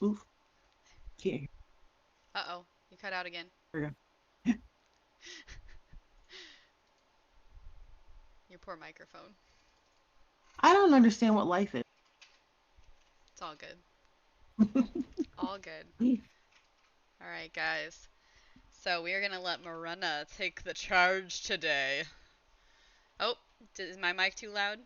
Oof. Can't Uh-oh, you cut out again. hear. Your poor microphone. I don't understand what life It's all good. is. All good. All right, guys. So we are gonna let Morena take the charge today. Oh, is my mic too loud?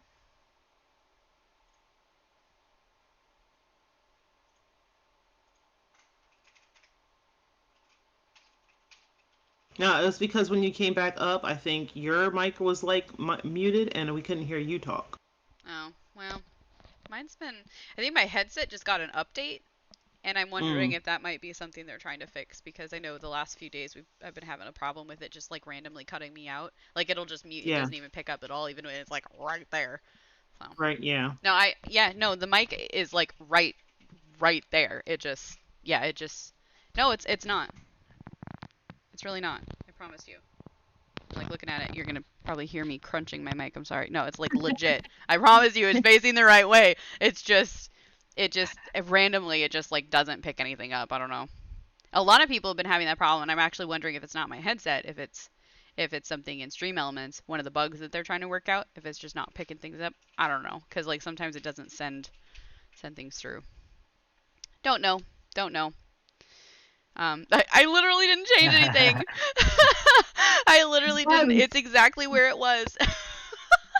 No, it's because when you came back up, I think your mic was like muted and we couldn't hear you talk. Oh, well, mine's been. I think my headset just got an update, and I'm wondering Mm, if that might be something they're trying to fix because I know the last few days I've been having a problem with it just like randomly cutting me out. Like it'll just mute. It yeah, doesn't even pick up at all, even when it's like right there. So right, yeah. no, no, the mic is like right there. It just it just no, it's not. It's really not. I promise you. Like looking at it, you're gonna probably hear me crunching my mic. I'm sorry. No, it's like legit. I promise you, it's facing the right way. It's just, randomly, it just like doesn't pick anything up. I don't know. A lot of people have been having that problem, and I'm actually wondering if it's not my headset, if it's something in Stream Elements, one of the bugs that they're trying to work out, if it's just not picking things up. I don't know, because like sometimes it doesn't send things through. Don't know. Don't know. I literally didn't change anything. I literally didn't. I'm, It's exactly where it was.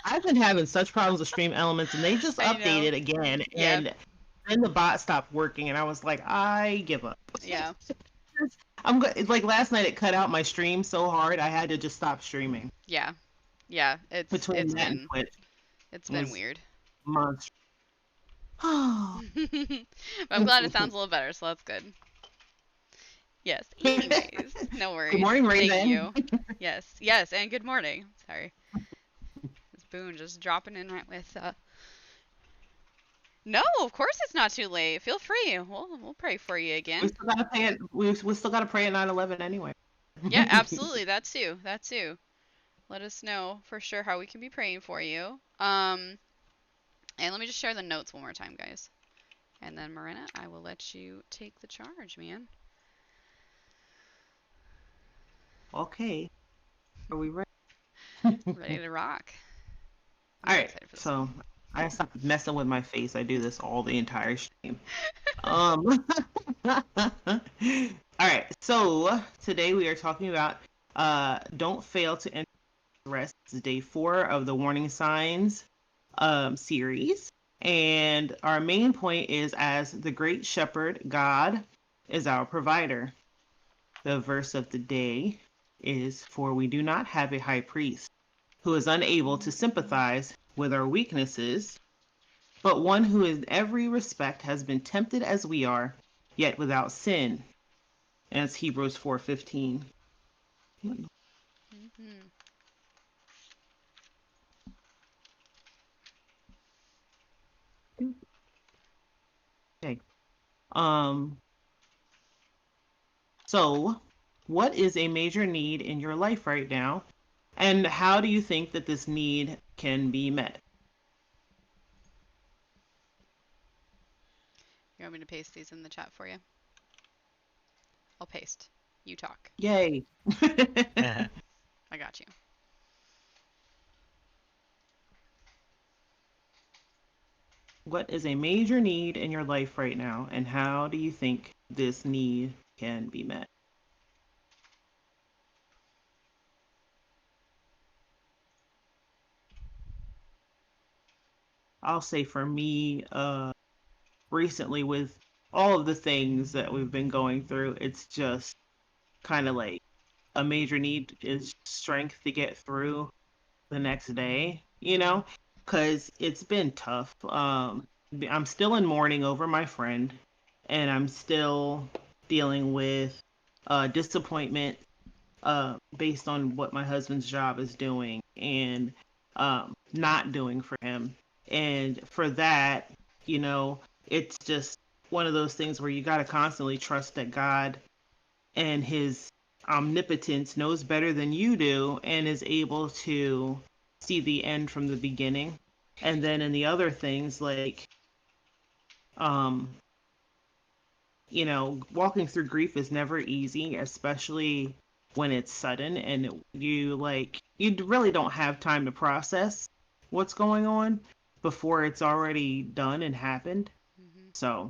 I've been having such problems with Stream Elements, and they just I know. updated again, Yeah. and then the bot stopped working, and I was like, I give up. Yeah. Like last night, it cut out my stream so hard, I had to just stop streaming. Yeah. Yeah. Between that and Twitch, It's it been was weird. monstrous. But I'm glad it sounds a little better, so that's good. Yes. Anyways, no Good worries. morning, Thank Raven. you. Yes. Yes, and good morning. Sorry. This Boone just dropping in right with No, of course it's not too late. Feel free. We'll pray for you We again. still gotta pay it. We still gotta pray at 9/11 anyway. Yeah, absolutely. That too. That too. Let us know for sure how we can be praying for you. And let me just share the notes one more time, guys. And then Marina, I will let you take the charge, man. Okay, are we ready? Ready to rock. I'm All so right, excited for this one. so I stopped messing with my face. I do this all the entire stream. Um. All right, so today we are talking about don't fail to enter rest. It's day 4 of the warning signs series, and our main point is as the great shepherd, God is our provider. The verse of the day is for we do not have a high priest who is unable to sympathize with our weaknesses, but one who in every respect has been tempted as we are, yet without sin. And it's Hebrews 4:15. Hmm. Okay. Um, so what is a major need in your life right now? And how do you think that this need can be met? You want me to paste these in the chat for you? I'll paste. You talk. Yay. I got you. What is a major need in your life right now, and how do you think this need can be met? I'll say for me, recently with all of the things that we've been going through, it's just kind of like a major need is strength to get through the next day, because it's been tough. I'm still in mourning over my friend, and I'm still dealing with disappointment based on what my husband's job is doing and not doing for him. And for that, you know, it's just one of those things where you got to constantly trust that God and his omnipotence knows better than you do and is able to see the end from the beginning. And then in the other things like um walking through grief is never easy, especially when it's sudden and you really don't have time to process what's going on before it's already done and happened. Mhm. So,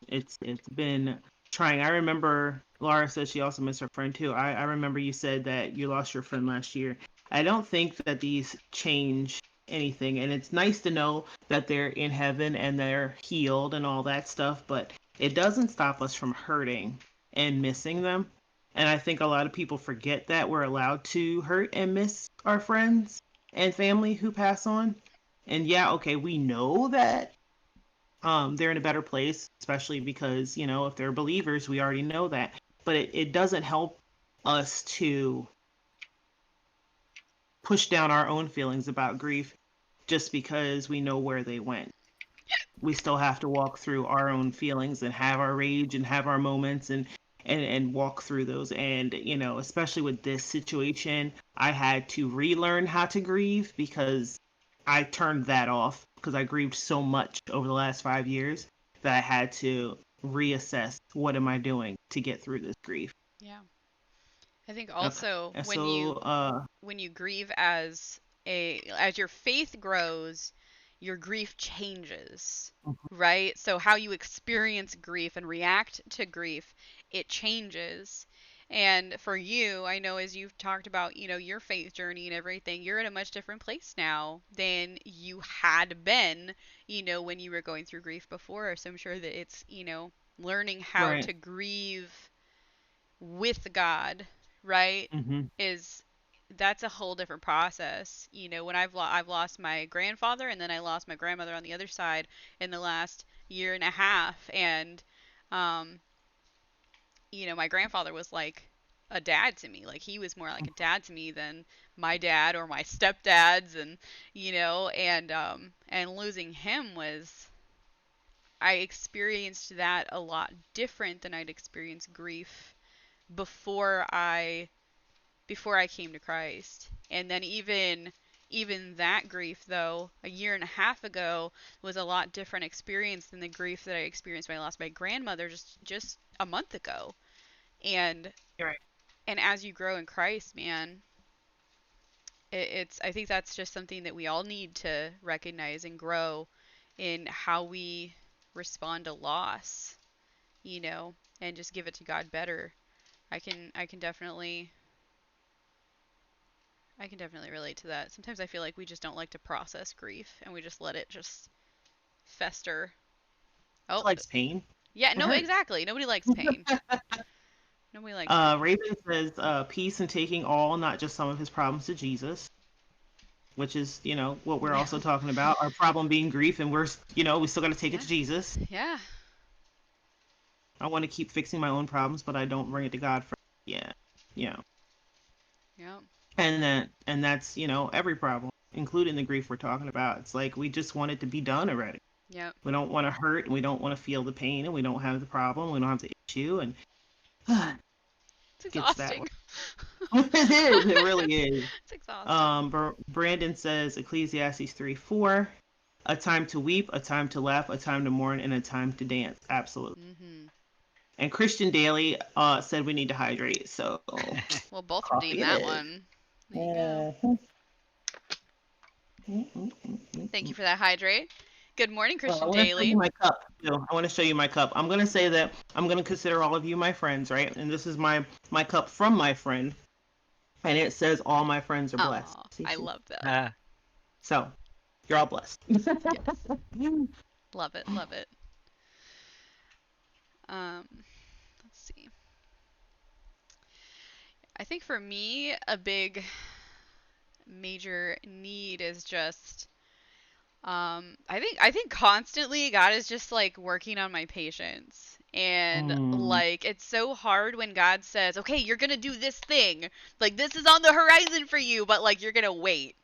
it's been trying. I remember Laura said she also missed her friend too. I remember you said that you lost your friend last year. I don't think that these change anything, and it's nice to know that they're in heaven and they're healed and all that stuff, but it doesn't stop us from hurting and missing them. And I think a lot of people forget that we're allowed to hurt and miss our friends and family who pass on. And yeah, okay, we know that they're in a better place, especially because, if they're believers, we already know that. But it doesn't help us to push down our own feelings about grief just because we know where they went. We still have to walk through our own feelings and have our rage and have our moments and walk through those. And, especially with this situation, I had to relearn how to grieve because I turned that off because I grieved so much over the last 5 years that I had to reassess what am I doing to get through this grief. Yeah. I think Okay. also And when so, you grieve as your faith grows, your grief changes, right? So how you experience grief and react to grief, it changes. And for you, I know as you've talked about, your faith journey and everything, you're in a much different place now than you had been, when you were going through grief before. So I'm sure that it's, learning how right. to grieve with God, right? Hmm. Is That's a whole different process. When I've lost my grandfather and then I lost my grandmother on the other side in the last year and a half, and um, my grandfather was like a dad to me. Like he was more like a dad to me than my dad or my stepdads, and and losing him was, I experienced that a lot different than I'd experienced grief before I came to Christ. And then even that grief, though, a year and a half ago was a lot different experience than the grief that I experienced when I lost my grandmother just a month ago. And You're right. and as you grow in Christ, man, it's I think that's just something that we all need to recognize and grow in how we respond to loss, and just give it to God better. I can definitely relate to that. Sometimes I feel like we just don't like to process grief and we just let it just fester. Who Oh, likes pain? yeah, It no, hurts. exactly. Nobody likes pain. Nobody likes pain. Raven says, peace and taking all, not just some of his problems to Jesus, which is, what we're Yeah. also talking about. Our problem being grief, and we still got to take it Yeah. to Jesus. Yeah. I want to keep fixing my own problems, but I don't bring it to God for, yeah, yeah. Yep. And that's, every problem, including the grief we're talking about. It's like we just want it to be done already. Yep. We don't want to hurt, and we don't want to feel the pain, and we don't have the problem, we don't have the issue, and It's gets that exhausting. way. It is. It really is. It's exhausting. Brandon says Ecclesiastes 3:4, a time to weep, a time to laugh, a time to mourn, and a time to dance. Absolutely. Mhm. And Christian Daly said we need to hydrate, so Well, both redeem coffee it that is. one. There you go. Mhm. Thank you for that hydrate. Good morning, I Christian want to show you Daly. my cup too. I want to show you my cup. I'm gonna say that I'm gonna consider all of you my friends, right? And this is my cup from my friend, and it says all my friends are blessed. Aw, See, I see. love that. Ah, So you're all blessed. Yes. Love it. Love it. Um, let's see. I think for me, a big major need is just I think constantly God is just like working on my patience. And Mm, like it's so hard when God says, "Okay, you're going to do this thing. Like this is on the horizon for you, but like you're going to wait."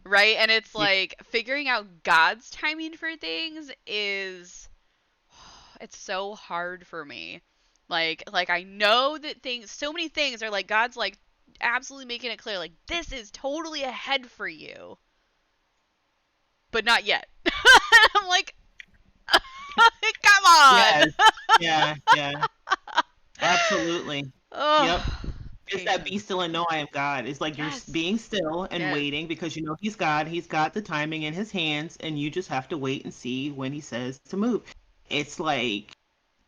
Right? And it's yeah, like figuring out God's timing for things is it's so hard for me. Like I know that things so many things are like God's like absolutely making it clear like this is totally ahead for you, but not yet. I'm like, come on. yes, Yeah, absolutely. Yep. Oh, It's that be patience. still and know I am God. It's like you're Yes. being still and Yes. waiting because you know he's God. He's got the timing in his hands, and you just have to wait and see when he says to move. It's like,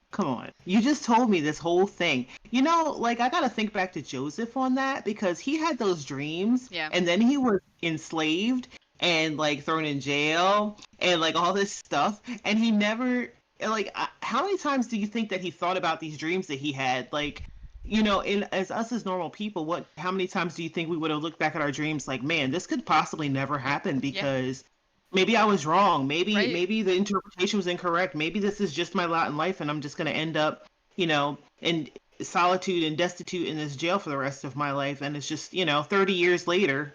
come on. You just told me this whole thing. You know, like I gotta think back to Joseph on that because he had those dreams Yeah. and then he was enslaved and like thrown in jail and like all this stuff and he never like how many times do you think that he thought about these dreams that he had? Like, you know, in as us as normal people, what how many times do you think we would have looked back at our dreams like, man, this could possibly never happen Yeah. because maybe I was wrong. Maybe Right. maybe the interpretation was incorrect. Maybe this is just my lot in life, and I'm just gonna end up, you know, in solitude and destitute in this jail for the rest of my life. And it's just, you know, 30 years later.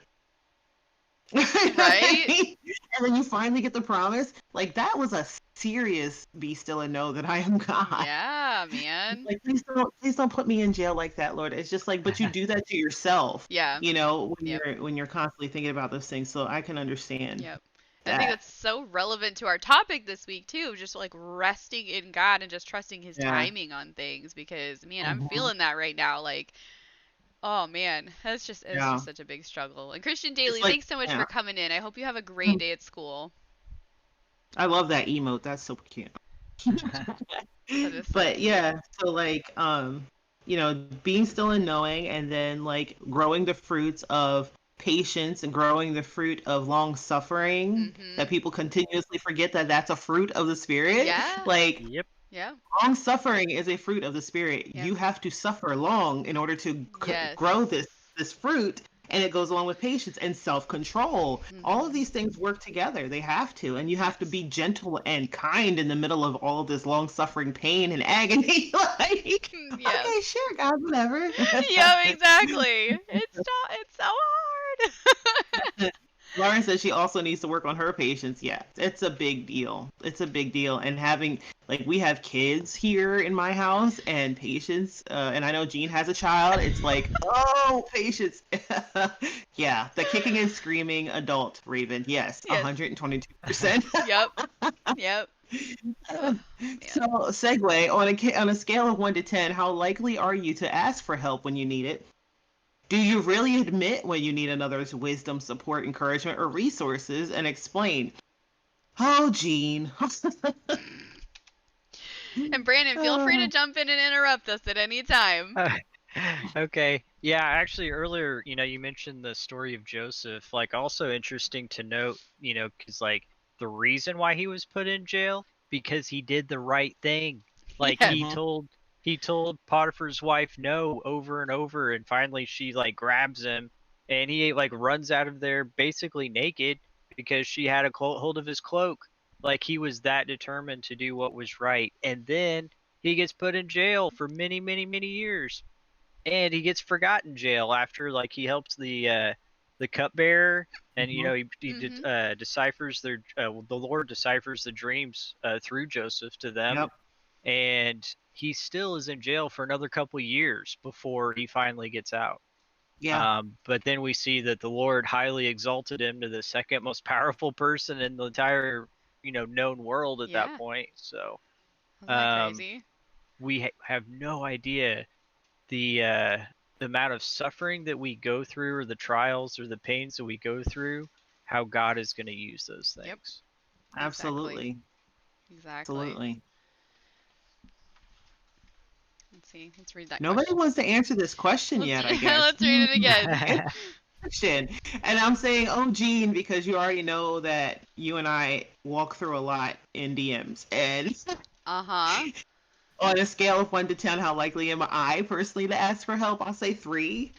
Right? And then you finally get the promise. Like that was a serious be still and know that I am God. Yeah, man. Like please don't put me in jail like that, Lord. It's just like, but you do that to yourself, Yeah. you know, Yep. when you're constantly thinking about those things. So I can understand Yep. I think that. that's so relevant to our topic this week too, just like resting in God and just trusting his Yeah. timing on things because man, I'm Mhm. feeling that right now. Like, oh man, it's Yeah. just such a big struggle. And Christian It's Daly, like, thanks so much yeah. for coming in. I hope you have a great day at school. I love that emote. That's so cute. That is so But cute. yeah, so like you know, being still and knowing and then like growing the fruits of patience and growing the fruit of long suffering that Mhm. people continuously forget that that's a fruit of the spirit. Yeah. Like Yep. Yeah. long suffering is a fruit of the spirit. Yeah. You have to suffer long in order to Yes. grow this fruit, and it goes along with patience and self-control. All of Mhm. these things work together. They have to, and you have to Yes. be gentle and kind in the middle of all of this long-suffering pain and agony. Like, Yes. okay, sure, God, whatever. Yep, exactly. It's so hard. Lauren says she also needs to work on her patience. Yeah, it's a big deal. It's a big deal. And having, like, we have kids here in my house and patience, and I know Jean has a child. It's like, oh, patience. Yeah, the kicking and screaming adult Raven. Yes, Yes. 122%. Yep. Yep. Oh, So, man. segue on a scale of 1 to 10, how likely are you to ask for help when you need it? Do you really admit when you need another's wisdom, support, encouragement, or resources and explain? Oh, Gene. And Brandon, feel free to Uh, jump in and interrupt us at any time. Uh, okay. Yeah, actually earlier, you mentioned the story of Joseph. Like also interesting to note, cuz like the reason why he was put in jail because he did the right thing. Like Yes. mhm. he told Potiphar's wife no over and over and finally she like grabs him and he like runs out of there basically naked because she had a hold of his cloak. Like he was that determined to do what was right. And then he gets put in jail for many, many, many years, and he gets forgotten in jail after like he helps the cupbearer, and Mhm. Mhm. deciphers the Lord deciphers the dreams through Joseph to them, Yep. and he still is in jail for another couple years before he finally gets out. Yeah. But then we see that the Lord highly exalted him to the second most powerful person in the entire known world at that Yeah. point. So Isn't that um, crazy? we have no idea the uh, the amount of suffering that we go through, or the trials, or the pains that we go through, how God is going to use those Yep. things. Exactly. Absolutely. Exactly. Absolutely. Let's see. Let's read that Nobody question. wants to answer this question Let's yet, I guess. let's read it again. Question. And I'm saying, oh, Gene, because you already know that you and I walk through a lot in DMs. And Uh-huh. on a scale of 1 to 10, how likely am I personally to ask for help? I'll say 3,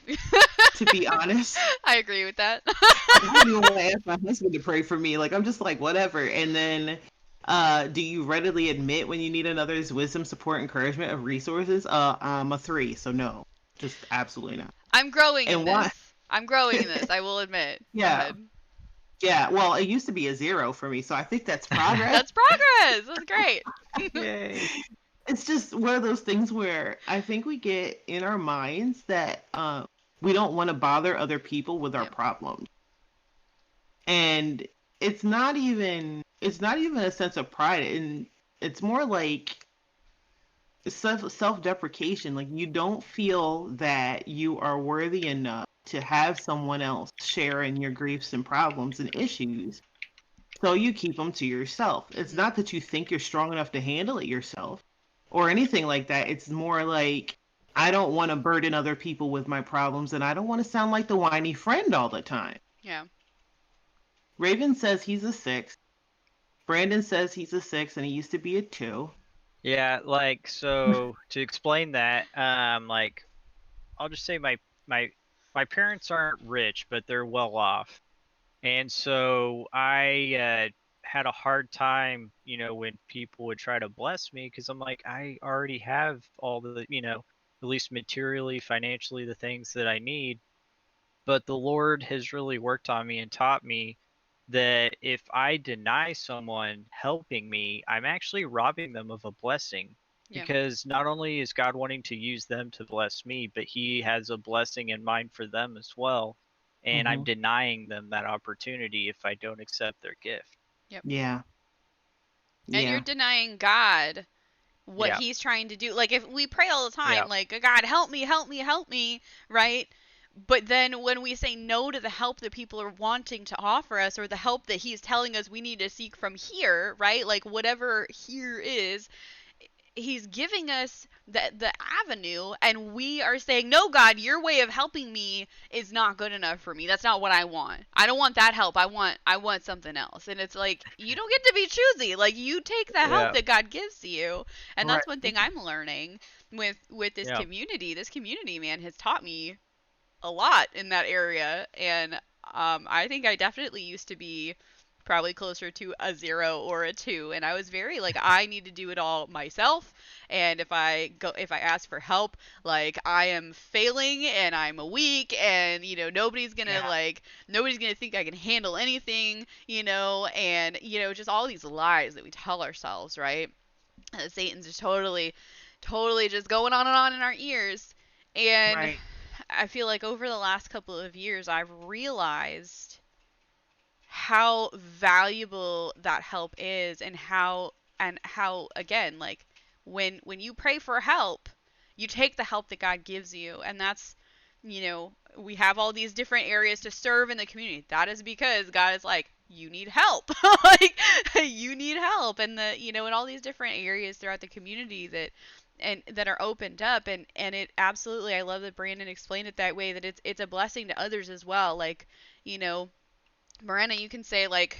to be honest. I agree with that. Like, I don't even want to ask my husband to pray for me. Like, I'm just like, whatever. And then, do you readily admit when you need another's wisdom, support, encouragement, of resources? I'm a 3, so no. Just absolutely not. I'm growing in And this. why? I'm growing in this, I will admit. Go Yeah. ahead. Yeah. Well, it used to be a 0 for me, so I think that's progress. That's progress. That's great. Yay! It's just one of those things where I think we get in our minds that we don't want to bother other people with our Yep. problems. And it's not even a sense of pride, and it's more like self-deprecation. Like, you don't feel that you are worthy enough to have someone else share in your griefs and problems and issues. So you keep them to yourself. It's Mhm. not that you think you're strong enough to handle it yourself or anything like that. It's more like, I don't want to burden other people with my problems, and I don't want to sound like the whiny friend all the time. Yeah. Raven says he's a 6. Brandon says he's a 6 and he used to be a 2. Yeah, like, so to explain that, like, I'll just say my parents aren't rich, but they're well off. And so I had a hard time, when people would try to bless me, because I'm like, I already have all the, at least materially, financially, the things that I need. But the Lord has really worked on me and taught me that if I deny someone helping me, I'm actually robbing them of a blessing. Yeah. Because not only is God wanting to use them to bless me, but He has a blessing in mind for them as well. And I'm Mm-hmm. denying them that opportunity if I don't accept their gift. Yep. Yeah. And you're Yeah. denying God what Yeah. he's trying to do. Like, if we pray all the time, Yeah. like, God, help me, help me, help me, right? But then when we say no to the help that people are wanting to offer us, or the help that he's telling us we need to seek from here, right? Like, whatever here is, he's giving us the avenue, and we are saying, no, God, your way of helping me is not good enough for me. That's not what I want. I don't want that help. I want something else. And it's like, you don't get to be choosy. Like, you take the help Yeah. that God gives you. And Right. that's one thing I'm learning with this Yeah. community. This community, man, has taught me a lot in that area. And I think I definitely used to be probably closer to a 0 or a 2, and I was very like, I need to do it all myself, and if I ask for help, like, I am failing and I'm weak, and nobody's gonna Yeah. think I can handle anything, and just all these lies that we tell ourselves, right? Satan's just totally just going on and on in our ears. And Right. I feel like over the last couple of years, I've realized how valuable that help is, and how again, like, when you pray for help, you take the help that God gives you. And that's, we have all these different areas to serve in the community. That is because God is like, you need help. Like, you need help. And in all these different areas throughout the community that are opened up. And it absolutely, I love that Brandon explained it that way, that it's a blessing to others as well. Like, Miranda, you can say, like,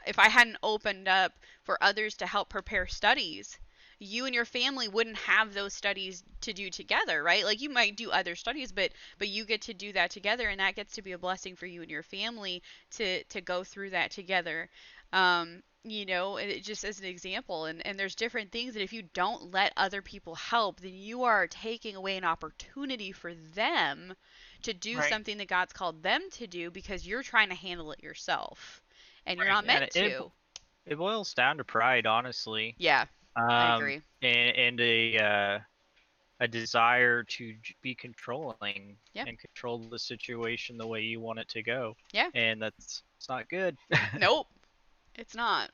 if I hadn't opened up for others to help prepare studies, you and your family wouldn't have those studies to do together, right? Like, you might do other studies, but you get to do that together, and that gets to be a blessing for you and your family to go through that together. It just as an example, and there's different things that if you don't let other people help, then you are taking away an opportunity for them to do Right. something that God's called them to do, because you're trying to handle it yourself and you're Right. not And meant it to. it boils down to pride, honestly. Yeah, I agree. And a desire to be controlling Yeah. and control the situation the way you want it to go. Yeah. And it's not good. Nope, it's not.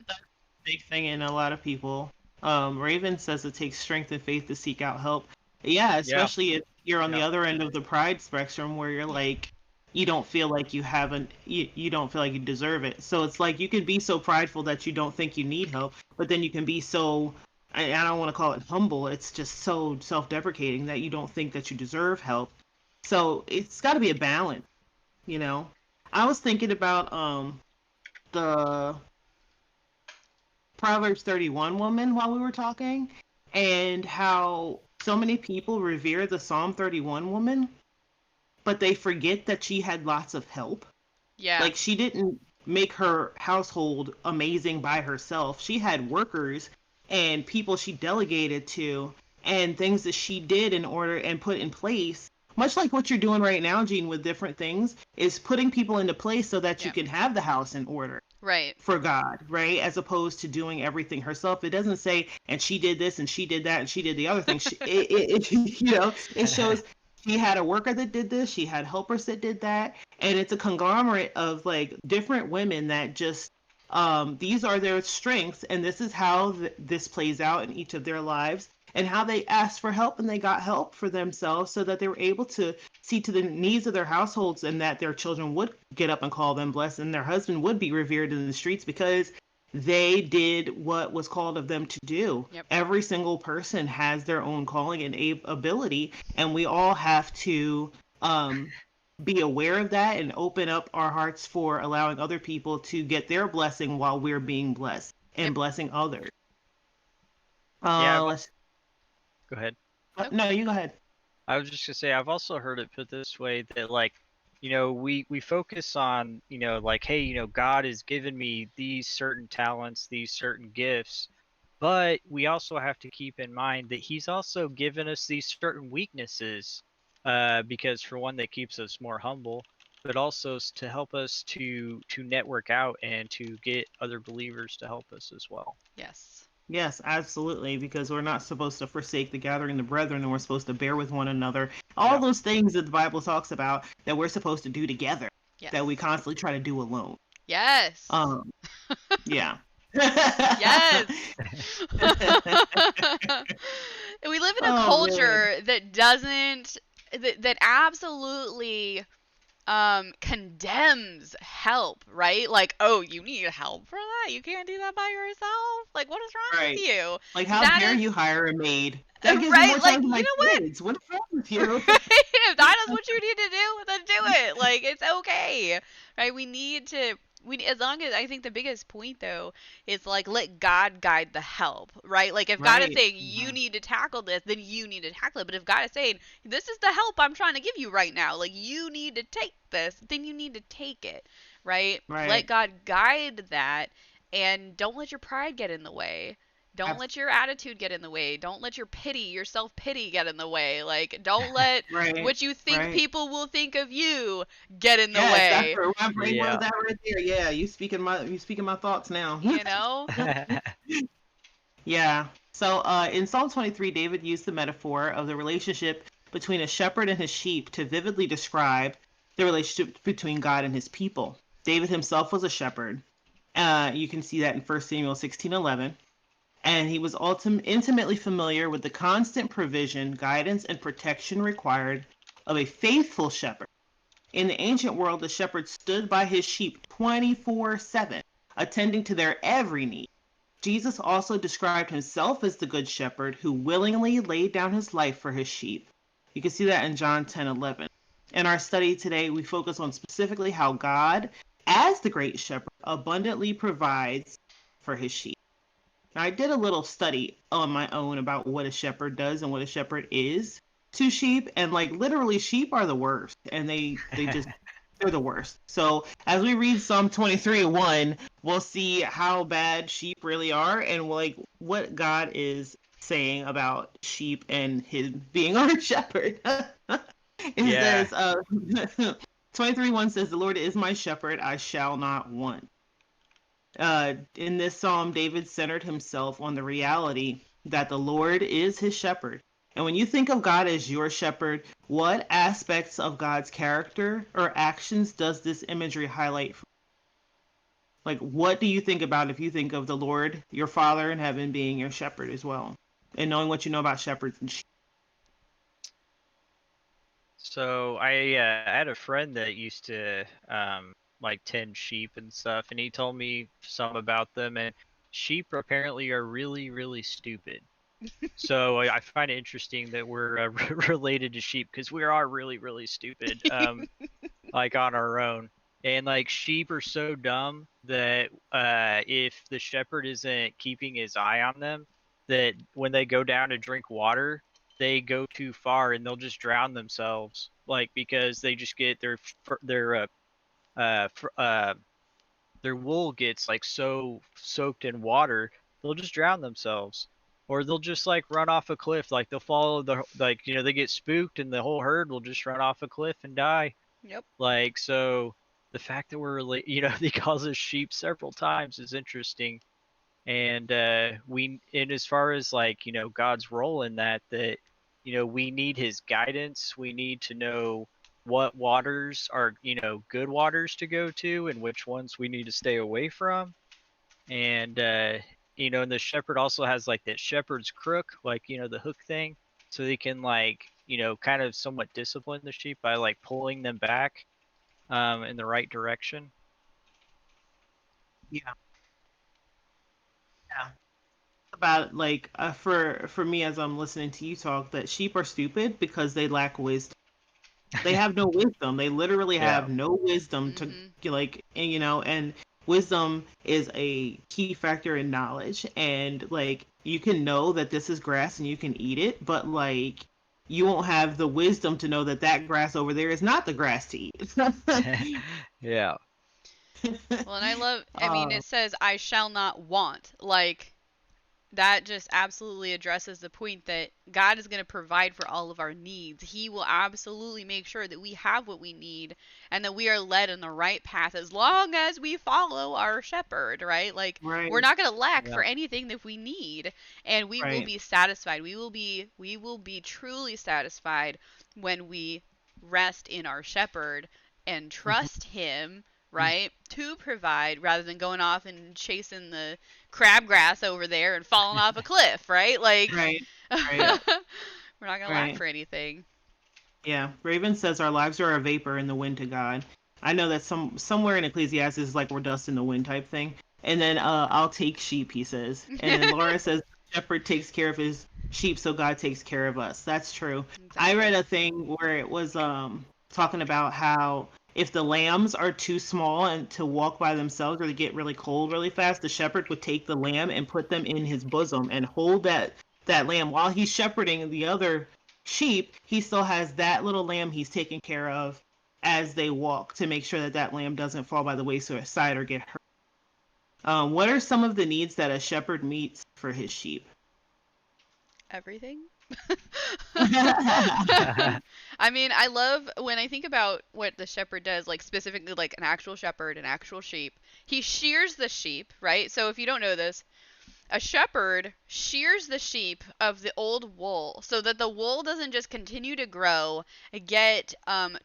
Big thing in a lot of people. Raven says it takes strength and faith to seek out help. Yeah, Yeah. especially if you're on the Yeah. other end of the pride spectrum where you're like, you don't feel like you don't feel like you deserve it. So it's like, you can be so prideful that you don't think you need help, but then you can be so, I don't want to call it humble, it's just so self-deprecating that you don't think that you deserve help. So it's got to be a balance, you know. I was thinking about the Proverbs 31 woman while we were talking, and how so many people revere the Psalm 31 woman, but they forget that she had lots of help. Yeah. Like, she didn't make her household amazing by herself. She had workers and people she delegated to, and things that she did in order and put in place. Much like what you're doing right now, Gene, with different things, is putting people into place so that you Yeah. can have the house in order Right. for God, right? As opposed to doing everything herself. It doesn't say, and she did this, and she did that, and she did the other thing. It shows she had a worker that did this, she had helpers that did that, and it's a conglomerate of like different women that just, these are their strengths, and this is how this plays out in each of their lives. and how they asked for help and they got help for themselves so that they were able to see to the needs of their households and that their children would get up and call them blessed and their husband would be revered in the streets because they did what was called of them to do. Yep. Every single person has their own calling and ability, and we all have to be aware of that and open up our hearts for allowing other people to get their blessing while we're being blessed and Yep. blessing others. Yeah, Let's. Go ahead. No, you go ahead. I was just gonna say I've also heard it put this way that like, you know, we focus on, you know, like, hey, you know, God has given me these certain talents, these certain gifts, but we also have to keep in mind that He's also given us these certain weaknesses, because for one, that keeps us more humble, but also to help us to network out and to get other believers to help us as well. Yes. Yes, absolutely, because we're not supposed to forsake the gathering of the brethren, and we're supposed to bear with one another. All Yeah. those things that the Bible talks about that we're supposed to do together, Yes. that we constantly try to do alone. Yes. Yeah. Yes. We live in a culture that doesn't that absolutely condemns help, right? Like, oh, you need help for that? You can't do that by yourself? Like, what is wrong with you? Like, how That dare is- you hire a maid? That gives me right? more Like, time to you my know what? kids. What's wrong with you? If that is what you need to do, then do it. Like, it's okay, right? We need to. As long as I think the biggest point though is like let God guide the help, right? Like if God is Right. saying you need to tackle this, then you need to tackle it. But if God is saying this is the help I'm trying to give you right now, like you need to take this, then you need to take it, right? Right. Let God guide that, and don't let your pride get in the way. Don't let your attitude get in the way. Don't let your pity, your self-pity get in the way. Like, don't let Right. what you think Right. people will think of you get in the Yes, that's way. where my brain Yeah. was that right there. Yeah, you speaking my thoughts now. You know? Yeah. So in Psalm 23, David used the metaphor of the relationship between a shepherd and his sheep to vividly describe the relationship between God and his people. David himself was a shepherd. You can see that in 1 Samuel 16:11. And he was intimately familiar with the constant provision, guidance, and protection required of a faithful shepherd. In the ancient world, the shepherd stood by his sheep 24/7, attending to their every need. Jesus also described himself as the good shepherd who willingly laid down his life for his sheep. You can see that in John 10:11. In our study today, we focus on specifically how God, as the great shepherd, abundantly provides for his sheep. Now, I did a little study on my own about what a shepherd does and what a shepherd is to sheep, and like literally, sheep are the worst, and they're the worst. So as we read Psalm 23:1, we'll see how bad sheep really are, and like what God is saying about sheep and his being our shepherd. It says, 23:1 says, "The Lord is my shepherd; I shall not want." In this psalm, David centered himself on the reality that the Lord is his shepherd. And when you think of God as your shepherd, what aspects of God's character or actions does this imagery highlight? Like, what do you think about if you think of the Lord, your Father in heaven, being your shepherd as well, and knowing what you know about shepherds and sheep? So I had a friend that used to like tend sheep and stuff, and he told me some about them. And sheep apparently are really, really stupid. So I find it interesting that we're related to sheep because we are really, really stupid, like on our own. And like sheep are so dumb that if the shepherd isn't keeping his eye on them, that when they go down to drink water, they go too far and they'll just drown themselves. Like because they just get uh, fr- uh, their wool gets like so soaked in water, they'll just drown themselves. Or they'll just like run off a cliff. Like they'll follow they get spooked and the whole herd will just run off a cliff and die. Yep. Like, so the fact that we're really, he calls us sheep several times is interesting. And and as far as like, God's role in that, we need his guidance. We need to know what waters are, good waters to go to and which ones we need to stay away from. And And the shepherd also has like that shepherd's crook, like the hook thing, so they can like kind of somewhat discipline the sheep by like pulling them back in the right direction. Yeah. Yeah. About like for me as I'm listening to you talk, that sheep are stupid because they lack wisdom. They have no wisdom. They literally Yeah. have no wisdom to like, and wisdom is a key factor in knowledge. And like, you can know that this is grass and you can eat it, but like, you won't have the wisdom to know that that grass over there is not the grass to eat. Yeah. Well, and I mean, uh, it says, I shall not want. Like, that just absolutely addresses the point that God is going to provide for all of our needs. He will absolutely make sure that we have what we need and that we are led in the right path as long as we follow our shepherd, right? Like, right, we're not going to lack Yeah. for anything that we need, and we will right. be satisfied. We will be truly satisfied when we rest in our shepherd and Mhm. trust him, right, to provide rather than going off and chasing the crabgrass over there and falling off a cliff, right? Like, Right, right, we're not gonna lack right. for anything. Yeah, Raven says our lives are a vapor in the wind to God. I know that somewhere in Ecclesiastes is like we're dust in the wind type thing. And then I'll take sheep, he says. And then Laura says shepherd takes care of his sheep, so God takes care of us. That's true. I read Exactly. a thing where it was talking about how if the lambs are too small and to walk by themselves or to get really cold really fast, the shepherd would take the lamb and put them in his bosom and hold that lamb while he's shepherding the other sheep. He still has that little lamb he's taking care of as they walk to make sure that that lamb doesn't fall by the wayside or get hurt. What are some of the needs that a shepherd meets for his sheep? Everything. I mean, I love when I think about what the shepherd does, like specifically like an actual shepherd, an actual sheep. He shears the sheep, right? So if you don't know this, a shepherd shears the sheep of the old wool so that the wool doesn't just continue to grow, get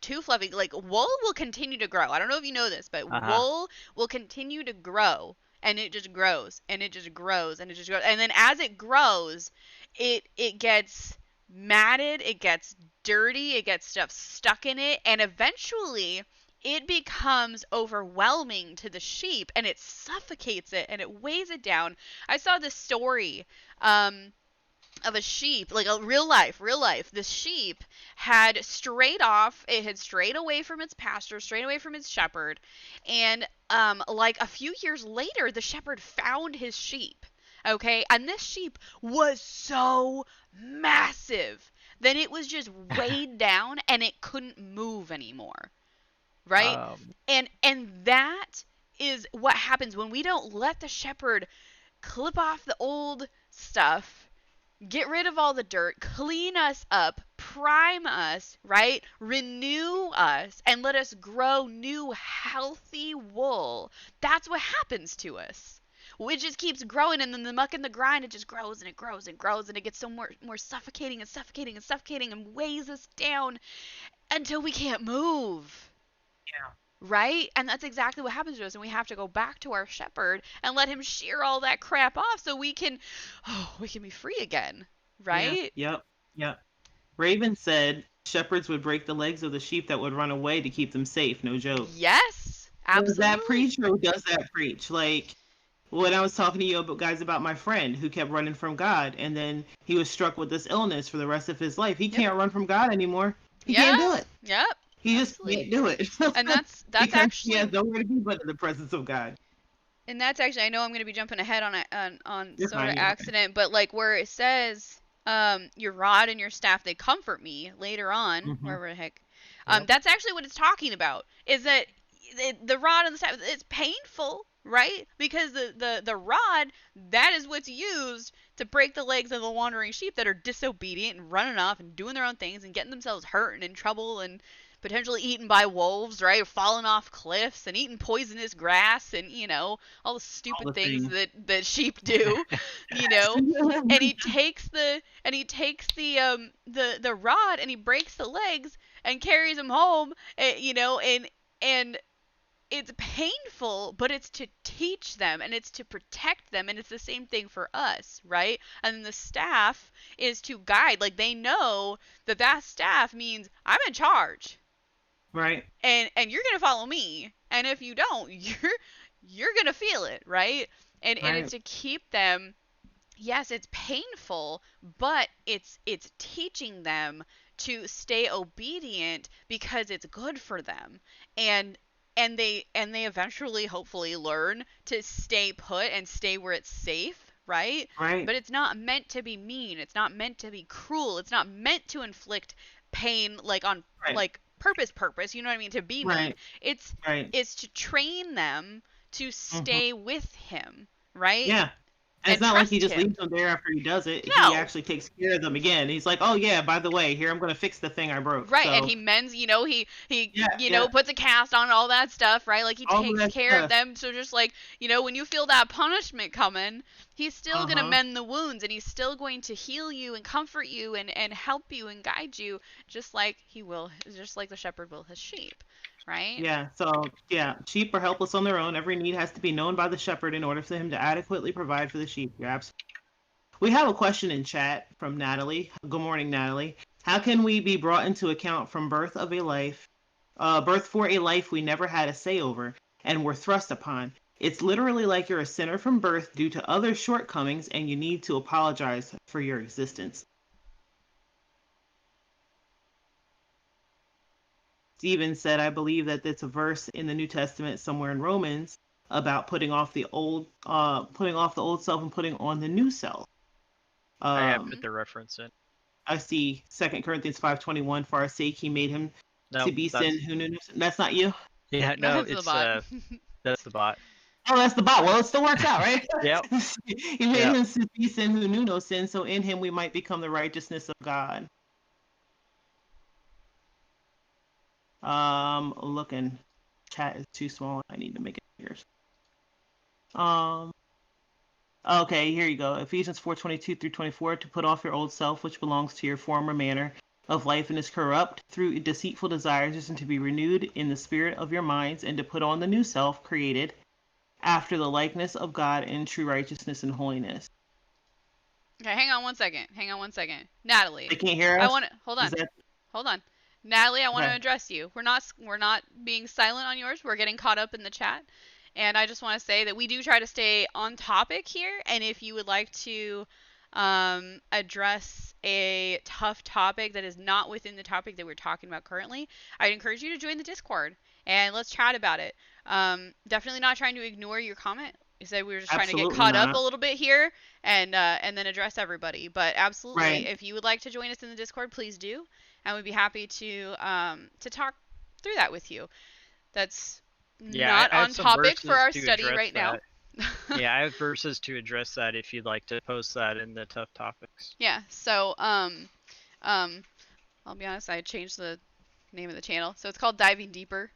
too fluffy. Like, wool will continue to grow. I don't know if you know this, but Uh-huh. wool will continue to grow, and it just grows and it just grows and it just grows. And then as it grows, it gets matted, it gets dirty, it gets stuff stuck in it, and eventually it becomes overwhelming to the sheep and it suffocates it and it weighs it down. I saw this story of a sheep, like a real life. This sheep had strayed off, it had strayed away from its pastor, strayed away from its shepherd, and like a few years later, the shepherd found his sheep. Okay, and this sheep was so massive that it was just weighed down and it couldn't move anymore, right? Um, And that is what happens when we don't let the shepherd clip off the old stuff, get rid of all the dirt, clean us up, prime us, right? Renew us and let us grow new healthy wool. That's what happens to us. It just keeps growing, and then the muck and the grind, it just grows and it grows and grows, and it gets so more suffocating and suffocating and suffocating and weighs us down until we can't move. Yeah. Right? And that's exactly what happens to us. And we have to go back to our shepherd and let him shear all that crap off so we can be free again. Yeah. Right? Yep. Yep. Raven said shepherds would break the legs of the sheep that would run away to keep them safe. No joke. Yes, Does that absolutely. preach or does that preach? Like when I was talking to you about guys about my friend who kept running from God and then he was struck with this illness for the rest of his life. He Yep. can't run from God anymore. He can't Yeah. do it. Yep. He just Absolutely. can't do it. And that's Because he actually has nowhere to be but in the presence of God. I know I'm going to be jumping ahead on You're sort fine, of you're fine. accident, but like where it says your rod and your staff they comfort me later on, Hmm. wherever the heck. Yep. That's actually what it's talking about. Is that the rod and the staff, it's painful, right? Because the rod, that is what's used to break the legs of the wandering sheep that are disobedient and running off and doing their own things and getting themselves hurt and in trouble and potentially eaten by wolves, right? Or falling off cliffs and eating poisonous grass and, all the All stupid the things things. that sheep do, you know. And he takes the rod and he breaks the legs and carries them home, and it's painful, but it's to teach them and it's to protect them, and it's the same thing for us, right? And then the staff is to guide. Like, they know that that staff means I'm in charge, Right. and you're gonna follow me, and if you don't, you're gonna feel it, right? And it's Right. to keep them. Yes, it's painful, but it's teaching them to stay obedient because it's good for them. And they eventually hopefully learn to stay put and stay where it's safe, right? Right. But it's not meant to be mean. It's not meant to be cruel. It's not meant to inflict pain like on Right. like purpose, you know what I mean, to be mean. Right. It's Right. it's to train them to Hmm. stay with him, right? Yeah. And it's And not like he trust just him. leaves them there after he does it. He No. actually takes care of them again. He's like, "Oh yeah, by the way, here I'm gonna fix the thing I broke." Right, and So he mends, he yeah, yeah, puts a cast on all that stuff, right? Like, he all of takes that care of stuff. them. So just like, when you feel that punishment coming, he's still Uh gonna huh. mend the wounds, and he's still going to heal you and comfort you and help you and guide you, just like the shepherd will his sheep, right? Yeah. So yeah, sheep are helpless on their own. Every need has to be known by the shepherd in order for him to adequately provide for the sheep. You're absolutely. We have a question in chat from Natalie. Good morning, Natalie. How can we be brought into account from birth for a life we never had a say over and were thrust upon? It's literally like you're a sinner from birth due to other shortcomings and you need to apologize for your existence. Stephen said, I believe that it's a verse in the New Testament somewhere in Romans about putting off the old self and putting on the new self. I have Um, put the reference in. I see 2 Corinthians 5:21. For our sake, he made him to No, be that's sin who knew no sin. That's not you. yeah. No, That's the it's bot. that's the bot. Oh, that's the bot. Well, it still works out, right? Yep. He made Yep. him to be sin who knew no sin, so in him we might become the righteousness of God. Looking, chat is too small. I need to make it bigger. Okay, here you go. Ephesians 4:22-24. To put off your old self, which belongs to your former manner of life and is corrupt through deceitful desires, and to be renewed in the spirit of your minds, and to put on the new self, created after the likeness of God in true righteousness and holiness. Okay, hang on one second. Natalie, They can't hear I us? want to hold Is on. that Hold on. Natalie, I want to okay? address you. We're not being silent on yours. We're getting caught up in the chat. And I just want to say that we do try to stay on topic here, and if you would like to address a tough topic that is not within the topic that we're talking about currently, I'd encourage you to join the Discord and let's chat about it. Definitely not trying to ignore your comment. You said we were just trying to get Absolutely caught up a not. little bit here and then address everybody. But absolutely, Right. if you would like to join us in the Discord, please do, and we'd be happy to talk through that with you. That's Yeah, not I have on some topic for verses our to study address right now. that. Yeah, I have verses to address that if you'd like to post that in the tough topics. Yeah. So I'll be honest, I changed the name of the channel, so it's called Diving Deeper.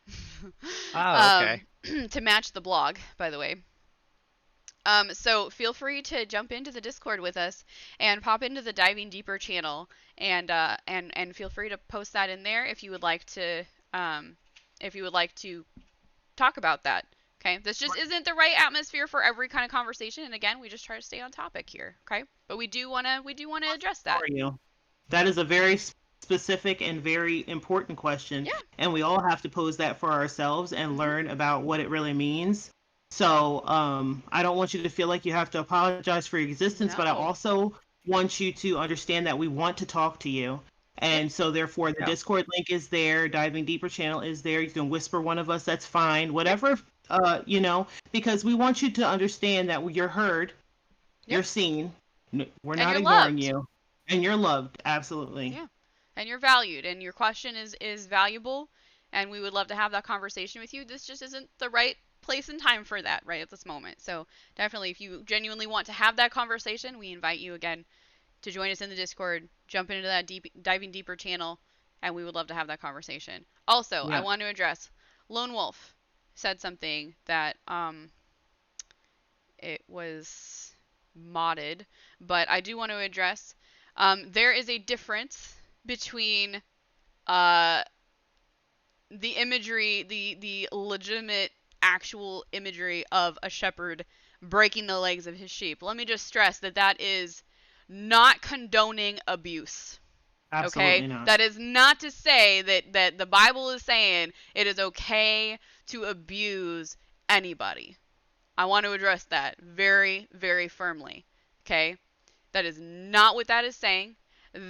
Oh, okay. To match the blog, by the way. So feel free to jump into the Discord with us and pop into the Diving Deeper channel, and feel free to post that in there if you would like to talk about that. Okay, this just isn't the right atmosphere for every kind of conversation, and again, we just try to stay on topic here. Okay, but we do wanna address that. For you. That is a very specific and very important question, Yeah. and we all have to pose that for ourselves and Mhm. learn about what it really means. So, I don't want you to feel like you have to apologize for your existence, but I No. also want you to understand that we want to talk to you. Yep. And so, therefore, the Yeah. Discord link is there, Diving Deeper channel is there. You can whisper one of us, that's fine. Yep. Whatever, because we want you to understand that you're heard, Yep. you're seen, we're And not you're ignoring loved. you, and you're loved. Absolutely. Yeah. And you're valued, and your question is valuable, and we would love to have that conversation with you. This just isn't the right place and time for that right at this moment. So definitely, if you genuinely want to have that conversation, we invite you again to join us in the Discord, jump into that Diving Deeper channel, and we would love to have that conversation. Also, I Yeah. want to address Lone Wolf said something that it was modded, but I do want to address there is a difference between uh, the imagery, the legitimate actual imagery of a shepherd breaking the legs of his sheep. Let me just stress that that is not condoning abuse. Absolutely Okay? not. That is not to say that the Bible is saying it is okay to abuse anybody. I want to address that very, very firmly. Okay? That is not what that is saying.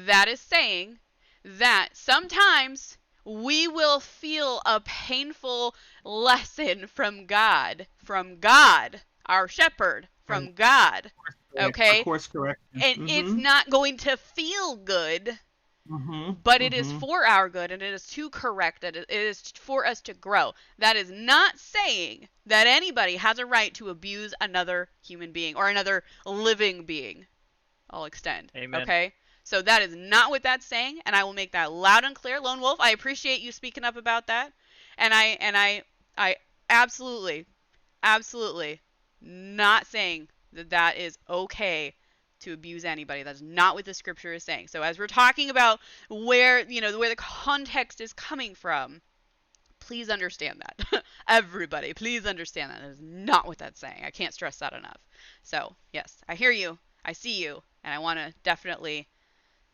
That is saying that sometimes we will feel a painful lesson from God, our shepherd, from God. Okay? A course correction. And it's not going to feel good, Mm-hmm. but it is for our good, and it is to correct it. It is for us to grow. That is not saying that anybody has a right to abuse another human being or another living being. I'll extend. Amen. Okay? So that is not what that's saying, and I will make that loud and clear. Lone Wolf, I appreciate you speaking up about that. And I absolutely not saying that that is okay to abuse anybody. That's not what the scripture is saying. So as we're talking about where the context is coming from, please understand that. Everybody, please understand that. That is not what that's saying. I can't stress that enough. So, yes, I hear you. I see you. And I want to definitely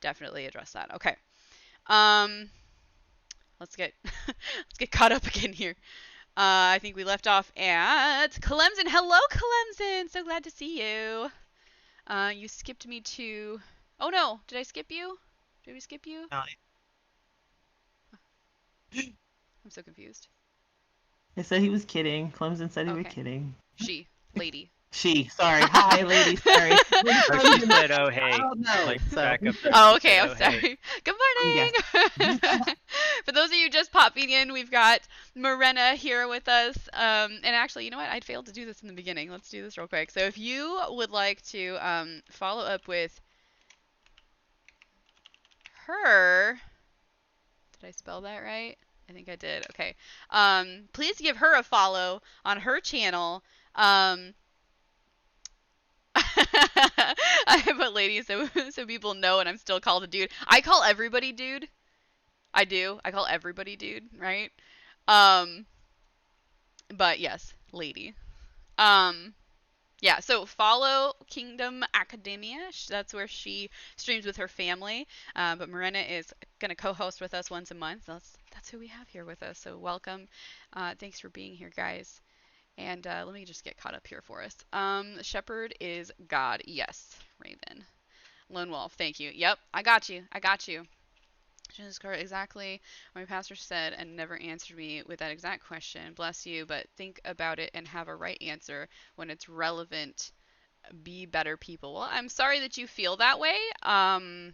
address that. Okay. Let's get caught up again here. I think we left off at Clemson. Hello, Clemson. So glad to see you. You skipped me to... Oh, no. Did I skip you? Did we skip you? No. I'm so confused. I said he was kidding. Clemson said he was Okay. kidding. She. Lady. She. Sorry. Hi, lady. Sorry. Or she said, "Oh hey." I don't know. Like So- back up there. Oh, She okay. said, I'm "Oh, hey." sorry. Good morning. For those of you just popping in, we've got Morena here with us. And actually, you know what? I'd failed to do this in the beginning. Let's do this real quick. So if you would like to follow up with her, did I spell that right? I think I did. Okay. Please give her a follow on her channel. I put lady so people know, and I'm still called a dude. I call everybody dude. I do. I call everybody dude, right? But yes, lady. Yeah, so follow Kingdom Academia. That's where she streams with her family. But Morena is going to co-host with us once a month. That's who we have here with us. So welcome. Thanks for being here, guys. And let me just get caught up here for us. Shepherd is God. Yes, Raven. Lone Wolf, thank you. Yep, I got you. Just exactly what my pastor said and never answered me with that exact question. Bless you, but think about it and have a right answer when it's relevant. Be better people. Well, I'm sorry that you feel that way. I'm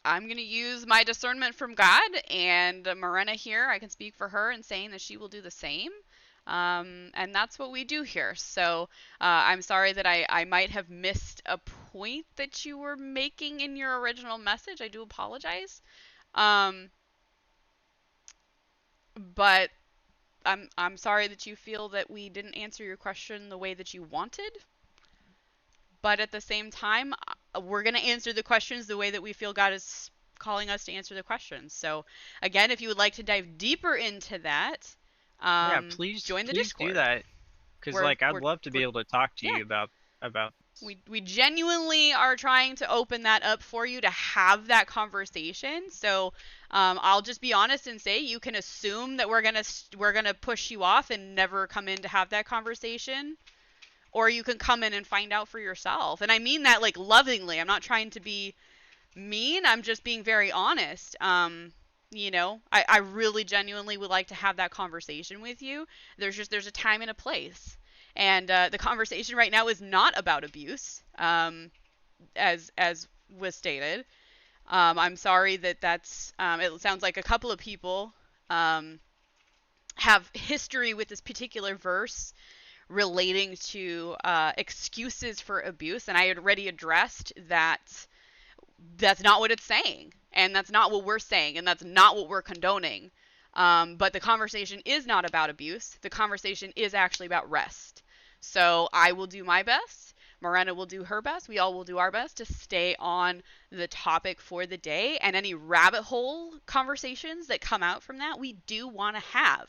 going to use my discernment from God, and Morena here, I can speak for her in saying that she will do the same. And that's what we do here. So I'm sorry that I might have missed a point that you were making in your original message. I do apologize. But I'm sorry that you feel that we didn't answer your question the way that you wanted. But at the same time, we're going to answer the questions the way that we feel God is calling us to answer the questions. So again, if you would like to dive deeper into that, Yeah, please join the please Discord. do that. Because I'd love to be able to talk to you about. We genuinely are trying to open that up for you to have that conversation. So I'll just be honest and say you can assume that we're gonna push you off and never come in to have that conversation, or you can come in and find out for yourself. And I mean that like lovingly. I'm not trying to be mean. I'm just being very honest. I really genuinely would like to have that conversation with you. There's a time and a place. And the conversation right now is not about abuse, as was stated. I'm sorry that's. It sounds like a couple of people have history with this particular verse relating to excuses for abuse, and I had already addressed that. That's not what it's saying, and that's not what we're saying, and that's not what we're condoning. But the conversation is not about abuse. The conversation is actually about rest. So I will do my best. Morena will do her best. We all will do our best to stay on the topic for the day. And any rabbit hole conversations that come out from that, we do want to have.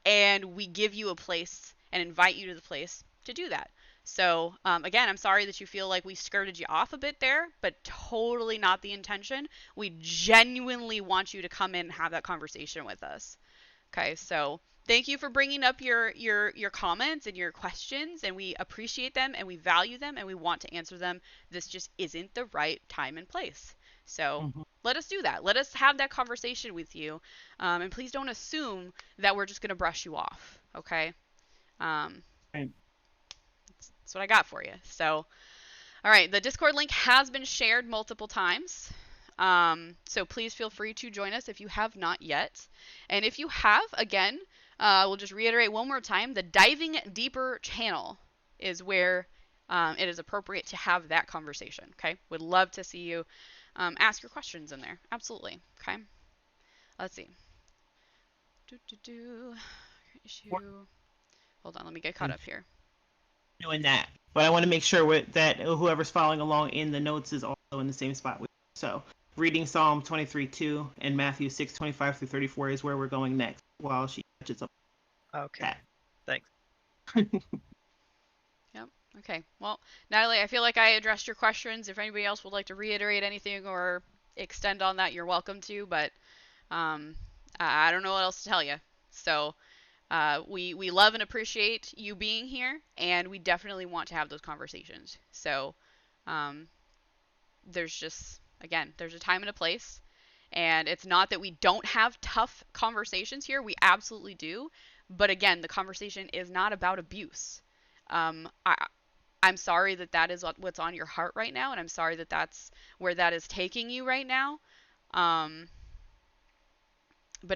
and we give you a place and invite you to the place to do that. So again, I'm sorry that you feel like we skirted you off a bit there, but totally not the intention. We genuinely want you to come in and have that conversation with us. Okay, so thank you for bringing up your comments and your questions, and we appreciate them and we value them and we want to answer them. This just isn't the right time and place. So let us do that. Let us have that conversation with you, and please don't assume that we're just gonna brush you off. Okay. Right. That's what I got for you. So, all right, the Discord link has been shared multiple times. So please feel free to join us if you have not yet. And if you have, again, we'll just reiterate one more time, the Diving Deeper channel is where it is appropriate to have that conversation, okay? Would love to see you ask your questions in there. Absolutely, okay? Let's see. Issue. Hold on, let me get caught up here. Doing that, but I want to make sure that whoever's following along in the notes is also in the same spot with you. So reading Psalm 23:2 and Matthew 6:25-34 is where we're going next while she catches up. Okay. Thanks. Yep. Okay. Well, Natalie, I feel like I addressed your questions. If anybody else would like to reiterate anything or extend on that, you're welcome to, but I don't know what else to tell you. So we love and appreciate you being here, and we definitely want to have those conversations. So there's just, again, there's a time and a place, and it's not that we don't have tough conversations here. We absolutely do. But again, the conversation is not about abuse. I'm sorry that is what's on your heart right now, and I'm sorry that that's where that is taking you right now. But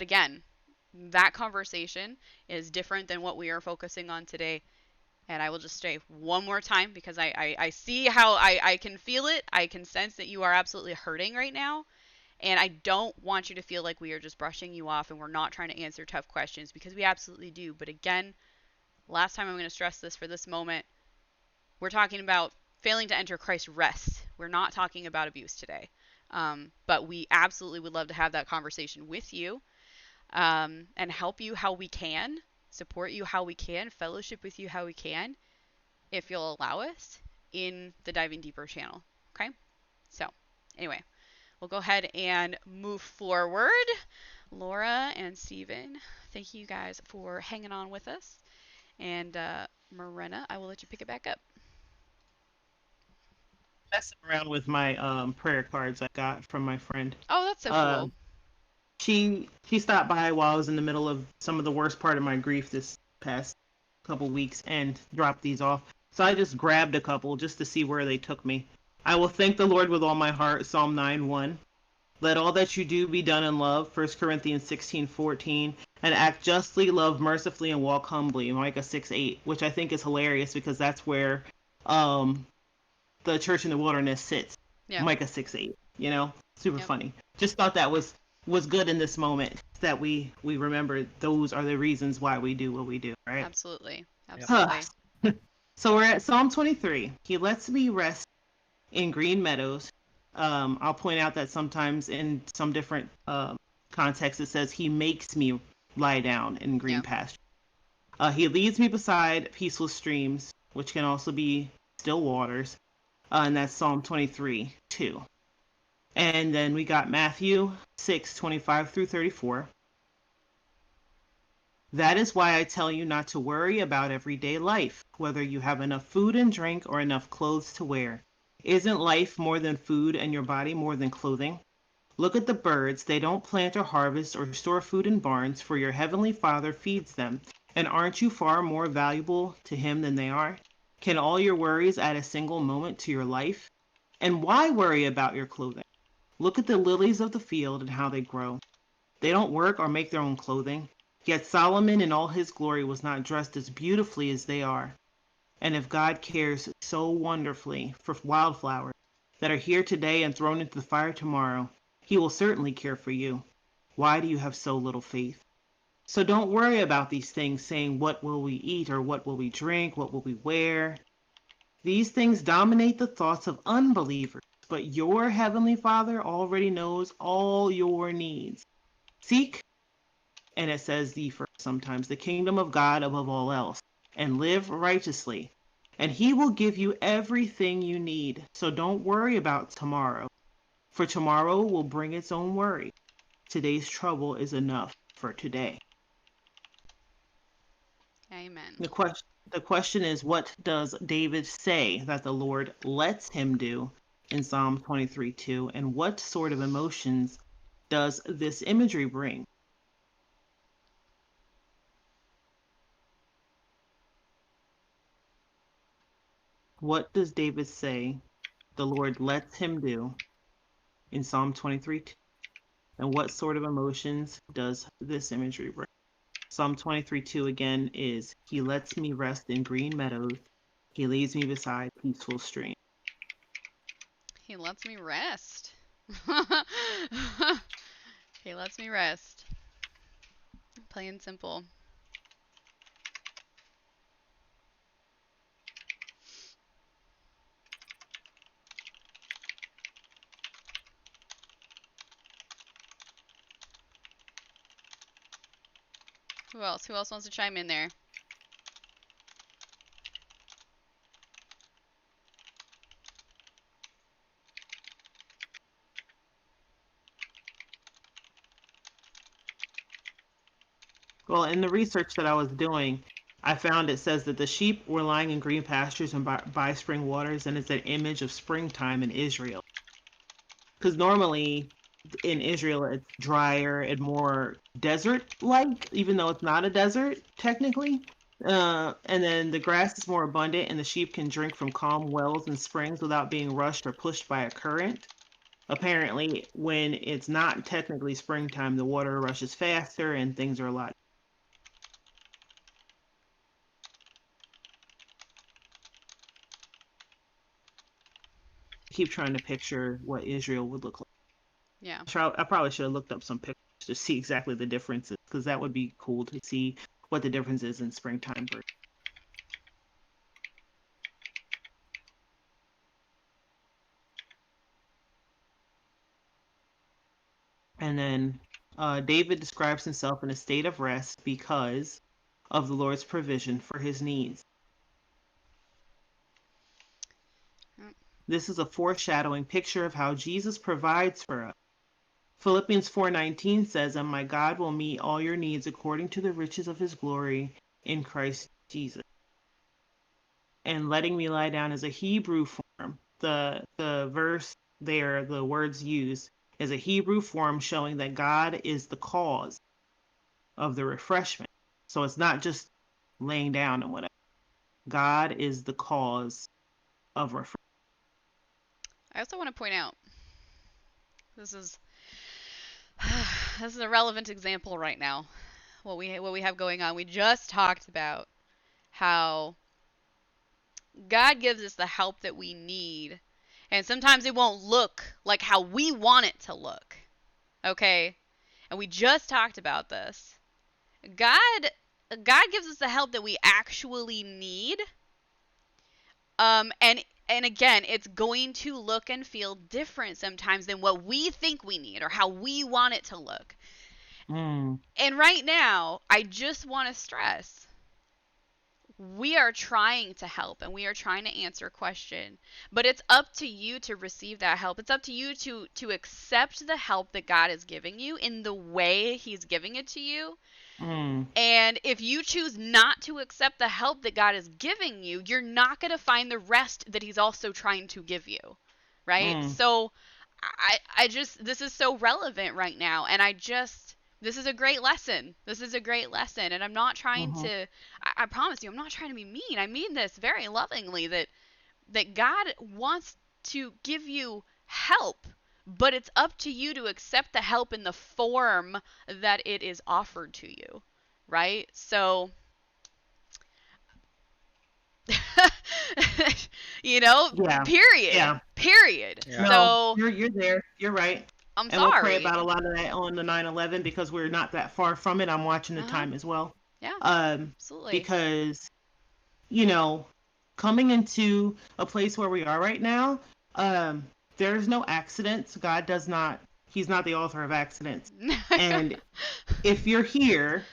again, that conversation is different than what we are focusing on today. And I will just say one more time, because I see how I can feel it. I can sense that you are absolutely hurting right now. And I don't want you to feel like we are just brushing you off and we're not trying to answer tough questions, because we absolutely do. But again, last time I'm going to stress this for this moment, we're talking about failing to enter Christ's rest. We're not talking about abuse today. But we absolutely would love to have that conversation with you. And help you how we can, support you how we can, fellowship with you how we can, if you'll allow us, in the Diving Deeper channel. Okay? So, anyway, we'll go ahead and move forward. Laura and Steven, thank you guys for hanging on with us. And Marina, I will let you pick it back up. Messing around with my prayer cards I got from my friend. Oh, that's so cool. She stopped by while I was in the middle of some of the worst part of my grief this past couple weeks and dropped these off. So I just grabbed a couple just to see where they took me. I will thank the Lord with all my heart, Psalm 9:1. Let all that you do be done in love, 1 Corinthians 16:14. And act justly, love mercifully, and walk humbly, Micah 6:8, which I think is hilarious because that's where the church in the wilderness sits. Yeah. Micah 6:8, you know, super funny. Just thought that was good in this moment, that we remember those are the reasons why we do what we do, right? Absolutely. So we're at Psalm 23. He lets me rest in green meadows. I'll point out that sometimes in some different contexts it says he makes me lie down in green pasture. He leads me beside peaceful streams, which can also be still waters, and that's Psalm 23:2. And then we got Matthew 6:25-34. That is why I tell you not to worry about everyday life, whether you have enough food and drink or enough clothes to wear. Isn't life more than food and your body more than clothing? Look at the birds. They don't plant or harvest or store food in barns, for your heavenly Father feeds them. And aren't you far more valuable to him than they are? Can all your worries add a single moment to your life? And why worry about your clothing? Look at the lilies of the field and how they grow. They don't work or make their own clothing. Yet Solomon in all his glory was not dressed as beautifully as they are. And if God cares so wonderfully for wildflowers that are here today and thrown into the fire tomorrow, he will certainly care for you. Why do you have so little faith? So don't worry about these things, saying, what will we eat, or what will we drink, what will we wear? These things dominate the thoughts of unbelievers. But your heavenly Father already knows all your needs. Seek, and it says the first sometimes, the kingdom of God above all else, and live righteously. And he will give you everything you need. So don't worry about tomorrow, for tomorrow will bring its own worry. Today's trouble is enough for today. Amen. The question is, what does David say that the Lord lets him do in Psalm 23:2? And what sort of emotions does this imagery bring? What does David say the Lord lets him do in Psalm 23:2? And what sort of emotions does this imagery bring? Psalm 23:2 again is, he lets me rest in green meadows. He leads me beside peaceful streams. He lets me rest. He lets me rest. Plain and simple. Who else? Who else wants to chime in there? Well, in the research that I was doing, I found it says that the sheep were lying in green pastures and by spring waters, and it's an image of springtime in Israel. Because normally in Israel it's drier and more desert-like, even though it's not a desert technically. And then the grass is more abundant, and the sheep can drink from calm wells and springs without being rushed or pushed by a current. Apparently, when it's not technically springtime, the water rushes faster and things are a lot. Keep trying to picture what Israel would look like. Yeah. I probably should have looked up some pictures to see exactly the differences, because that would be cool to see what the difference is in springtime. And then David describes himself in a state of rest because of the Lord's provision for his needs. This is a foreshadowing picture of how Jesus provides for us. Philippians 4:19 says, and my God will meet all your needs according to the riches of his glory in Christ Jesus. And letting me lie down is a Hebrew form. The verse there, the words used, is a Hebrew form showing that God is the cause of the refreshment. So it's not just laying down and whatever. God is the cause of refreshment. I also want to point out this is a relevant example right now. What we have going on. We just talked about how God gives us the help that we need, and sometimes it won't look like how we want it to look. Okay? And we just talked about this. God gives us the help that we actually need. And again, it's going to look and feel different sometimes than what we think we need or how we want it to look. And right now, I just want to stress, we are trying to help and we are trying to answer a question, but it's up to you to receive that help. It's up to you to accept the help that God is giving you in the way he's giving it to you. And if you choose not to accept the help that God is giving you, you're not going to find the rest that he's also trying to give you, right? So I just, this is so relevant right now, and this is a great lesson. This is a great lesson, and I'm not trying to, I promise you, I'm not trying to be mean. I mean this very lovingly, that God wants to give you help, but it's up to you to accept the help in the form that it is offered to you, right? So, period. Yeah. Period. Yeah. So, you're there. You're right. I'm and sorry. We'll pray about a lot of that on the 9/11 because we're not that far from it. I'm watching the time as well. Yeah, absolutely. Because, coming into a place where we are right now, there's no accidents. God does not, he's not the author of accidents. And if you're here,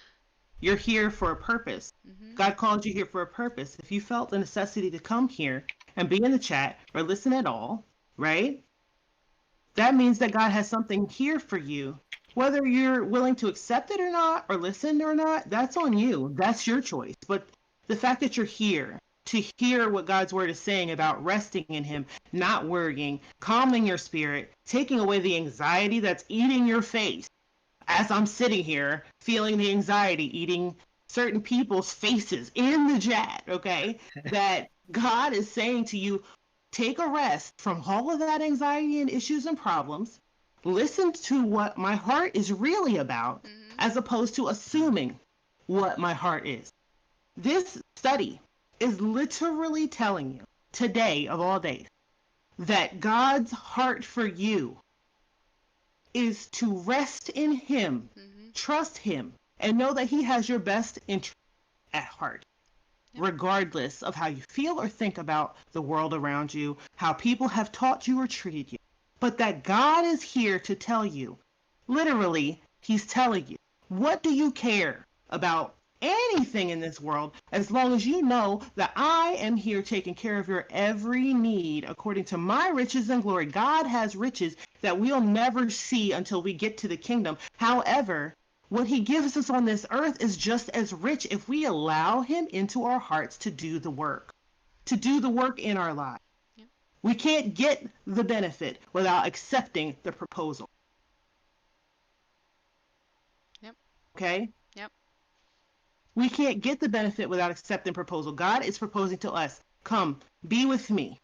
You're here for a purpose. Mhm. God called you here for a purpose. If you felt the necessity to come here and be in the chat or listen at all, right? That means that God has something here for you. Whether you're willing to accept it or not, or listen or not, that's on you. That's your choice. But the fact that you're here to hear what God's word is saying about resting in Him, not worrying, calming your spirit, taking away the anxiety that's eating your face, as I'm sitting here feeling the anxiety eating certain people's faces in the chat, okay? That God is saying to you, take a rest from all of that anxiety and issues and problems. Listen to what my heart is really about, Mhm. as opposed to assuming what my heart is. This study is literally telling you today, of all days, that God's heart for you is to rest in Him, Mhm. trust Him, and know that He has your best interest at heart, Yep. regardless of how you feel or think about the world around you, how people have taught you or treated you. But that God is here to tell you, literally, He's telling you, what do you care about anything in this world as long as you know that I am here taking care of your every need according to my riches and glory. God has riches that we'll never see until we get to the kingdom. However, what He gives us on this earth is just as rich if we allow Him into our hearts to do the work in our lives. Yep. We can't get the benefit without accepting the proposal. Yep. Okay? Yep. We can't get the benefit without accepting proposal. God is proposing to us, come, be with me.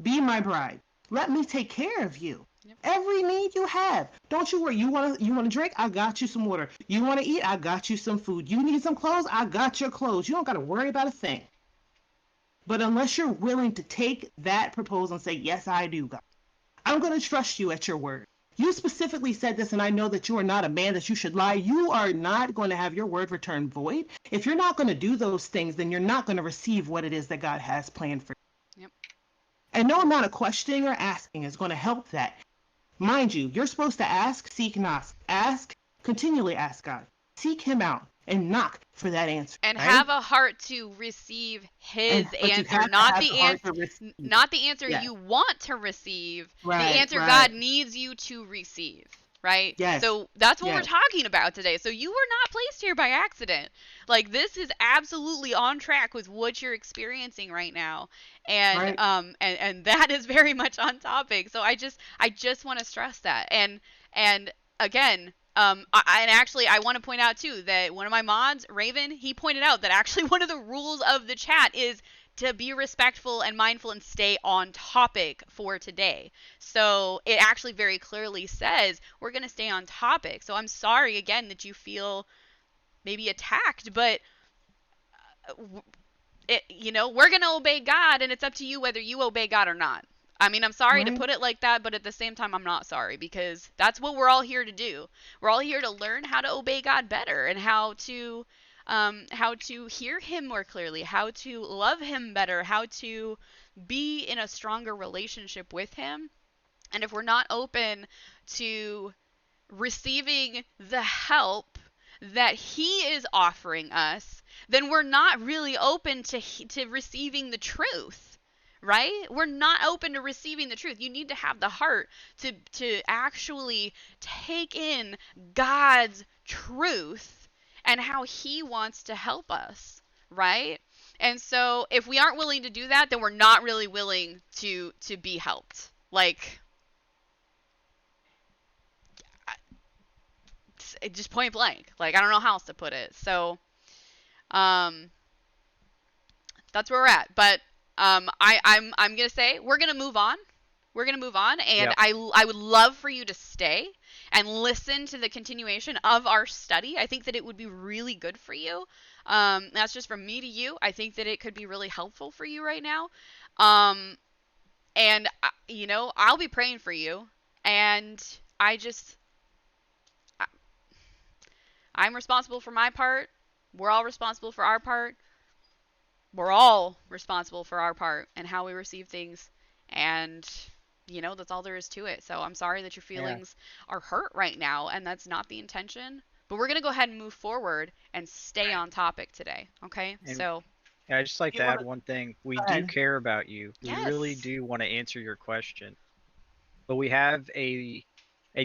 Be my bride. Let me take care of you. Yep. Every need you have. Don't you worry. You want to drink? I got you some water. You want to eat? I got you some food. You need some clothes? I got your clothes. You don't got to worry about a thing. But unless you're willing to take that proposal and say, yes, I do, God, I'm going to trust you at your word. You specifically said this, and I know that you are not a man that you should lie. You are not going to have your word returned void. If you're not going to do those things, then you're not going to receive what it is that God has planned for you. Yep. And no amount of questioning or asking is going to help that. Mind you, you're supposed to ask, seek, knock. Ask, continually ask God. Seek Him out and knock for that answer. And right? have a heart to receive His But you answer, have to not have the the heart answer, to receive. not the answer Yes. you want to receive. The Right, answer right. God needs you to receive. Right? Yes. So that's what we're Yes. talking about today. So you were not placed here by accident. Like, this is absolutely on track with what you're experiencing right now. And Right. and that is very much on topic. So I just want to stress that. And again, and actually, I want to point out too that one of my mods, Raven, he pointed out that actually one of the rules of the chat is to be respectful and mindful and stay on topic for today. So it actually very clearly says we're going to stay on topic. So I'm sorry again that you feel maybe attacked, but we're going to obey God, and it's up to you whether you obey God or not. I mean, I'm sorry to Right. put it like that, but at the same time, I'm not sorry, because that's what we're all here to do. We're all here to learn how to obey God better and how to hear Him more clearly, how to love Him better, how to be in a stronger relationship with Him. And if we're not open to receiving the help that He is offering us, then we're not really open to receiving the truth. Right? We're not open to receiving the truth. You need to have the heart to actually take in God's truth and how He wants to help us, right? And so if we aren't willing to do that, then we're not really willing to be helped. Like, just point blank. Like, I don't know how else to put it. So, um, that's where we're at. But I'm gonna say we're gonna move on. We're gonna move on, and Yep. I would love for you to stay and listen to the continuation of our study. I think that it would be really good for you. That's just from me to you. I think that it could be really helpful for you right now. And I'll be praying for you. And I'm responsible for my part. We're all responsible for our part. We're all responsible for our part and how we receive things. And, that's all there is to it. So I'm sorry that your feelings are hurt right now. And that's not the intention. But we're gonna go ahead and move forward and stay on topic today. Okay? And So I'd just like You to want add to one thing. We go do ahead. care about you. We really yes. do want to answer your question. But we have a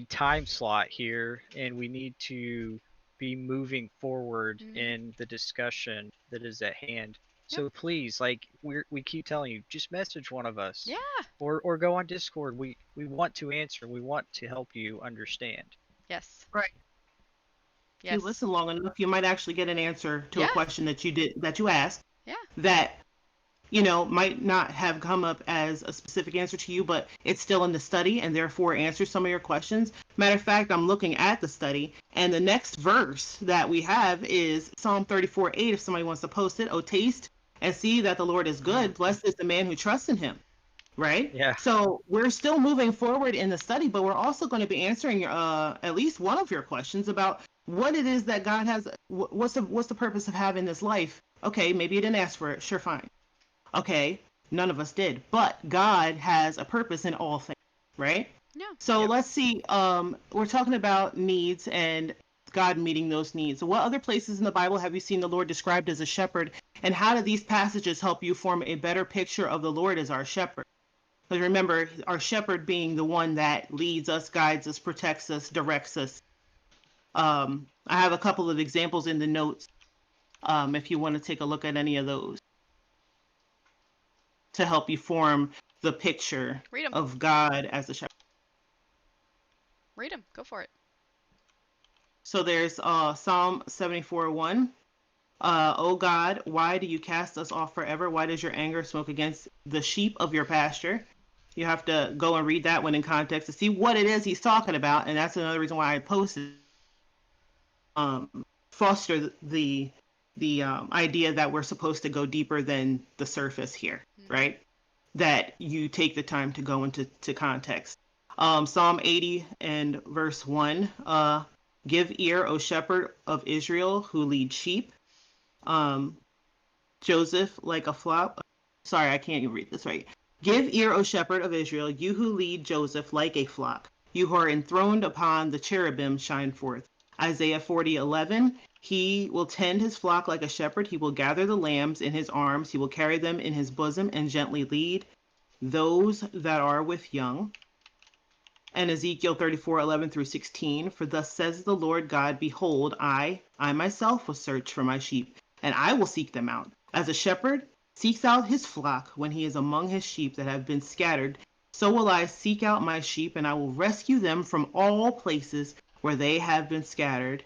time slot here, and we need to be moving forward Mhm. in the discussion that is at hand. Yep. So please, like we keep telling you, just message one of us, Yeah. or go on Discord. We want to answer. We want to help you understand. Yes. Right. If you Yes. listen long enough, you might actually get an answer to a Yeah. question that you asked Yeah. that might not have come up as a specific answer to you, but it's still in the study and therefore answers some of your questions. Matter of fact, I'm looking at the study, and the next verse that we have is Psalm 34:8. If somebody wants to post it, oh, taste and see that the Lord is good. Blessed is the man who trusts in him. Right? Yeah. So we're still moving forward in the study, but we're also going to be answering at least one of your questions about what it is that God has. What's the purpose of having this life? Okay, maybe you didn't ask for it. Sure, fine. Okay, none of us did, but God has a purpose in all things, right? Yeah. So Yep. let's see. We're talking about needs and God meeting those needs. What other places in the Bible have you seen the Lord described as a shepherd, and how do these passages help you form a better picture of the Lord as our shepherd? Because remember, our shepherd being the one that leads us, guides us, protects us, directs us. I have a couple of examples in the notes if you want to take a look at any of those to help you form the picture Read them. of God as a shepherd. Read them. Go for it. So there's Psalm 74:1. O God, why do you cast us off forever? Why does your anger smoke against the sheep of your pasture? You have to go and read that one in context to see what it is he's talking about, and that's another reason why I posted. Foster the idea that we're supposed to go deeper than the surface here, right? That you take the time to go into context. Psalm 80 and verse 1. Give ear, O shepherd of Israel, who lead sheep. Joseph like a flock. Sorry, I can't even read this right. Give ear, O shepherd of Israel, you who lead Joseph like a flock. You who are enthroned upon the cherubim, shine forth. Isaiah 40:11. He will tend his flock like a shepherd. He will gather the lambs in his arms. He will carry them in his bosom and gently lead those that are with young. And Ezekiel 34:11 through 16. For thus says the Lord God, behold, I myself will search for my sheep, and I will seek them out. As a shepherd seeks out his flock when he is among his sheep that have been scattered, so will I seek out my sheep, and I will rescue them from all places where they have been scattered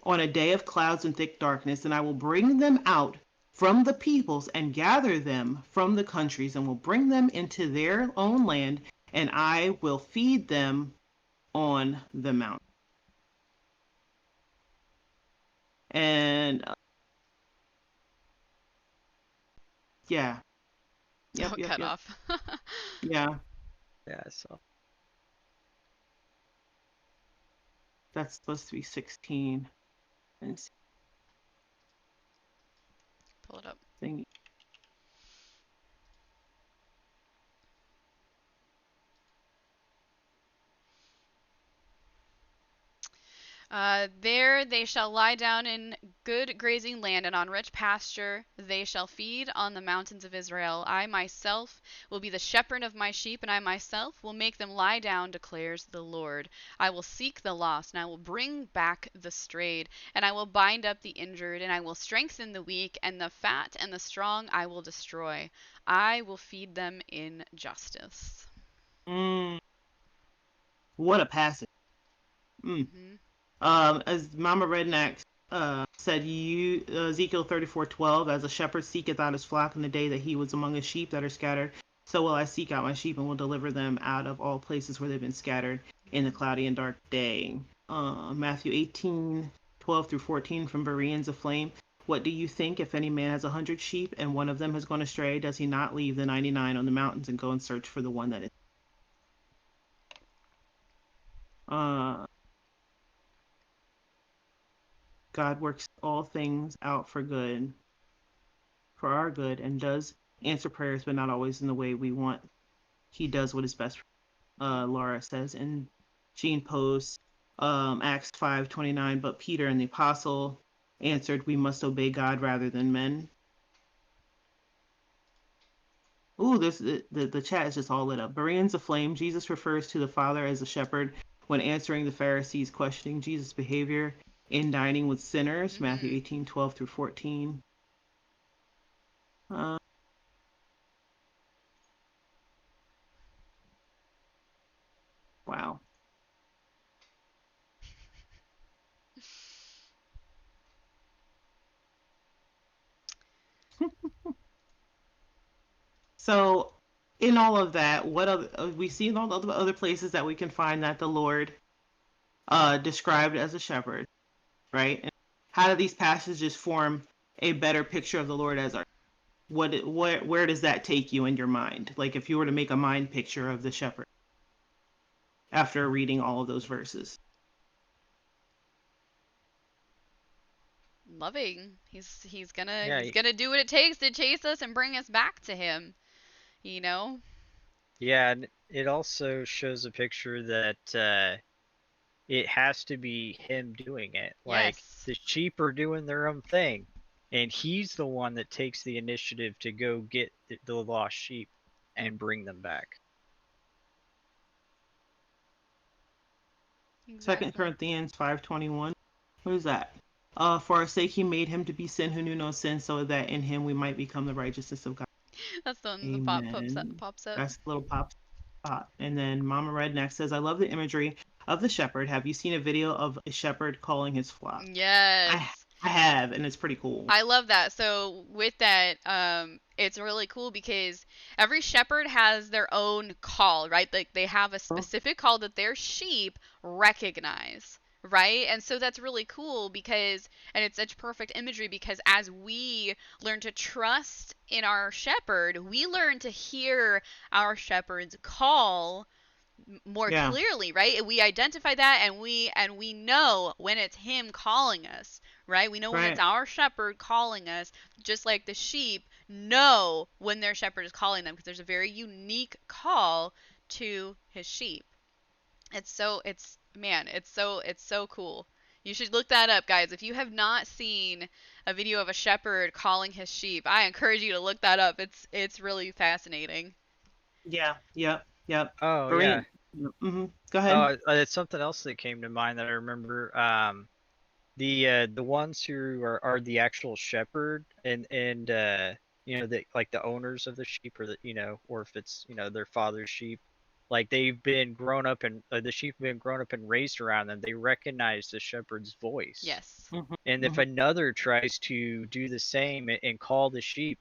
on a day of clouds and thick darkness, and I will bring them out from the peoples and gather them from the countries, and will bring them into their own land, and I will feed them on the mountain. And yeah, Oh, cut yep, off. yeah. Yeah. So That's supposed to be 16. And Pull it up. thingy. There they shall lie down in good grazing land, and on rich pasture they shall feed on the mountains of Israel. I myself will be the shepherd of my sheep, and I myself will make them lie down, declares the Lord. I will seek the lost, and I will bring back the strayed, and I will bind up the injured, and I will strengthen the weak, and the fat and the strong I will destroy. I will feed them in justice. Mm, what a passage. Mm. Hmm. As Mama Redneck said, you Ezekiel 34:12, as a shepherd seeketh out his flock in the day that he was among his sheep that are scattered, so will I seek out my sheep and will deliver them out of all places where they've been scattered in the cloudy and dark day. Matthew 18:12 through 14 from Bereans of Flame. What do you think if any man has 100 sheep and one of them has gone astray? Does he not leave the 99 on the mountains and go and search for the one that is? Uh, God works all things out for good, for our good, and does answer prayers, but not always in the way we want. He does what is best. Laura says, and Jean posts, Acts 5:29. But Peter and the apostle answered, "We must obey God rather than men." Ooh, this the chat is just all lit up. Bereans aflame. Jesus refers to the Father as a shepherd when answering the Pharisees' questioning Jesus' behavior in dining with sinners. Matthew Mm-hmm. 18:12 through 14. Uh, wow. So, in all of that, what other we see in all the other places that we can find that the Lord described as a shepherd, right? And how do these passages form a better picture of the Lord as our where does that take you in your mind? Like if you were to make a mind picture of the shepherd after reading all of those verses. Loving. He's gonna Yeah, he's gonna do what it takes to chase us and bring us back to him. You know? yeah, and it also shows a picture that it has to be him doing it. Like Yes. the sheep are doing their own thing, and he's the one that takes the initiative to go get the lost sheep and bring them back. Second Exactly. Corinthians 5:21. What is that? For our sake he made him to be sin who knew no sin, so that in him we might become the righteousness of God. That's the one the Amen. pops up. That's the little pop spot. And then Mama Redneck says, I love the imagery of the shepherd. Have you seen a video of a shepherd calling his flock? I Yes. I have, and it's pretty cool. I love that. So with that, it's really cool because every shepherd has their own call, right? Like they have a specific call that their sheep recognize, right? And so that's really cool because, and it's such perfect imagery because as we learn to trust in our shepherd, we learn to hear our shepherd's call more Yeah, clearly, right? We identify that and we know when it's him calling us, right? We know when it's right. our shepherd calling us, just like the sheep know when their shepherd is calling them because there's a very unique call to his sheep. It's man, it's so cool. You should look that up, guys. If you have not seen a video of a shepherd calling his sheep, I encourage you to look that up. It's really fascinating. Yeah, yep, yep. Oh yeah. Brilliant. Go ahead. Oh, it's something else that came to mind that I remember. The ones who are the actual shepherd and you know the like the owners of the sheep or the or if it's their father's sheep, like they've been grown up and the sheep have been grown up and raised around them. They recognize the shepherd's voice, Yes. Hmm. and if Hmm. another tries to do the same and call the sheep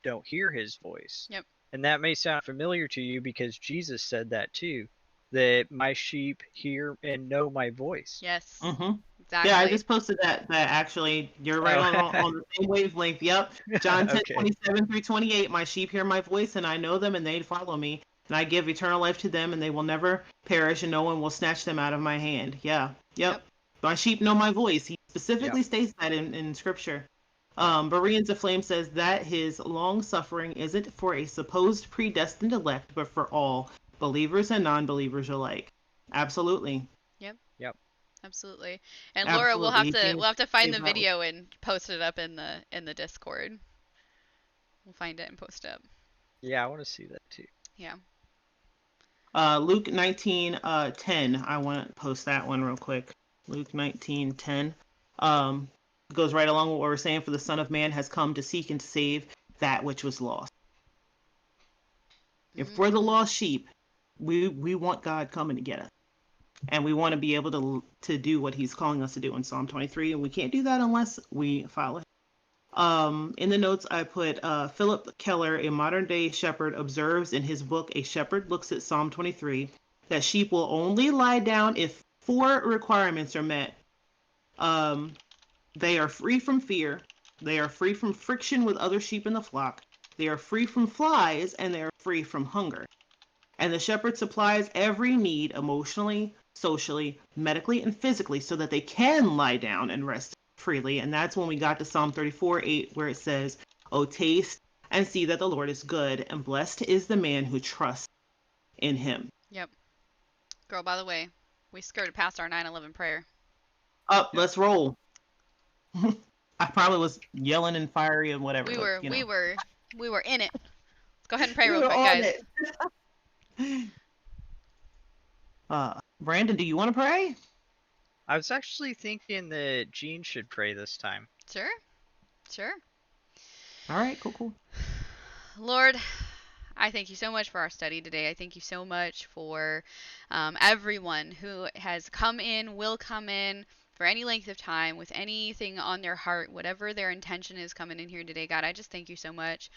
don't hear his voice. Yep. And that may sound familiar to you because Jesus said that too, that my sheep hear and know my voice. Yes. Hmm. Yeah, I Exactly. just posted that actually. You're right Oh, on the same wavelength. Yep. John 10, okay. 27 through 28. My sheep hear my voice, and I know them, and they follow me. And I give eternal life to them, and they will never perish, and no one will snatch them out of my hand. Yeah. Yep. Yep. My sheep know my voice. He Yep. specifically states that in scripture. Yep. Bereans of Flame says that his long suffering isn't for a supposed predestined elect, but for all believers and non-believers alike. Absolutely. Yep. Yep. Absolutely. And Laura, Absolutely. He we'll have to find stays the that way. video and post it up in the Discord. We'll find it and post it up. Yeah, I want to see that too. Yeah. Luke 19, 10. I want to post that one real quick. Luke 19, 10. Um, goes right along with what we're saying. For the Son of Man has come to seek and to save that which was lost. If we're the Mm. lost sheep, we want God coming to get us, and we want to be able to do what He's calling us to do in Psalm 23. And we can't do that unless we follow Him. In the notes, I put Philip Keller, a modern day shepherd, observes in his book A Shepherd Looks at Psalm 23 that sheep will only lie down if four requirements are met. Um, they are free from fear, they are free from friction with other sheep in the flock, they are free from flies, and they are free from hunger. And the shepherd supplies every need emotionally, socially, medically, and physically so that they can lie down and rest freely. And that's when we got to Psalm 34:8, where it says, "Oh, taste and see that the Lord is good, and blessed is the man who trusts in him." Yep. Girl, by the way. We skirted past our 9/11 prayer. Up, let's roll. I probably was yelling and fiery and whatever, We but were you we know, were we were in it. Let's go ahead and pray we real were quick, on guys. it. Brandon, do you want to pray? I was actually thinking that Gene should pray this time. Sure. Sure. All right, cool. Lord, I thank you so much for our study today. I thank you so much for everyone who has come in, will come in for any length of time with anything on their heart, whatever their intention is coming in here today. God, I just thank you so much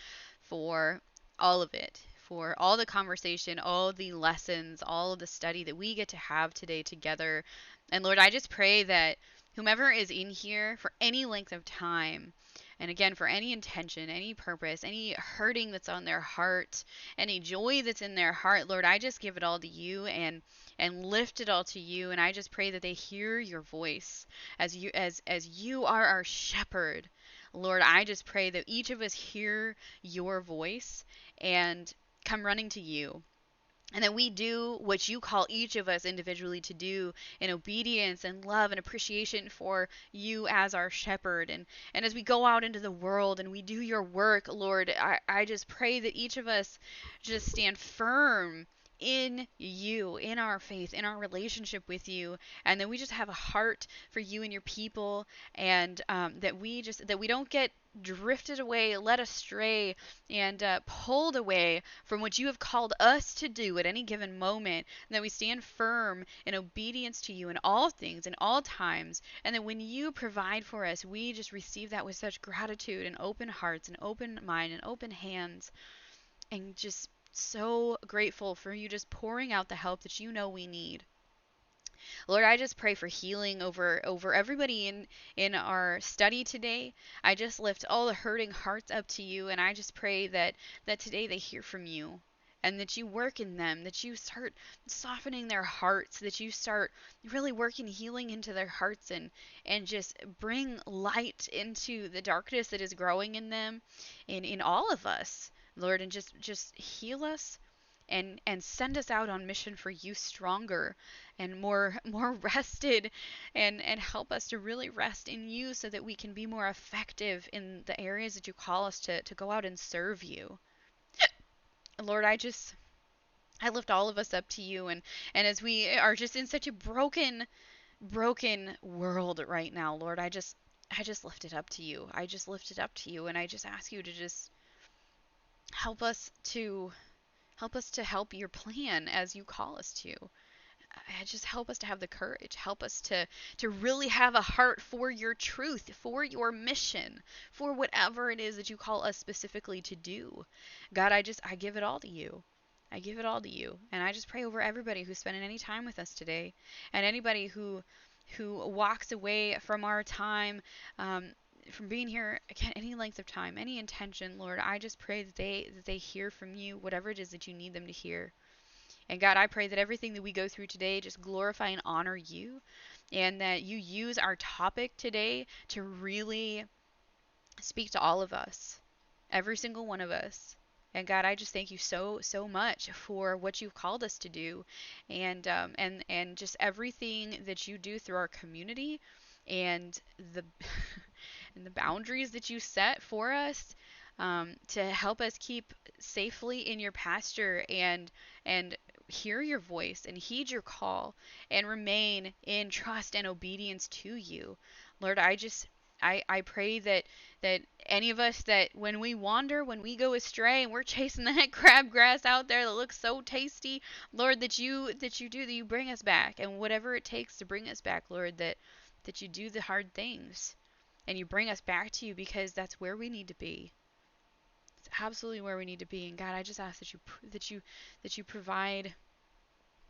for all of it, for all the conversation, all the lessons, all of the study that we get to have today together. And Lord, I just pray that whomever is in here for any length of time, and again, for any intention, any purpose, any hurting that's on their heart, any joy that's in their heart, Lord, I just give it all to you and lift it all to you. And I just pray that they hear your voice as you are our shepherd. Lord, I just pray that each of us hear your voice and come running to you, and that we do what you call each of us individually to do in obedience and love and appreciation for you as our shepherd. And as we go out into the world and we do your work, Lord, I just pray that each of us just stand firm in you, in our faith, in our relationship with you, and that we just have a heart for you and your people, and that we don't get drifted away, led astray, and pulled away from what you have called us to do at any given moment, and that we stand firm in obedience to you in all things, in all times, and that when you provide for us, we just receive that with such gratitude and open hearts and open mind and open hands, and just so grateful for you just pouring out the help that you know we need. Lord, I just pray for healing over everybody in our study today. I just lift all the hurting hearts up to you, and I just pray that today they hear from you, and that you work in them, that you start softening their hearts, that you start really working healing into their hearts, and just bring light into the darkness that is growing in them, in all of us, Lord, and just heal us and send us out on mission for you stronger and more rested, and help us to really rest in you so that we can be more effective in the areas that you call us to go out and serve you. Lord, I lift all of us up to you, and as we are just in such a broken world right now, Lord, I just lift it up to you. I just lift it up to you, and I just ask you to just help us to help your plan as you call us to. Just help us to have the courage. Help us to really have a heart for your truth, for your mission, for whatever it is that you call us specifically to do. God, I give it all to you. I give it all to you. And I just pray over everybody who's spending any time with us today, and anybody who walks away from our time, from being here again any length of time, any intention, Lord. I just pray that they hear from you whatever it is that you need them to hear. And God, I pray that everything that we go through today just glorify and honor you, and that you use our topic today to really speak to all of us, every single one of us. And God, I just thank you so much for what you've called us to do, and just everything that you do through our community, and the and the boundaries that you set for us, to help us keep safely in your pasture, and hear your voice and heed your call and remain in trust and obedience to you. Lord, I pray that any of us, that when we wander, when we go astray and we're chasing that crabgrass out there that looks so tasty, Lord, that you bring us back, and whatever it takes to bring us back, Lord, that you do the hard things and you bring us back to you, because that's where we need to be. It's absolutely where we need to be. And God, I just ask that you provide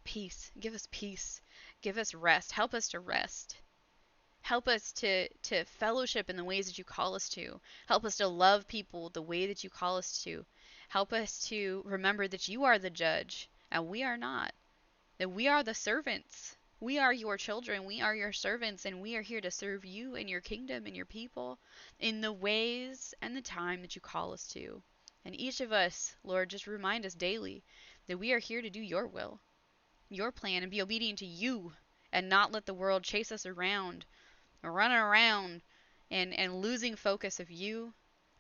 peace. Give us peace. Give us rest. Help us to rest. Help us to fellowship in the ways that you call us to. Help us to love people the way that you call us to. Help us to remember that you are the judge and we are not. That we are the servants. We are your children. We are your servants, and we are here to serve you and your kingdom and your people in the ways and the time that you call us to. And each of us, Lord, just remind us daily that we are here to do your will, your plan, and be obedient to you, and not let the world chase us around, running around and losing focus of you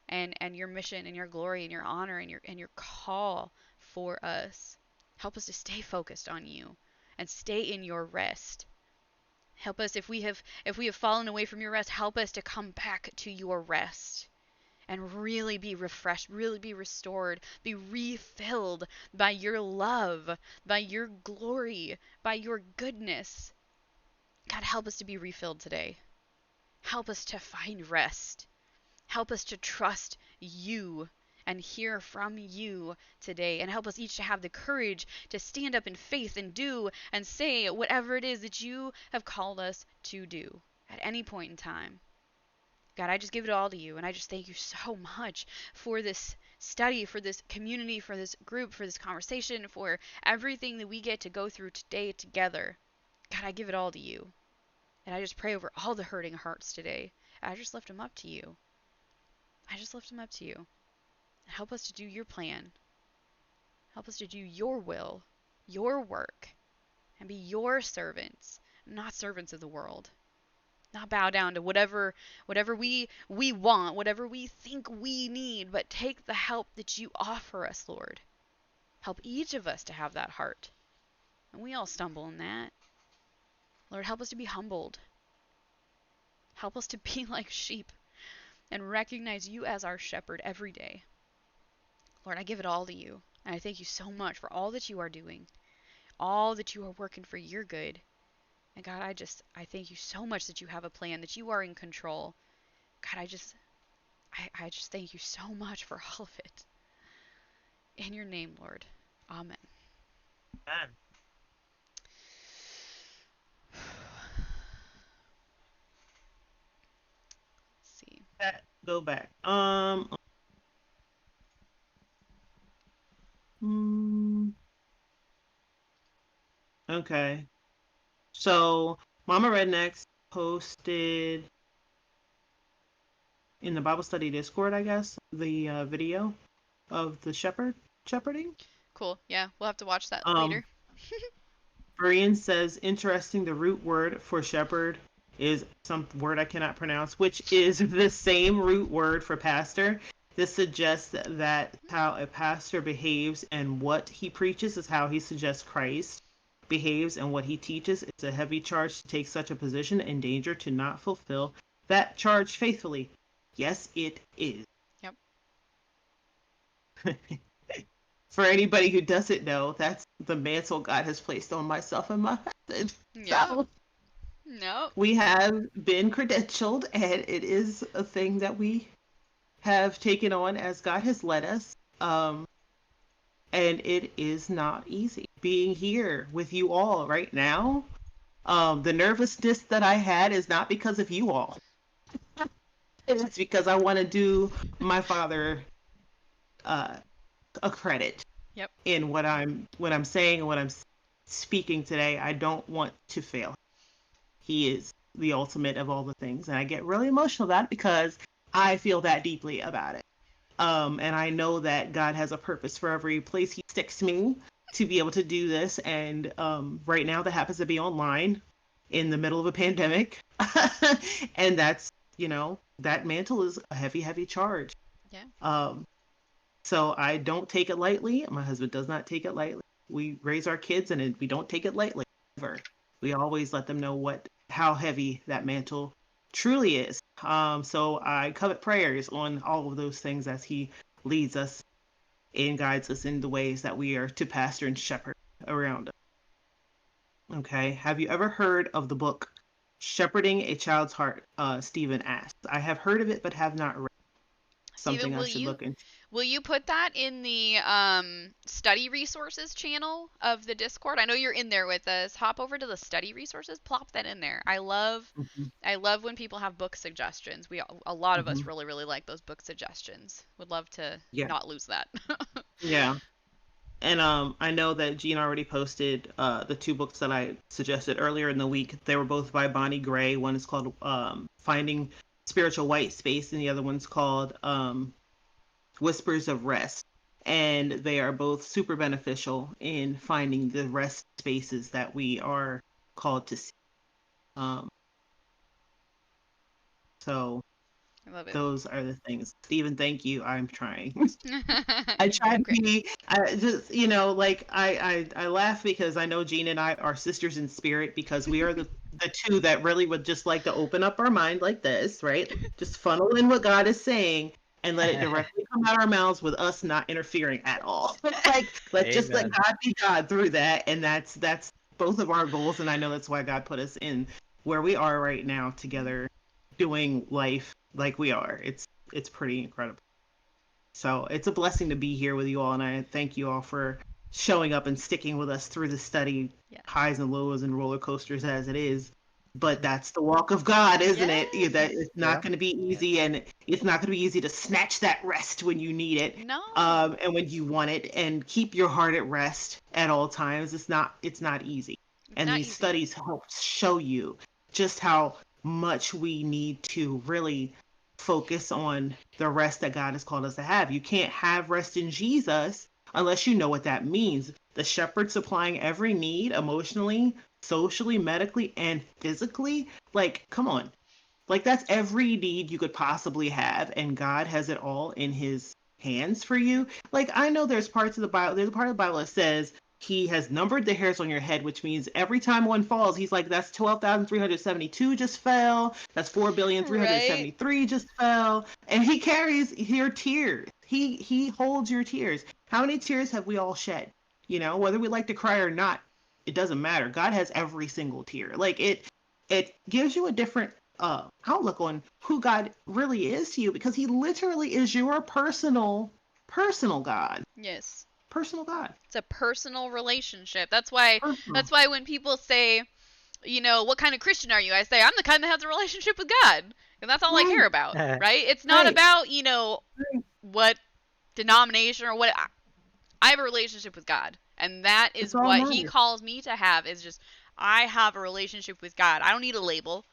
and your mission and your glory and your honor and your call for us. Help us to stay focused on you and stay in your rest. Help us if we have fallen away from your rest, help us to come back to your rest and really be refreshed, really be restored, be refilled by your love, by your glory, by your goodness. God, help us to be refilled today. Help us to find rest. Help us to trust you and hear from you today. And help us each to have the courage to stand up in faith and do and say whatever it is that you have called us to do at any point in time. God, I just give it all to you. And I just thank you so much for this study, for this community, for this group, for this conversation, for everything that we get to go through today together. God, I give it all to you. And I just pray over all the hurting hearts today. I just lift them up to you. I just lift them up to you. Help us to do your plan. Help us to do your will, your work, and be your servants, not servants of the world. Not bow down to whatever we want, whatever we think we need, but take the help that you offer us, Lord. Help each of us to have that heart. And we all stumble in that. Lord, help us to be humbled. Help us to be like sheep and recognize you as our shepherd every day. Lord, I give it all to you. And I thank you so much for all that you are doing, all that you are working for your good. And God, I thank you so much that you have a plan, that you are in control. God, I just thank you so much for all of it. In your name, Lord. Amen. Man. Let's see. Go back. Okay. So Mama Rednecks posted in the Bible study Discord, I guess, the video of the shepherding. Cool. Yeah, we'll have to watch that later. Brian says, interesting, the root word for shepherd is some word I cannot pronounce, which is the same root word for pastor. This suggests that how a pastor behaves and what he preaches is how he suggests Christ behaves, and what he teaches. It's a heavy charge to take such a position and danger to not fulfill that charge faithfully. Yes, it is. Yep. For anybody who doesn't know, that's the mantle God has placed on myself and my husband. Yeah. So no. we have been credentialed, and it is a thing that we have taken on as God has led us. And it is not easy being here with you all right now. The nervousness that I had is not because of you all. It's because I want to do my father a credit. Yep. In what I'm saying and what I'm speaking today. I don't want to fail. He is the ultimate of all the things, and I get really emotional about it because I feel that deeply about it. And I know that God has a purpose for every place he sticks me to be able to do this. And right now that happens to be online in the middle of a pandemic. And that's, that mantle is a heavy, heavy charge. Yeah. So I don't take it lightly. My husband does not take it lightly. We raise our kids and we don't take it lightly ever. We always let them know how heavy that mantle truly is. So I covet prayers on all of those things as he leads us and guides us in the ways that we are to pastor and shepherd around us. Okay. Have you ever heard of the book Shepherding a Child's Heart? Stephen asked. I have heard of it, but have not read it. Something I should look into. Will you put that in the study resources channel of the Discord? I know you're in there with us. Hop over to the study resources, plop that in there. I love when people have book suggestions. A lot of us really, really like those book suggestions. Would love to not lose that. Yeah. And I know that Jean already posted the two books that I suggested earlier in the week. They were both by Bonnie Gray. One is called Finding Spiritual White Space, and the other one's called Whispers of Rest. And they are both super beneficial in finding the rest spaces that we are called to see. Um, so I love it. those are the things. Stephen, thank you. I'm trying. I You're try doing to great. be, I just, you know, like I laugh because I know Gene and I are sisters in spirit because we are the two that really would just like to open up our mind like this, right? Just funnel in what God is saying and let it directly come out our mouths with us not interfering at all. Like let's just let Amen. God be God through that, and that's both of our goals, and I know that's why God put us in where we are right now together, doing life like we are. It's pretty incredible. So it's a blessing to be here with you all, and I thank you all for showing up and sticking with us through the study, Yes. highs and lows and roller coasters as it is. But that's the walk of God, isn't it? That Yes. it's not Yeah. going to be easy, and it's not going to be easy to snatch that rest when you need it, No. and when you want it, and keep your heart at rest at all times. It's not easy, It's and not these easy. studies help show you just how much we need to really focus on the rest that God has called us to have. You can't have rest in Jesus unless you know what that means. The shepherd supplying every need emotionally, socially, medically, and physically. Like, come on. Like, that's every need you could possibly have, and God has it all in his hands for you. Like, I know there's parts of the Bible, there's a part of the Bible that says he has numbered the hairs on your head, which means every time one falls, he's like, that's 12,372 just fell. That's Right? 4,373 just fell. And he carries your tears. He holds your tears. How many tears have we all shed? You know, whether we like to cry or not, it doesn't matter. God has every single tear. Like it gives you a different outlook on who God really is to you because he literally is your personal God. Yes. Personal God. It's a personal relationship. That's Personal. why when people say, what kind of Christian are you? I say, I'm the kind that has a relationship with God. And that's all I care Right. about, right? It's not Right. about, Right. what denomination or what. I have a relationship with God. And that That's is all what he matters. calls me to have is just, I have a relationship with God. I don't need a label.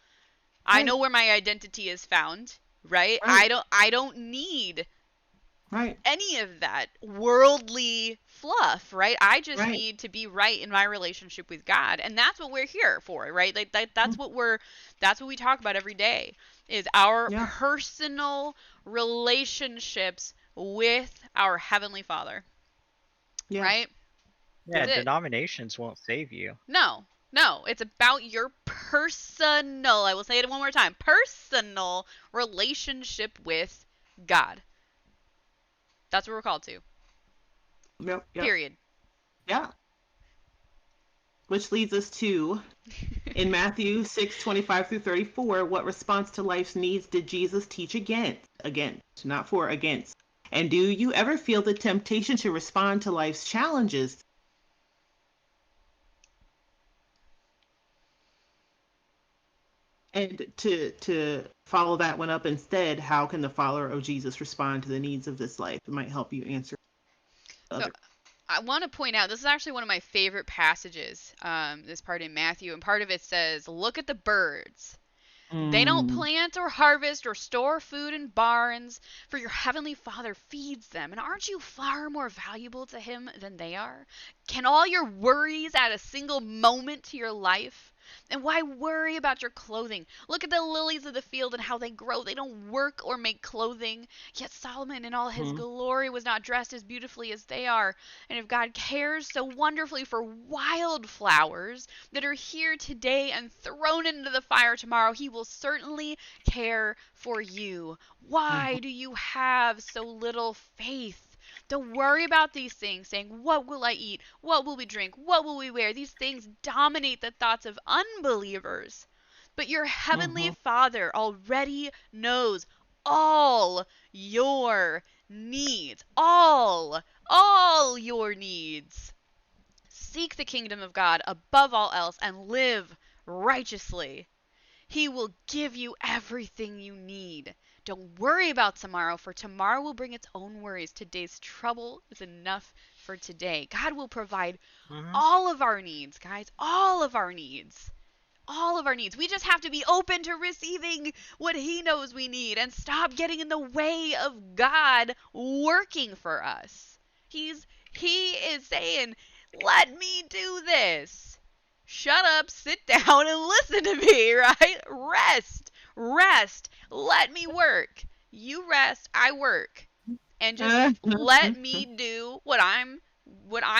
I know Right. where my identity is found, right? Right. I don't need Right. any of that worldly fluff, right? I just Right. need to be right in my relationship with God, and that's what we're here for, right? Like that's what we talk about every day is our Yeah. personal relationships with our heavenly Father, Yeah. right? Yeah, That's it. denominations won't save you. No. No, it's about your personal, I will say it one more time, personal relationship with God. That's what we're called to. Yep. Yep. Period. Yeah. Which leads us to in Matthew 6:25 through 34, what response to life's needs did Jesus teach against? Against, not for, against. And do you ever feel the temptation to respond to life's challenges? And to follow that one up instead, how can the follower of Jesus respond to the needs of this life? It might help you answer So other. I want to point out this is actually one of my favorite passages. This part in Matthew, and part of it says, "Look at the birds. They don't Mm, plant or harvest or store food in barns, for your heavenly Father feeds them. And aren't you far more valuable to Him than they are? Can all your worries add a single moment to your life? And why worry about your clothing? Look at the lilies of the field and how they grow. They don't work or make clothing. Yet Solomon in all his mm, glory was not dressed as beautifully as they are. And if God cares so wonderfully for wildflowers that are here today and thrown into the fire tomorrow, he will certainly care for you. Why mhm, do you have so little faith? Don't worry about these things, saying, what will I eat? What will we drink? What will we wear? These things dominate the thoughts of unbelievers. But your heavenly mhm, Father already knows all your needs. All your needs. Seek the kingdom of God above all else and live righteously. He will give you everything you need. Don't worry about tomorrow, for tomorrow will bring its own worries. Today's trouble is enough for today. God will provide Hmm. all of our needs, guys. All of our needs. All of our needs. We just have to be open to receiving what He knows we need and stop getting in the way of God working for us. He is saying, let me do this. shut up, sit down, and listen to me, right? Rest. Let me work. You rest, I work. And just let me do what I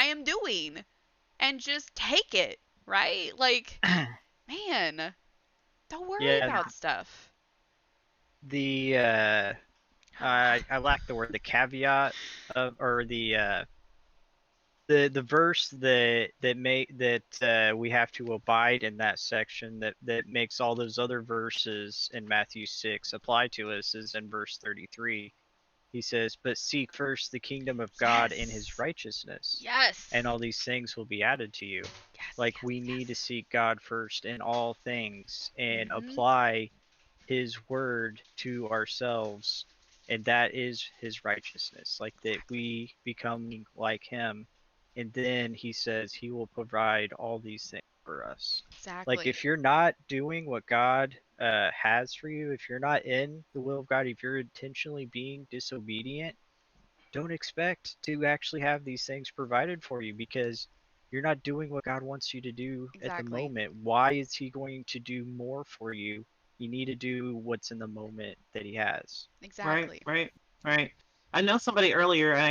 am doing. And just take it, right? Like, man, don't worry Yeah, about stuff. the I lack the word, the caveat of, or the verse that we have to abide in that section that makes all those other verses in Matthew 6 apply to us is in verse 33. He says, "But seek first the kingdom of God and his Yes. righteousness, Yes. and all these things will be added to you." Yes. Like, yes, we need to yes. seek God first in all things and Mhm. apply his word to ourselves, and that is his righteousness, like that we become like him, and then he says he will provide all these things for us. Like, Exactly. if you're not doing what God has for you, if you're not in the will of God, if you're intentionally being disobedient, don't expect to actually have these things provided for you, because you're not doing what God wants you to do at the Exactly. moment. Why is he going to do more for you? You need to do what's in the moment that he has. Right, Exactly. right, right. I know somebody earlier, and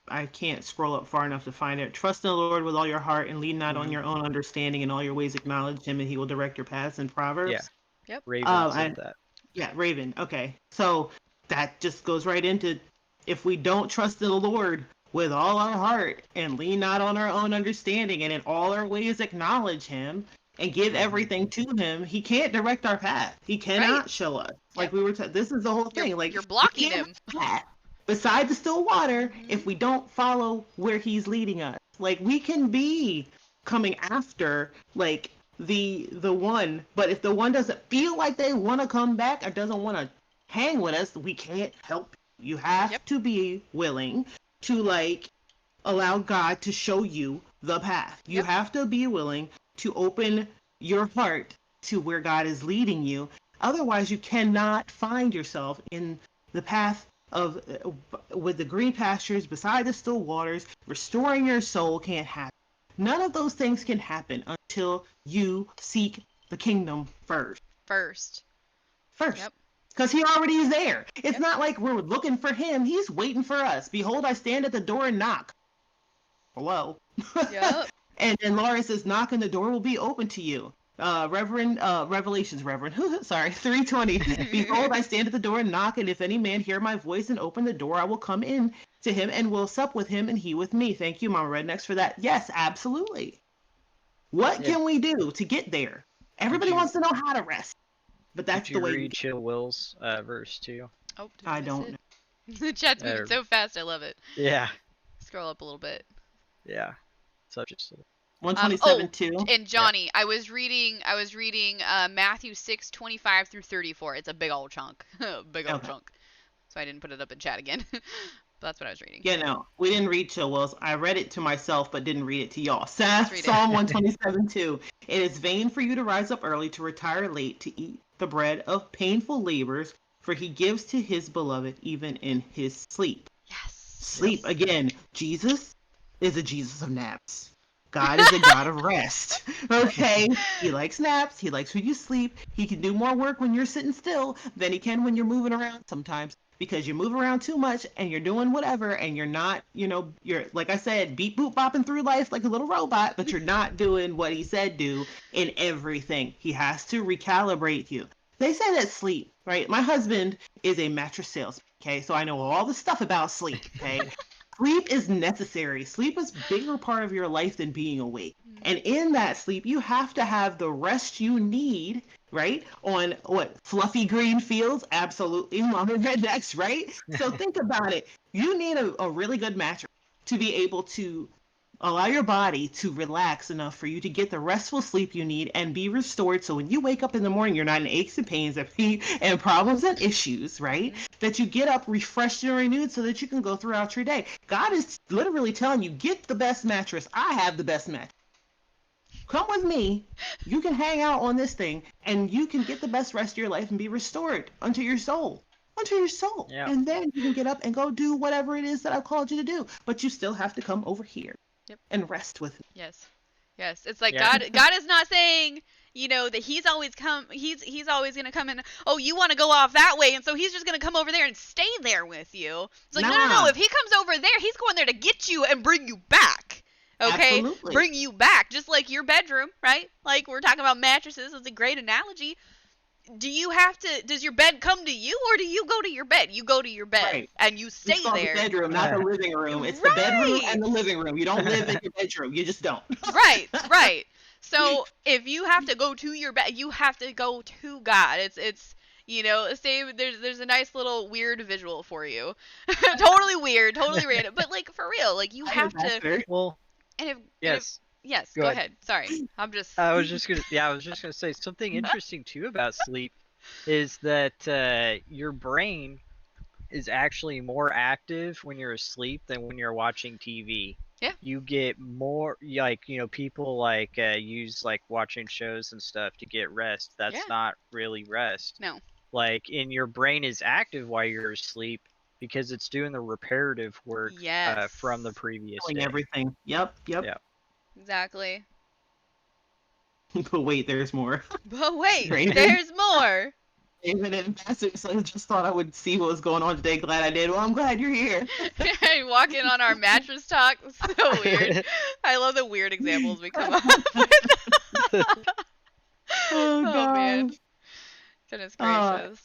I can't scroll up far enough to find it. Trust in the Lord with all your heart and lean not on Hmm. your own understanding. In all your ways acknowledge him, and he will direct your paths. In Yeah, Proverbs. Yep. Raven I said that. Yeah, Raven. Okay. So that just goes right into, if we don't trust in the Lord with all our heart and lean not on our own understanding and in all our ways acknowledge him and give Hmm. everything to him, he can't direct our path. He Right. cannot show us. Like Yep. we were this is the whole You're thing. Like you're we blocking can't him. have a path beside the still water if Mhm. we don't follow where he's leading us. Like we can be coming after like the one, but if the one doesn't feel like they want to come back or doesn't want to hang with us, we can't help you. You have Yep. to be willing to like allow God to show you the path. You Yep. have to be willing to open your heart to where God is leading you. Otherwise, you cannot find yourself in the path of with the green pastures beside the still waters. Restoring your soul can't happen. None of those things can happen until you seek the kingdom first. First. First. Yep. Because he already is there. It's Yep. not like we're looking for him. He's waiting for us. Behold, I stand at the door and knock. Hello. Yep. And Laura says, knock and the door will be open to you. Revelations, Reverend. Sorry, 3:20. Behold, I stand at the door and knock, and if any man hear my voice and open the door, I will come in to him and will sup with him and he with me. Thank you, Mama Rednecks, for that. Yes, absolutely. What Yeah. can we do to get there? Did Everybody you wants to know how to rest, but did that's the you way you read get. Chill Will's verse 2? Oh, did I I miss don't it? know. The chat's moving Uh, so fast. I love it. yeah, Scroll up a little bit. yeah. So just Oh, 127 2. and yeah. Johnny, I was reading Matthew 6:25 through 34. It's a big old chunk. Big old Okay. chunk. So I didn't put it up in chat again. But that's what I was reading. Yeah, no, we didn't read Chill Wills. I read it to myself, but didn't read it to y'all. Let's read it. Psalm 127 2. It is vain for you to rise up early, to retire late, to eat the bread of painful labors, for he gives to his beloved even in his sleep. Yes. Yep. Sleep, again, Jesus is a Jesus of naps. God is a God of rest. Okay? He likes naps. He likes when you sleep. He can do more work when you're sitting still than he can when you're moving around sometimes, because you move around too much and you're doing whatever and you're not, you're, like I said, beep boop bopping through life like a little robot, but you're not doing what he said do in everything. He has to recalibrate you. They say that sleep, right? My husband is a mattress salesman. Okay, so I know all the stuff about sleep. Okay, sleep is necessary. Sleep is a bigger part of your life than being awake. And in that sleep, you have to have the rest you need, right? On what? Fluffy green fields? Absolutely. Mama rednecks, right? So think about it. You need a really good mattress to be able to allow your body to relax enough for you to get the restful sleep you need and be restored. So when you wake up in the morning, you're not in aches and pains and problems and issues, right? That you get up refreshed and renewed so that you can go throughout your day. God is literally telling you, get the best mattress. I have the best mattress. Come with me. You can hang out on this thing and you can get the best rest of your life and be restored unto your soul. Unto your soul. Yeah. And then you can get up and go do whatever it is that I've called you to do. But you still have to come over here Yep. and rest with me. Yes. Yes, it's like Yeah. God is not saying, you know, that he's always going to come in, oh, you want to go off that way, and so he's just going to come over there and stay there with you. It's like, no, Nah. if he comes over there, he's going there to get you and bring you back. Okay? Absolutely. Bring you back, just like your bedroom, right? Like we're talking about mattresses, it's a great analogy. Does your bed come to you, or do you go to your bed? You go to your bed Right. and you stay It's called there. the bedroom, not the living room. It's the bedroom and the living room. You don't live in your bedroom. You just don't. Right. So if you have to go to your bed, you have to go to God. It's you know, say there's a nice little weird visual for you. Totally weird, totally random, but like for real, like you have to. Master. Well, And if yes. yes, Go go ahead. ahead. Sorry, I'm just. I was just gonna say something interesting too about sleep is that your brain is actually more active when you're asleep than when you're watching TV. Yeah. You get more like, you know, people like use like watching shows and stuff to get rest. That's Yeah. not really rest. No. Like, and your brain is active while you're asleep because it's doing the reparative work Yes. from the previous Doing day. everything. Yep. Yeah. Exactly. But wait, there's more. But wait, Raven. there's more. David and Master, so I just thought I would see what was going on today. Glad I did. Well, I'm glad you're here. Walk in on our mattress talk. So weird. I love the weird examples we come up with. Oh, God. Man. Goodness gracious.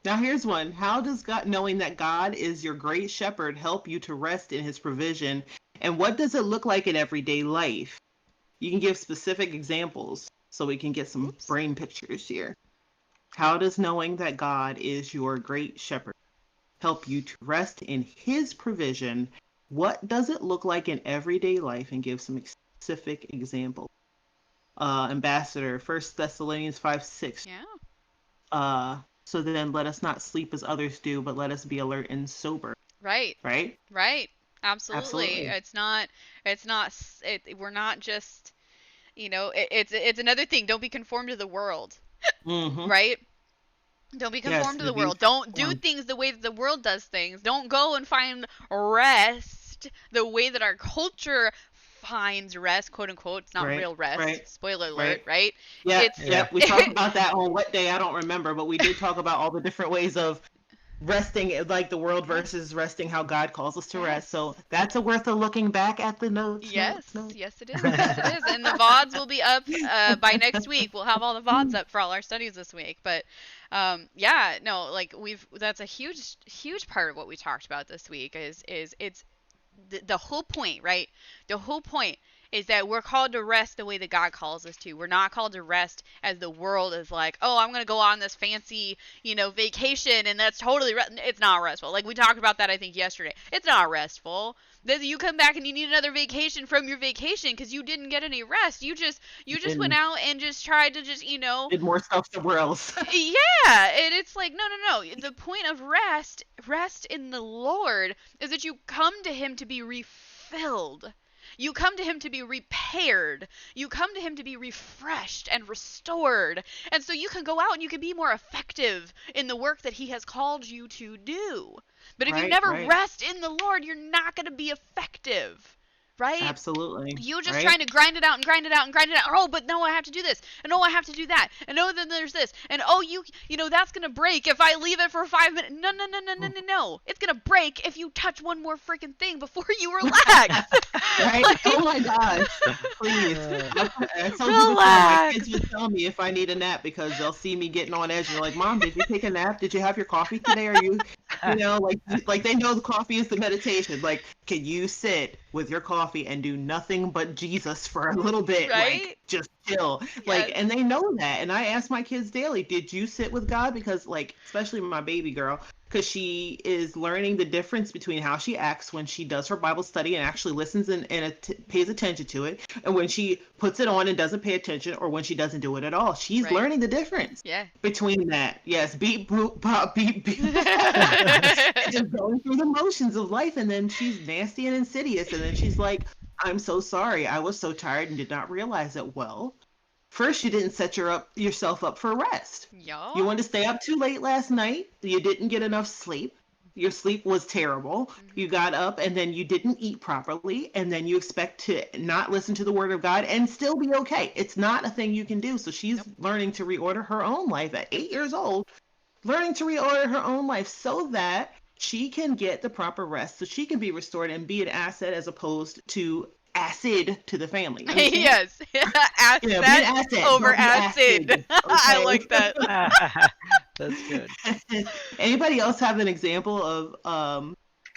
Now here's one. How does God, knowing that God is your great shepherd, help you to rest in his provision? And what does it look like in everyday life? You can give specific examples so we can get some brain pictures here. How does knowing that God is your great shepherd help you to rest in his provision? What does it look like in everyday life? And give some specific examples. Ambassador, 1 Thessalonians 5:6. Yeah. So then let us not sleep as others do, but let us be alert and sober. Right. Right? Absolutely. It's not, we're not just, you know, it's another thing. Don't be conformed to the world. Mm-hmm. Right? Don't be conformed to the world. Don't do conformed. things the way that the world does things. Don't go and find rest the way that our culture finds rest, quote unquote. It's not Right, real rest. right, Spoiler alert, right? Yeah, It's- yeah. We talked about that on what day, I don't remember, but we did talk about all the different ways of resting, like the world versus resting how God calls us to rest. So that's worth a looking back at the notes. Yes, notes. yes it is. Yes, it is. And the VODs will be up by next week. We'll have all the VODs up for all our studies this week. But yeah, no, like that's a huge part of what we talked about this week is it's the whole point, right? The whole point is that we're called to rest the way that God calls us to. We're not called to rest as the world is like, oh, I'm going to go on this fancy, you know, vacation and that's totally it's not restful. Like we talked about that I think yesterday. It's not restful. Then you come back and you need another vacation from your vacation because you didn't get any rest. You just went out and just tried to just, you know, Did more stuff somewhere else. yeah, and it's like no. The point of rest in the Lord is that you come to him to be refilled. You come to him to be repaired. You come to him to be refreshed and restored. And so you can go out and you can be more effective in the work that he has called you to do. But if you never rest in the Lord, you're not going to be effective. Right? Absolutely. You just trying to grind it out and grind it out and grind it out. Oh, but no, I have to do this. And oh, I have to do that. And oh, then there's this. And oh, you know, that's going to break if I leave it for 5 minutes. No. It's going to break if you touch one more freaking thing before you relax. Right? Oh my gosh. Please. I told you before, my kids would tell me if I need a nap because they'll see me getting on edge and they're like, Mom, did you take a nap? Did you have your coffee today? Are you know, like they know the coffee is the meditation. Like, can you sit with your coffee and do nothing but Jesus for a little bit? Right? Like, just chill. Yes. Like, and they know that. And I ask my kids daily, did you sit with God? Because, like, especially my baby girl, because she is learning the difference between how she acts when she does her Bible study and actually listens and pays attention to it, and when she puts it on and doesn't pay attention, or when she doesn't do it at all. She's learning the difference between that. Yes, beep, boop, pop, beep, beep. Just going through the motions of life, and then she's nasty and insidious, and then she's like, I'm so sorry. I was so tired and did not realize it. Well, first, you didn't set yourself up for rest. Yeah. You wanted to stay up too late last night. You didn't get enough sleep. Your sleep was terrible. Mhm. You got up and then you didn't eat properly, and then you expect to not listen to the word of God and still be okay. It's not a thing you can do. So she's Nope. learning to reorder her own life at 8 years old, learning to reorder her own life so that she can get the proper rest, so she can be restored and be an asset as opposed to acid to the family. Understand? Yes. You know, be an Asset asset, over don't be acid. acid. I Okay. like that. That's good. Anybody else have an example of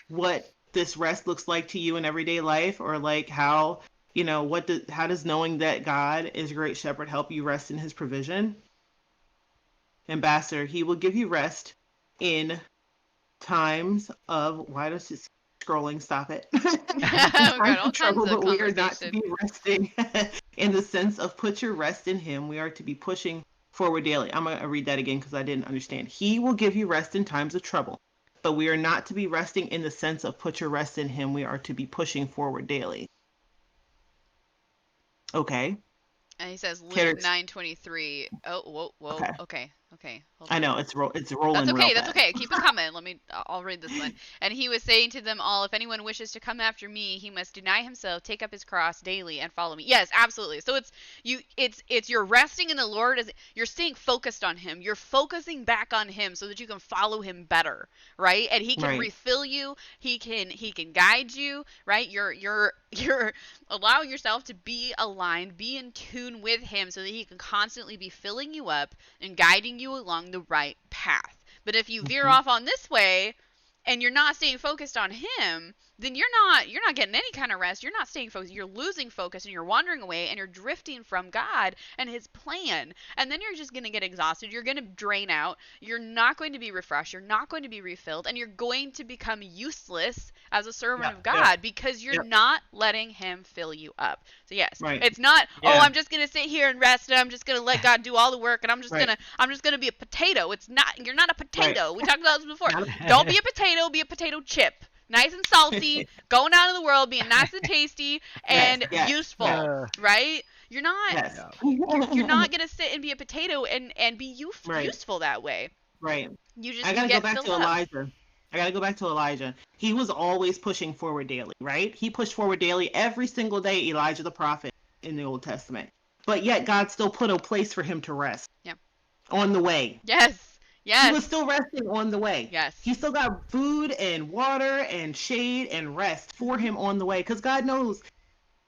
what this rest looks like to you in everyday life, or like how, you know, how does knowing that God is a great shepherd help you rest in his provision? Ambassador, he will give you rest in times of, why does it scrolling, stop it? In We've times got all of kinds trouble, of but we are not to conversation. be resting in the sense of put your rest in him. We are to be pushing forward daily. I'm going to read that again because I didn't understand. He will give you rest in times of trouble, but we are not to be resting in the sense of put your rest in him. We are to be pushing forward daily. Okay. And he says Luke Carrots. 9:23. Oh, whoa. Okay. Okay. Hold I on. know it's rolling real That's fast. okay. Keep it coming. I'll read this one. And he was saying to them all, if anyone wishes to come after me, he must deny himself, take up his cross daily, and follow me. Yes, absolutely. So it's you're resting in the Lord, as you're staying focused on him. You're focusing back on him so that you can follow him better, right? And he can Right. refill you. He can guide you, right? You're allowing yourself to be aligned, be in tune with him so that he can constantly be filling you up and guiding you along the right path. But if you veer Mhm. off on this way and you're not staying focused on him, then you're not getting any kind of rest. You're not staying focused. You're losing focus and you're wandering away and you're drifting from God and his plan. And then you're just going to get exhausted. You're going to drain out. You're not going to be refreshed. You're not going to be refilled, and you're going to become useless as a servant of God because you're Yep. not letting him fill you up. So yes, Right. it's not, oh, Yeah. I'm just going to sit here and rest and I'm just going to let God do all the work and I'm just Right. going to be a potato. It's not, you're not a potato. We talked about this before. Not Don't be a potato, be a potato chip. Nice and salty, going out in the world, being nice and tasty and Yes, useful, Uh, right? You're not Yes. you're not going to sit and be a potato and be Right. useful that way. Right. You I gotta go get back filled to up. Elijah. He was always pushing forward daily, right? He pushed forward daily every single day, Elijah the prophet in the Old Testament. But yet God still put a place for him to rest. Yeah. On the way. Yes. He was still resting on the way. Yes. He still got food and water and shade and rest for Mhm. him on the way. Because God knows.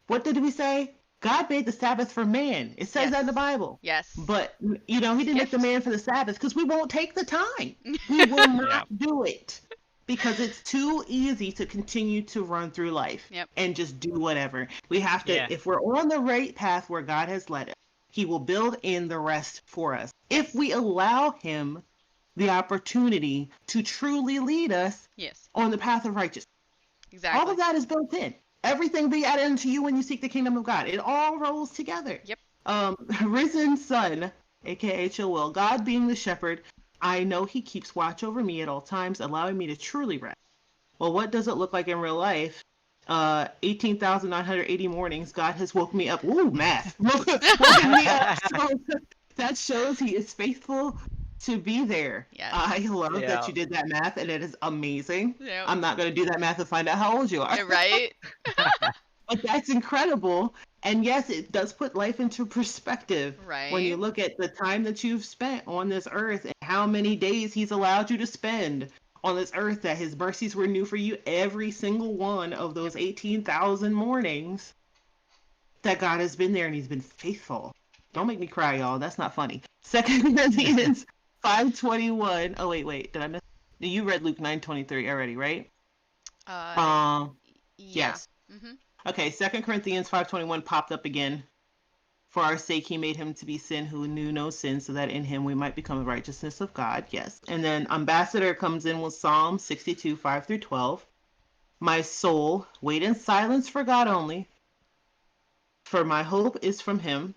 What did we say? God made the Sabbath for man. It says that in the Bible. Yes. But, you know, he didn't make the Gift. man for the Sabbath because we won't take the time. We will not Yeah. do it because it's too easy to continue to run through life Yep. and just do whatever. We have to, Yeah. if we're on the right path where God has led us, he will build in the rest for us. If we allow him the opportunity to truly lead us Yes. on the path of righteousness. Exactly. All of that is built in. Everything be added unto you when you seek the kingdom of God. It all rolls together. Yep. Risen Son, aka Chill Will, God being the shepherd, I know he keeps watch over me at all times, allowing me to truly rest. Well, what does it look like in real life? 18,980 mornings, God has woke me up. Ooh, math. Woken me up. So that shows he is faithful to be there. Yes. I love Yeah. that you did that math, and it is amazing. Yep. I'm not going to do that math and find out how old you are. Right? But that's incredible. And yes, it does put life into perspective Right. when you look at the time that you've spent on this earth and how many days he's allowed you to spend on this earth, that his mercies were new for you every single one of those 18,000 mornings that God has been there and he's been faithful. Don't make me cry, y'all. That's not funny. 2 Corinthians 5:21. Oh, wait. Did I miss? You read Luke 9:23 already, right? Yeah. Yes. Mhm. Okay, 2 Corinthians 5:21 popped up again. For our sake he made him to be sin who knew no sin, so that in him we might become the righteousness of God. Yes. And then Ambassador comes in with Psalm 62, 5 through 12. My soul, wait in silence for God only, for my hope is from him.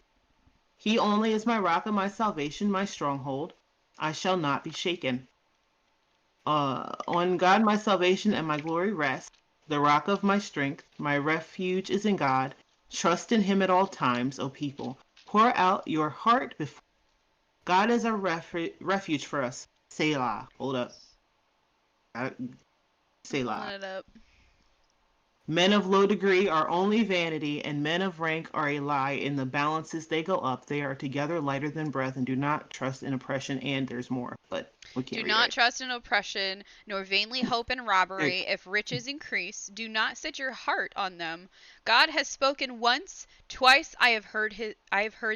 He only is my rock and my salvation, my stronghold. I shall not be shaken. On God my salvation and my glory rest, the rock of my strength. My refuge is in God. Trust in him at all times, O people. Pour out your heart before God is a refuge for us. Selah. Hold up. Selah. Pulling it up. Men of low degree are only vanity, and men of rank are a lie. In the balances they go up. They are together lighter than breath, and do not trust in oppression. And there's more, but we can't Do read not it. trust in oppression, nor vainly hope in robbery. If riches increase, do not set your heart on them. God has spoken once, twice I have heard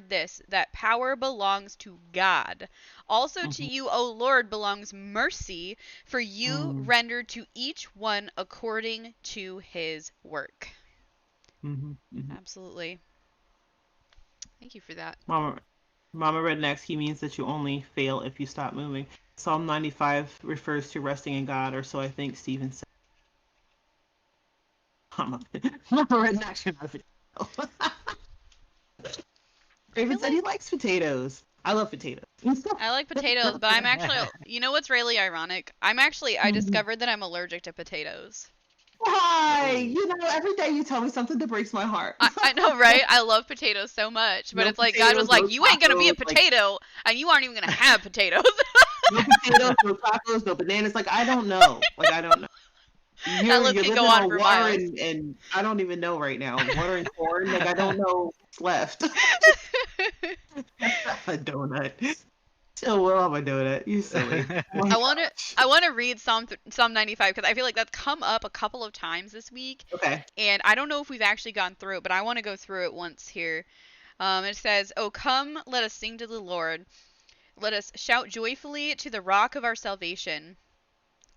this, that power belongs to God. Also to you, O Lord, belongs mercy, for you render to each one according to his work. Absolutely. Thank you for that. Mama read next. He means that you only fail if you stop moving. Psalm 95 refers to resting in God, or so I think Stephen said. Mama read next. Raven said he likes potatoes. I love potatoes. I like potatoes, but I'm actually, you know what's really ironic? I discovered that I'm allergic to potatoes. Why? You know, every day you tell me something that breaks my heart. I know, right? I love potatoes so much, but No it's like God was like, potatoes, you no ain't gonna be a tacos, like- potato, and you aren't even gonna have potatoes. No potatoes, no tacos, no bananas. Like, I don't know. I don't know. You're list can living go on on for water miles. and I don't even know right now. Water and corn. Like, I don't know what's left. A donut. Still will have a donut. You silly. Oh my gosh. I want to read Psalm 95 because I feel like that's come up a couple of times this week, Okay. and I don't know if we've actually gone through it, but I want to go through it once here. It says, "Oh come, let us sing to the Lord. Let us shout joyfully to the rock of our salvation.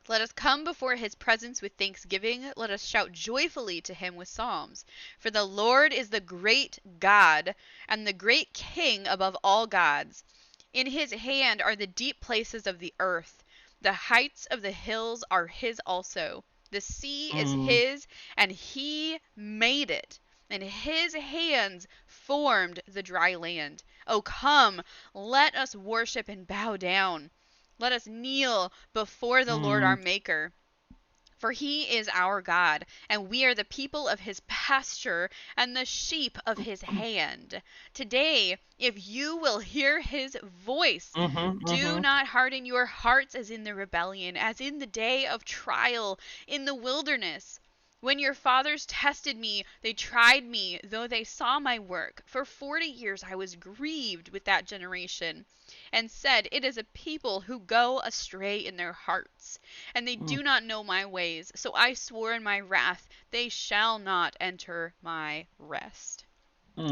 Let us come before his presence with thanksgiving. Let us shout joyfully to him with psalms. For the Lord is the great God and the great King above all gods. In his hand are the deep places of the earth. The heights of the hills are his also. The sea is his, and he made it. And his hands formed the dry land. Oh, come, let us worship and bow down. Let us kneel before the Lord our Maker. For he is our God, and we are the people of his pasture and the sheep of his hand. Today, if you will hear his voice, do not harden your hearts as in the rebellion, as in the day of trial in the wilderness. When your fathers tested me, they tried me, though they saw my work. For 40 years I was grieved with that generation, and said, it is a people who go astray in their hearts, and they do not know my ways. So I swore in my wrath, they shall not enter my rest.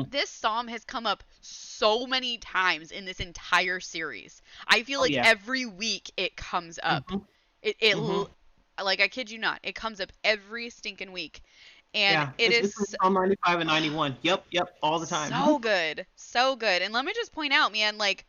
This psalm has come up so many times in this entire series. I feel like every week it comes up. Like, I kid you not, it comes up every stinking week. And it's Psalm 95 and 91. Yep, all the time. So good. So good. And let me just point out, man, like,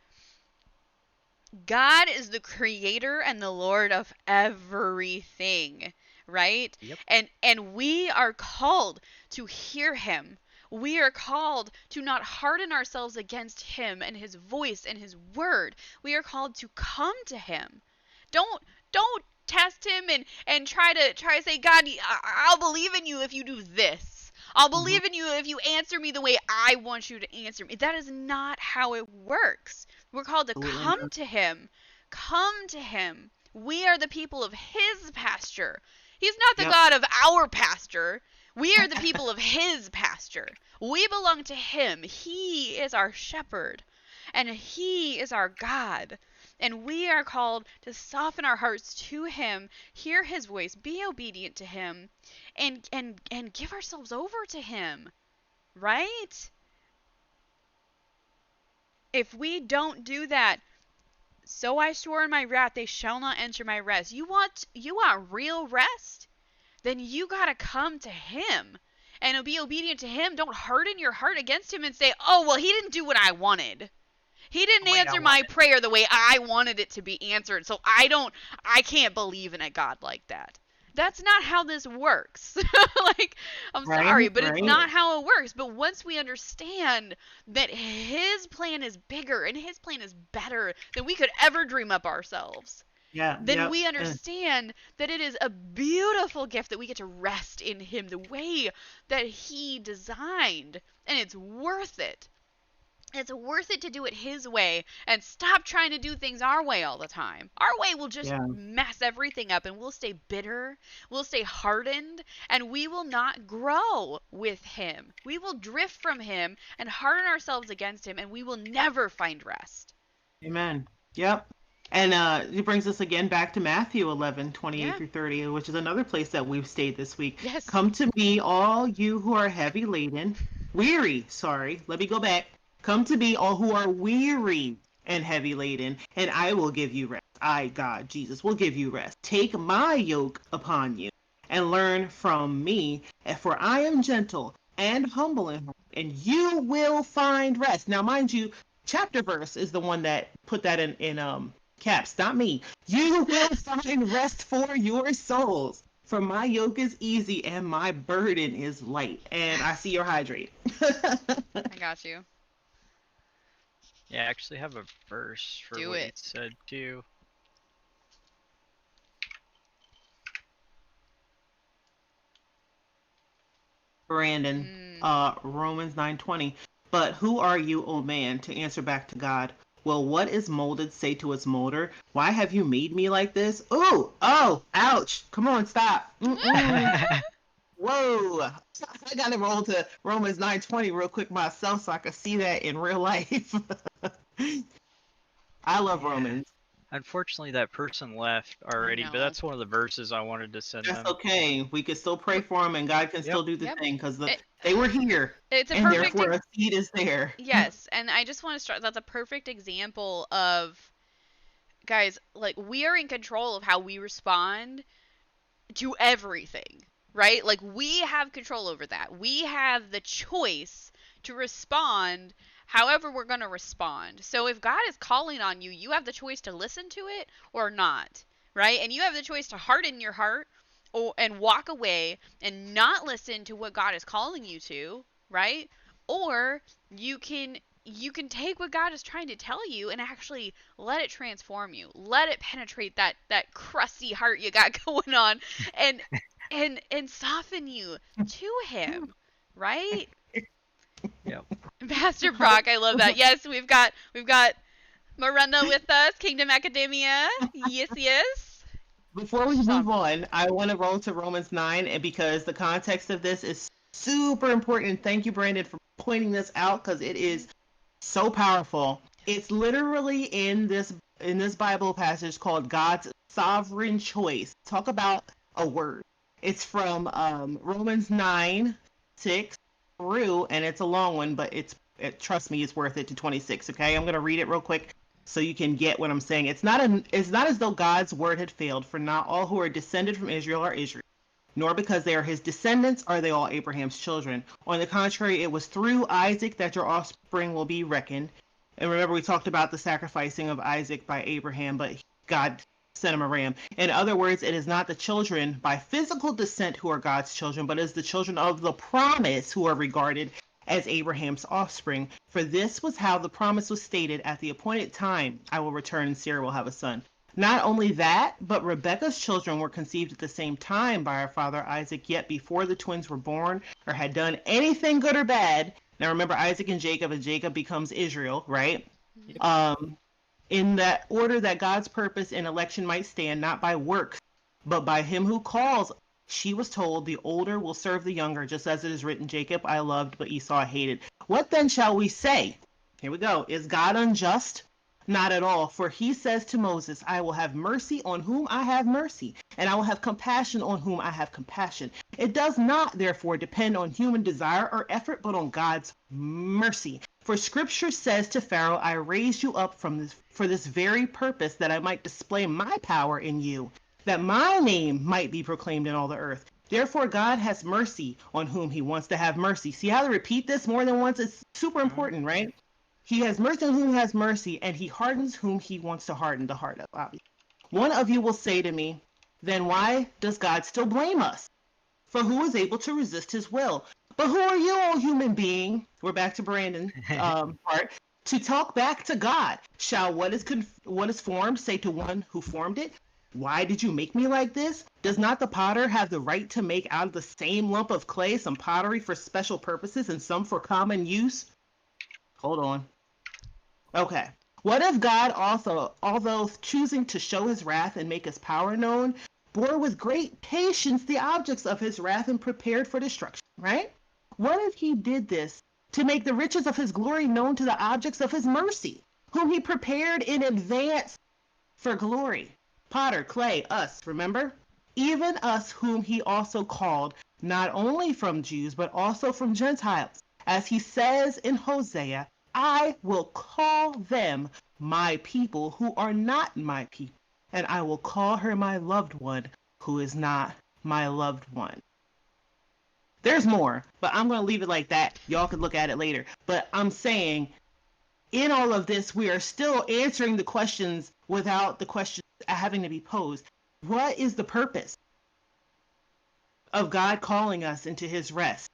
God is the creator and the Lord of everything, right? Yep. And we are called to hear him. We are called to not harden ourselves against him and his voice and his word. We are called to come to him. Don't test him and try to say, God, I'll believe in you if you do this. I'll believe in you if you answer me the way I want you to answer me. That is not how it works. We're called to come to him. Come to him. We are the people of his pasture. He's not the God of our pasture. We are the people of his pasture. We belong to him. He is our shepherd, and he is our God. And we are called to soften our hearts to him, hear his voice, be obedient to him, and give ourselves over to him. Right? If we don't do that, so I swore in my wrath, they shall not enter my rest. You want real rest? Then you gotta come to him and be obedient to him. Don't harden your heart against him and say, oh, well, he didn't do what I wanted. He didn't answer my prayer the way I wanted it to be answered, so I can't believe in a God like that. That's not how this works. Like, I'm sorry, but it's not how it works. But once we understand that his plan is bigger and his plan is better than we could ever dream up ourselves, then we understand that it is a beautiful gift that we get to rest in him the way that he designed, and it's worth it. It's worth it to do it his way and stop trying to do things our way all the time. Our way will just Yeah. mess everything up and we'll stay bitter, we'll stay hardened, and we will not grow with him. We will drift from him and harden ourselves against him and we will never find rest. Amen. Yep. And it brings us again back to Matthew 11:28 Yeah. through 30, which is another place that we've stayed this week. Yes. Come to me, all you who are heavy laden, weary, sorry, let me go back. Come to me, all who are weary and heavy laden, and I will give you rest. I, God, Jesus, will give you rest. Take my yoke upon you and learn from me, for I am gentle and humble in heart, and you will find rest. Now, mind you, chapter verse is the one that put that in caps, not me. You will find rest for your souls. For my yoke is easy and my burden is light. And I see you're hydrated. I got you. Yeah, I actually have a verse for Do what it. he said too. Brandon, Mm. Romans 9:20. But who are you, O man, to answer back to God? Will what is molded say to its molder, why have you made me like this? Ooh, oh, ouch. Come on, stop. Whoa. I gotta roll to Romans 9:20 real quick myself so I can see that in real life. I love Yeah. Romans. Unfortunately, that person left already, but know. that's one of the verses I wanted to send That's them. okay. We can still pray for them and God can still do the Yep. thing because It- they were here It's a and perfect therefore a seed is there. yes, and I just want to start. That's a perfect example of, guys, like, we are in control of how we respond to everything, right? Like, we have control over that. We have the choice to respond however we're going to respond. So if God is calling on you, you have the choice to listen to it or not, right? And you have the choice to harden your heart and walk away and not listen to what God is calling you to, right? Or you can take what God is trying to tell you and actually let it transform you. Let it penetrate that crusty heart you got going on and and soften you to him, right? Yep. Pastor Brock, I love that. Yes, we've got Miranda with us, Kingdom Academia. Yes, yes. Before we Stop. move on, I want to roll to Romans 9 and because the context of this is super important. Thank you, Brandon, for pointing this out because it is so powerful. It's literally in this Bible passage called God's sovereign choice. Talk about a word. It's from Romans 9:6 through, and it's a long one, but trust me, it's worth it to 26. Okay, I'm gonna read it real quick so you can get what I'm saying. It's not as though God's word had failed, for not all who are descended from Israel are Israel, nor because they are his descendants are they all Abraham's children. On the contrary, it was through Isaac that your offspring will be reckoned. And remember, we talked about the sacrificing of Isaac by Abraham, but God sent him a ram. In other words, it is not the children by physical descent who are God's children, but it is the children of the promise who are regarded as Abraham's offspring. For this was how the promise was stated: at the appointed time, I will return and Sarah will have a son. Not only that, but Rebekah's children were conceived at the same time by our father Isaac, yet before the twins were born or had done anything good or bad. Now remember Isaac and Jacob becomes Israel, right? In that order that God's purpose and election might stand, not by works, but by him who calls. She was told, the older will serve the younger, just as it is written, Jacob I loved, but Esau I hated. What then shall we say? Here we go. Is God unjust? Not at all. For he says to Moses, I will have mercy on whom I have mercy, and I will have compassion on whom I have compassion. It does not, therefore, depend on human desire or effort, but on God's mercy. For scripture says to Pharaoh, I raised you up for this very purpose, that I might display my power in you, that my name might be proclaimed in all the earth. Therefore, God has mercy on whom he wants to have mercy. See how to repeat this more than once? It's super important, right? He has mercy on whom he has mercy, and he hardens whom he wants to harden the heart of, obviously. One of you will say to me, then why does God still blame us? For who is able to resist his will? But who are you, O human being? We're back to Brandon part. To talk back to God. Shall what is formed say to one who formed it, why did you make me like this? Does not the potter have the right to make out of the same lump of clay some pottery for special purposes and some for common use? Hold on. Okay. What if God also, although choosing to show his wrath and make his power known, bore with great patience the objects of his wrath and prepared for destruction, right? What if he did this to make the riches of his glory known to the objects of his mercy, whom he prepared in advance for glory? Potter, clay, us, remember? Even us whom he also called, not only from Jews, but also from Gentiles. As he says in Hosea, I will call them my people who are not my people, and I will call her my loved one who is not my loved one. There's more, but I'm going to leave it like that. Y'all can look at it later. But I'm saying in all of this, we are still answering the questions without the questions having to be posed. What is the purpose of God calling us into his rest?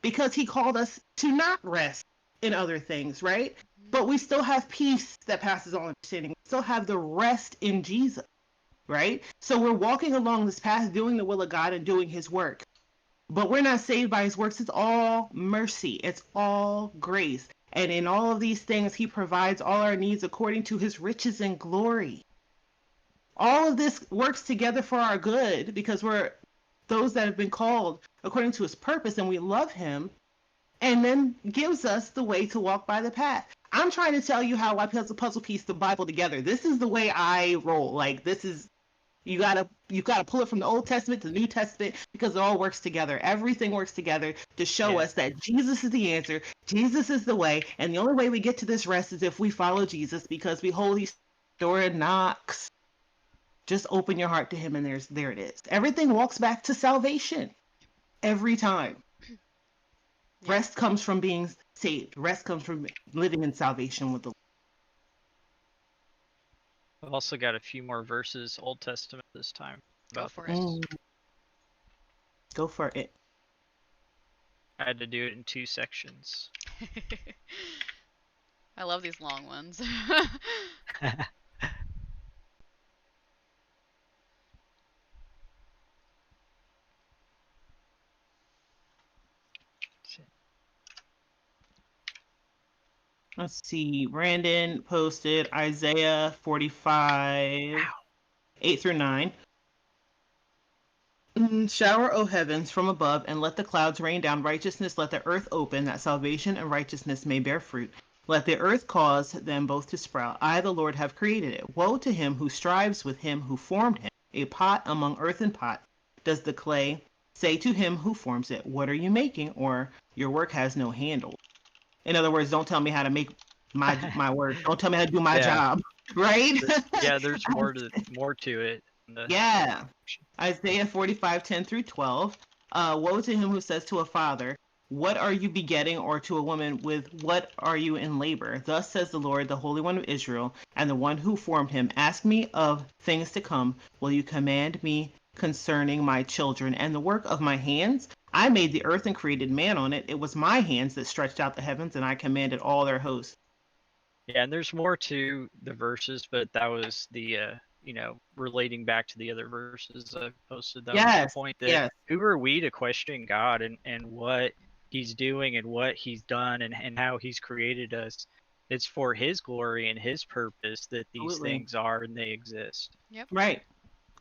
Because he called us to not rest in other things, right? But we still have peace that passes all understanding. We still have the rest in Jesus, right? So we're walking along this path, doing the will of God and doing his work. But we're not saved by his works. It's all mercy. It's all grace. And in all of these things, he provides all our needs according to his riches and glory. All of this works together for our good because we're those that have been called according to his purpose and we love him, and then gives us the way to walk by the path. I'm trying to tell you how I puzzle piece the Bible together. This is the way I roll. Like, this is, you gotta pull it from the Old Testament to the New Testament because it all works together. Everything works together to show us that Jesus is the answer, Jesus is the way, and the only way we get to this rest is if we follow Jesus, because behold, he door and knocks. Just open your heart to him, and there it is. Everything walks back to salvation every time. Yeah. Rest comes from being saved. Rest comes from living in salvation with the Lord. I've also got a few more verses, Old Testament this time. Go about for this. it. Go for it. I had to do it in 2 sections. I love these long ones. Let's see. Brandon posted Isaiah 45, 8 through 9. Shower, O heavens, from above, and let the clouds rain down righteousness. Let the earth open, that salvation and righteousness may bear fruit. Let the earth cause them both to sprout. I, the Lord, have created it. Woe to him who strives with him who formed him, a pot among earthen pots. Does the clay say to him who forms it, what are you making? Or your work has no handle. In other words, don't tell me how to make my work. Don't tell me how to do my job, right? Yeah, there's more to it. Yeah. Isaiah 45, 10 through 12. Woe to him who says to a father, what are you begetting? Or to a woman, with what are you in labor? Thus says the Lord, the Holy One of Israel, and the one who formed him. Ask me of things to come. Will you command me concerning my children and the work of my hands? I made the earth and created man on it. It was my hands that stretched out the heavens, and I commanded all their hosts. Yeah, and there's more to the verses, but that was the relating back to the other verses I posted. That was the point that who are we to question God and what he's doing and what he's done and how he's created us. It's for his glory and his purpose that these things are and they exist. Yep. Right.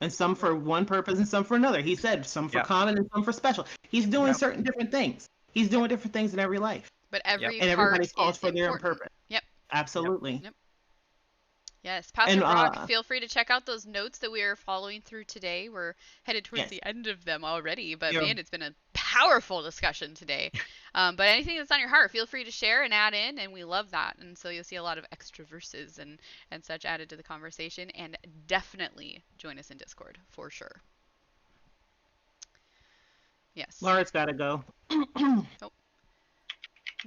And some for one purpose and some for another. He said some for common and some for special. He's doing certain different things. He's doing different things in every life. But every and everybody's called for their own important. purpose. Yep. Absolutely. Yep. Yes, Pastor Brock, feel free to check out those notes that we are following through today. We're headed towards the end of them already, but man, it's been a powerful discussion today. But anything that's on your heart, feel free to share and add in, and we love that. And so you'll see a lot of extra verses and such added to the conversation, and definitely join us in Discord for sure. Yes. Laura's got to go. Oh.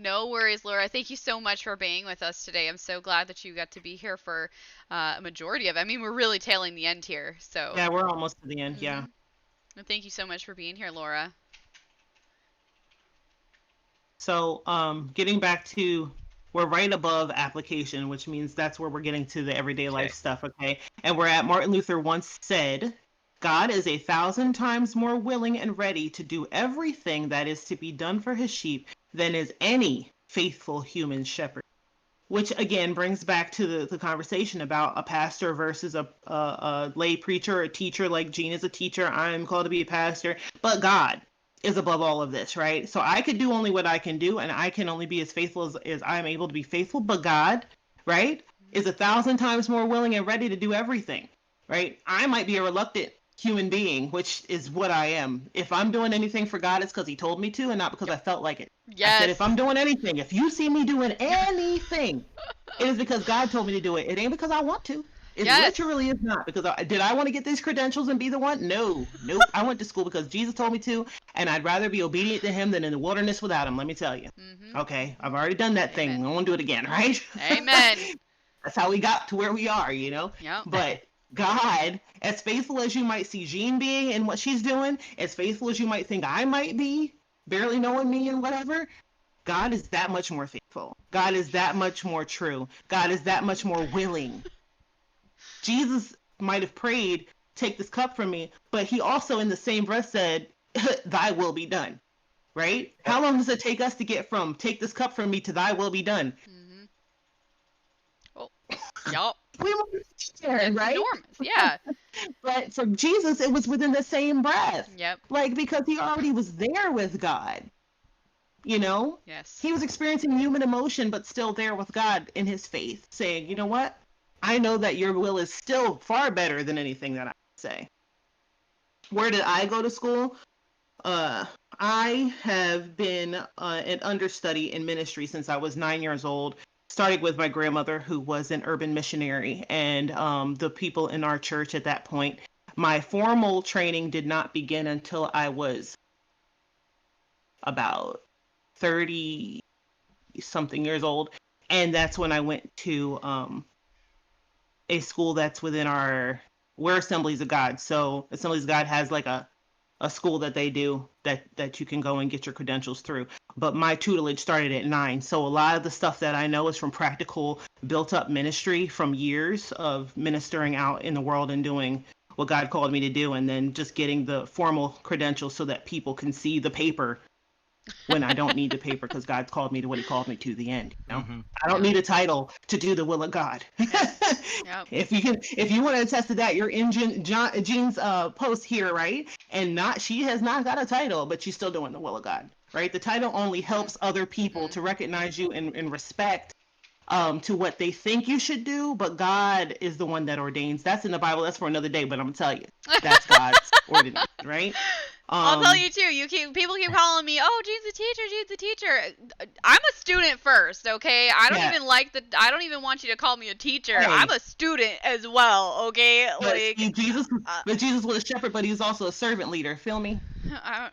No worries, Laura. Thank you so much for being with us today. I'm so glad that you got to be here for a majority of it. I mean, we're really tailing the end here, so. Yeah, we're almost to the end, yeah. And thank you so much for being here, Laura. So, getting back to, we're right above application, which means that's where we're getting to the everyday life stuff, okay? And we're at Martin Luther once said, God is 1,000 times more willing and ready to do everything that is to be done for his sheep than is any faithful human shepherd. which again brings back to the conversation about a pastor versus a lay preacher, a teacher. Like Gene is a teacher, I'm called to be a pastor, but God is above all of this, right? So I could do only what I can do, and I can only be as faithful as I'm able to be faithful, but God, right, is 1,000 times more willing and ready to do everything, right? I might be a reluctant human being, which is what I am. If I'm doing anything for God, it's because he told me to and not because I felt like it. I said, if Yes. I'm doing anything, if you see me doing anything, it is because God told me to do it. It ain't because I want to. It Yes. literally is not because did I want to get these credentials and be the one? No, nope. I went to school because Jesus told me to, and I'd rather be obedient to him than in the wilderness without him. Let me tell you. Mm-hmm. Okay, I've already done that thing. Amen. I won't do it again, right? Amen. That's how we got to where we are, you know. Yep. But God, as faithful as you might see Jean being and what she's doing, as faithful as you might think I might be, barely knowing me and whatever, God is that much more faithful. God is that much more true. God is that much more willing. Jesus might have prayed, take this cup from me, but he also in the same breath said, thy will be done. Right? How long does it take us to get from take this cup from me to thy will be done? Mm-hmm. Oh, yup. We It's right? enormous. Yeah. But for Jesus, it was within the same breath. Yep. Like, because he already was there with God. You know? Yes. He was experiencing human emotion, but still there with God in his faith, saying, you know what? I know that your will is still far better than anything that I say. Where did I go to school? I have been an understudy in ministry since I was 9 years old, starting with my grandmother, who was an urban missionary, and the people in our church at that point. My formal training did not begin until I was about 30 something years old. And that's when I went to a school that's within we're Assemblies of God. So Assemblies of God has like a school that they do that you can go and get your credentials through. But my tutelage started at 9. So a lot of the stuff that I know is from practical built up ministry from years of ministering out in the world and doing what God called me to do, and then just getting the formal credentials so that people can see the paper when I don't need the paper because God's called me to what he called me to the end. You know? Mm-hmm. I don't Yeah. need a title to do the will of God. Yep. If you want to attest to that, you're in Jean's post here, right? And she has not got a title, but she's still doing the will of God, right? The title only helps other people to recognize you and respect to what they think you should do, but God is the one that ordains. That's in the Bible. That's for another day, but I'm gonna tell you, that's God's ordinance, right? I'll tell you too. People keep calling me, "Oh, Gene's a teacher. Gene's a teacher." I'm a student first, okay? I don't Yeah. even I don't even want you to call me a teacher. Hey. I'm a student as well, okay? But Like, see, Jesus was a shepherd, but he was also a servant leader. Feel me? I'm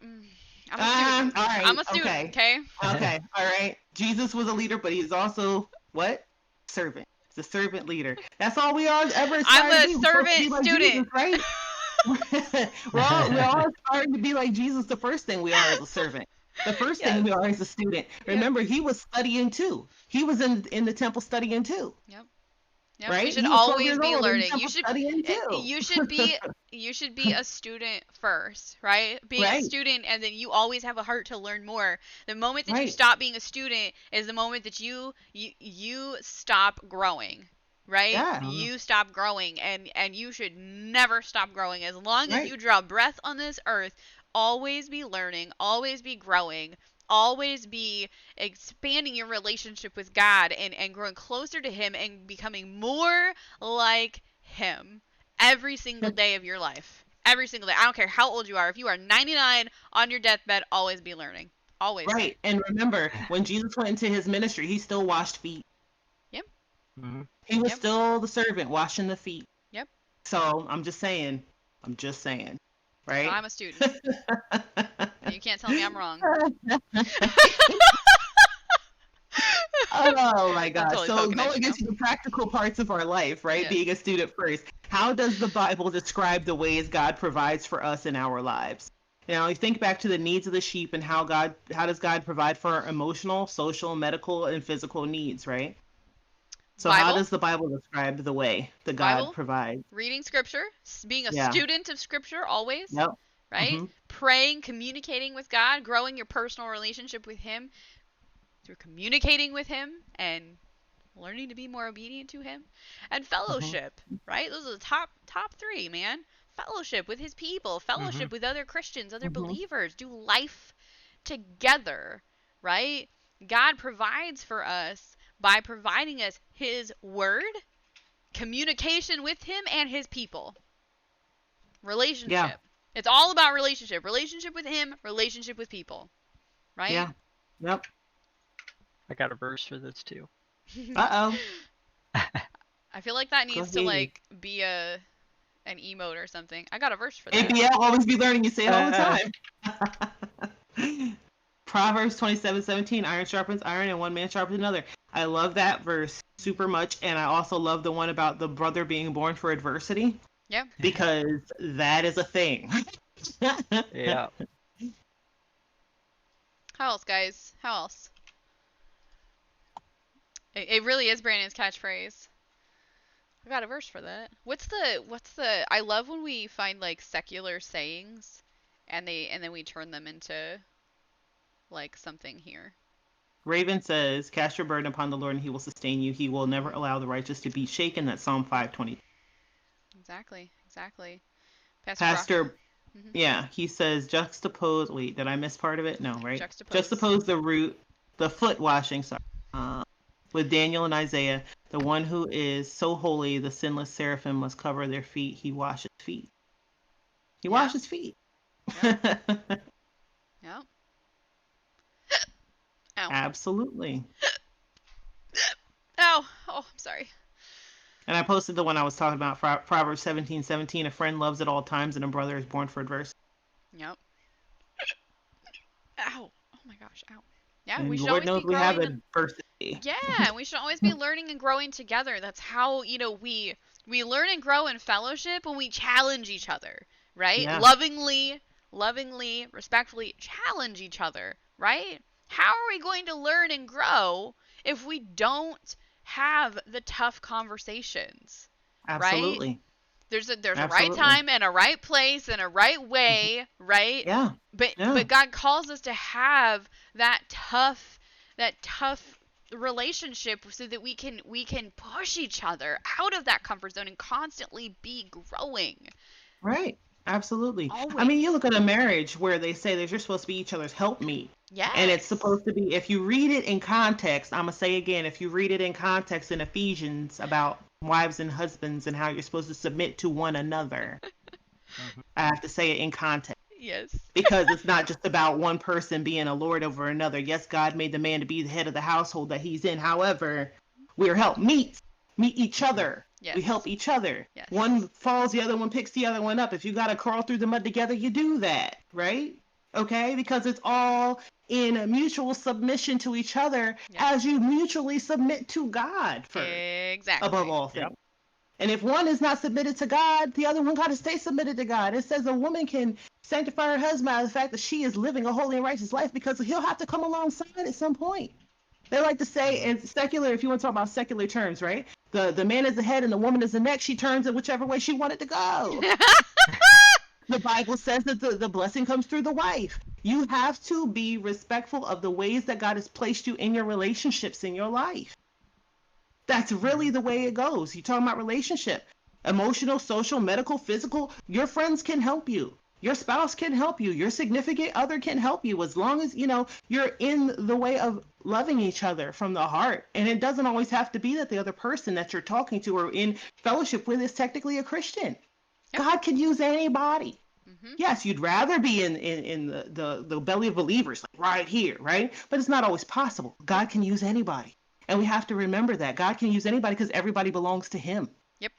a student. All right. I'm a student, okay? Okay. All right. Jesus was a leader, but he's also what? Servant. He's a servant leader. That's all we all ever aspire I'm to a be. We're supposed to be servant like student. Jesus, right? we're all aspiring to be like Jesus. The first thing we are is a servant. The first thing we are is a student. Remember, he was studying too. He was in the temple studying too. Yep. Yep. Right? We should He was 12 always years be old in the learning. temple studying too. You should be a student first, right? Being a Right. student, and then you always have a heart to learn more. The moment that you Right. stop being a student is the moment that you stop growing, right? Yeah. You stop growing, and you should never stop growing. As long as Right. you draw breath on this earth, always be learning, always be growing, always be expanding your relationship with God and growing closer to him and becoming more like him every single day of your life. Every single day. I don't care how old you are. If you are 99 on your deathbed, always be learning. Always. Right. And remember, when Jesus went into his ministry, he still washed feet. Yep. Mm-hmm. He was Yep. still the servant washing the feet. Yep. So I'm just saying. Right? So I'm a student. And you can't tell me I'm wrong. Oh my gosh. totally So poking at going you into the practical parts of our life, right? Yes. Being a student first. How does the Bible describe the ways God provides for us in our lives? Now, you think back to the needs of the sheep and how does God provide for our emotional, social, medical, and physical needs, right? So how Bible? does the Bible describe the way that Bible? God provides? Reading scripture, being a Yeah. student of scripture always, Yep. right? Mhm. Praying, communicating with God, growing your personal relationship with him through communicating with him and learning to be more obedient to him, and fellowship, right? Those are the top three, man. Fellowship with his people, fellowship with other Christians, other believers, do life together, right? God provides for us by providing us his word, communication with him and his people. Relationship. Yeah. It's all about relationship. Relationship with him, relationship with people. Right? Yeah. Yep. I got a verse for this too. Uh-oh. I feel like that needs to ahead. like be an emote or something. I got a verse for that. ABL, always be learning. You say it all the time. Proverbs 27:17, iron sharpens iron and one man sharpens another. I love that verse super much, and I also love the one about the brother being born for adversity. Yeah. Because that is a thing. Yeah. How else, guys? How else? It really is Brandon's catchphrase. I got a verse for that. What's the I love when we find like secular sayings and then we turn them into like something here. Raven says, cast your burden upon the Lord and he will sustain you. He will never allow the righteous to be shaken. That's Psalm 5:20. Exactly. Pastor yeah, he says juxtapose. Wait, did I miss part of it? No, right? Juxtapose the foot washing, with Daniel and Isaiah. The one who is so holy, the sinless seraphim must cover their feet. He washes feet. He washes feet. Yeah. Yep. Ow. Absolutely. Ow. Oh, I'm sorry. And I posted the one I was talking about, Proverbs 17:17. A friend loves at all times, and a brother is born for adversity. Yep. Ow. Oh my gosh. Ow. Yeah, And we should Lord always knows be we have growing. adversity. Yeah, we should always be learning and growing together. That's how, we learn and grow in fellowship when we challenge each other, right? Yeah. Lovingly, respectfully challenge each other, right? How are we going to learn and grow if we don't have the tough conversations? Absolutely. Right? There's a Absolutely. right time and a right place and a right way, right? Yeah. But God calls us to have that tough relationship so that we can push each other out of that comfort zone and constantly be growing. Right. Absolutely. Always. I mean, you look at a marriage where they say that you're supposed to be each other's helpmeet. Yes. And it's supposed to be, if you read it in context, I'm going to say again, if you read it in context in Ephesians about wives and husbands and how you're supposed to submit to one another, I have to say it in context. Yes. Because it's not just about one person being a lord over another. Yes, God made the man to be the head of the household that he's in. However, we're help meet each other. Yes. We help each other. Yes. One falls, the other one picks the other one up. If you got to crawl through the mud together, you do that, right? Okay? Because it's all in a mutual submission to each other as you mutually submit to God first. Exactly. Above all things. Yep. And if one is not submitted to God, the other one got to stay submitted to God. It says a woman can sanctify her husband by the fact that she is living a holy and righteous life because he'll have to come alongside at some point. They like to say in secular, if you want to talk about secular terms, right? The man is the head and the woman is the neck. She turns it whichever way she wanted to go. The Bible says that the blessing comes through the wife. You have to be respectful of the ways that God has placed you in your relationships in your life. That's really the way it goes. You're talking about relationship, emotional, social, medical, physical. Your friends can help you. Your spouse can help you. Your significant other can help you as long as, you're in the way of loving each other from the heart. And it doesn't always have to be that the other person that you're talking to or in fellowship with is technically a Christian. Yep. God can use anybody. Mm-hmm. Yes, you'd rather be in the belly of believers, like right here, right? But it's not always possible. God can use anybody. And we have to remember that God can use anybody because everybody belongs to him. Yep.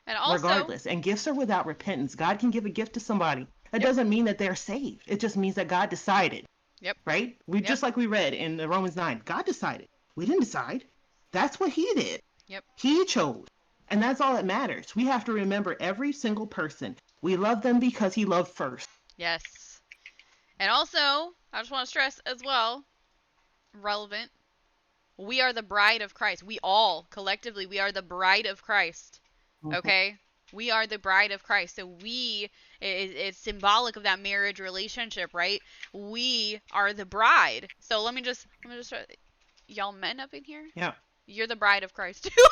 And also, regardless. And gifts are without repentance. God can give a gift to somebody. That doesn't mean that they're saved. It just means that God decided. Yep. Right? Just like we read in the Romans 9. God decided. We didn't decide. That's what he did. Yep. He chose. And that's all that matters. We have to remember every single person. We love them because he loved first. Yes. And also, I just want to stress as well, relevant, we are the bride of Christ. We all, collectively, we are the bride of Christ. Okay? We are the bride of Christ. So it's symbolic of that marriage relationship, right? We are the bride. So let me just y'all men up in here? Yeah. You're the bride of Christ too.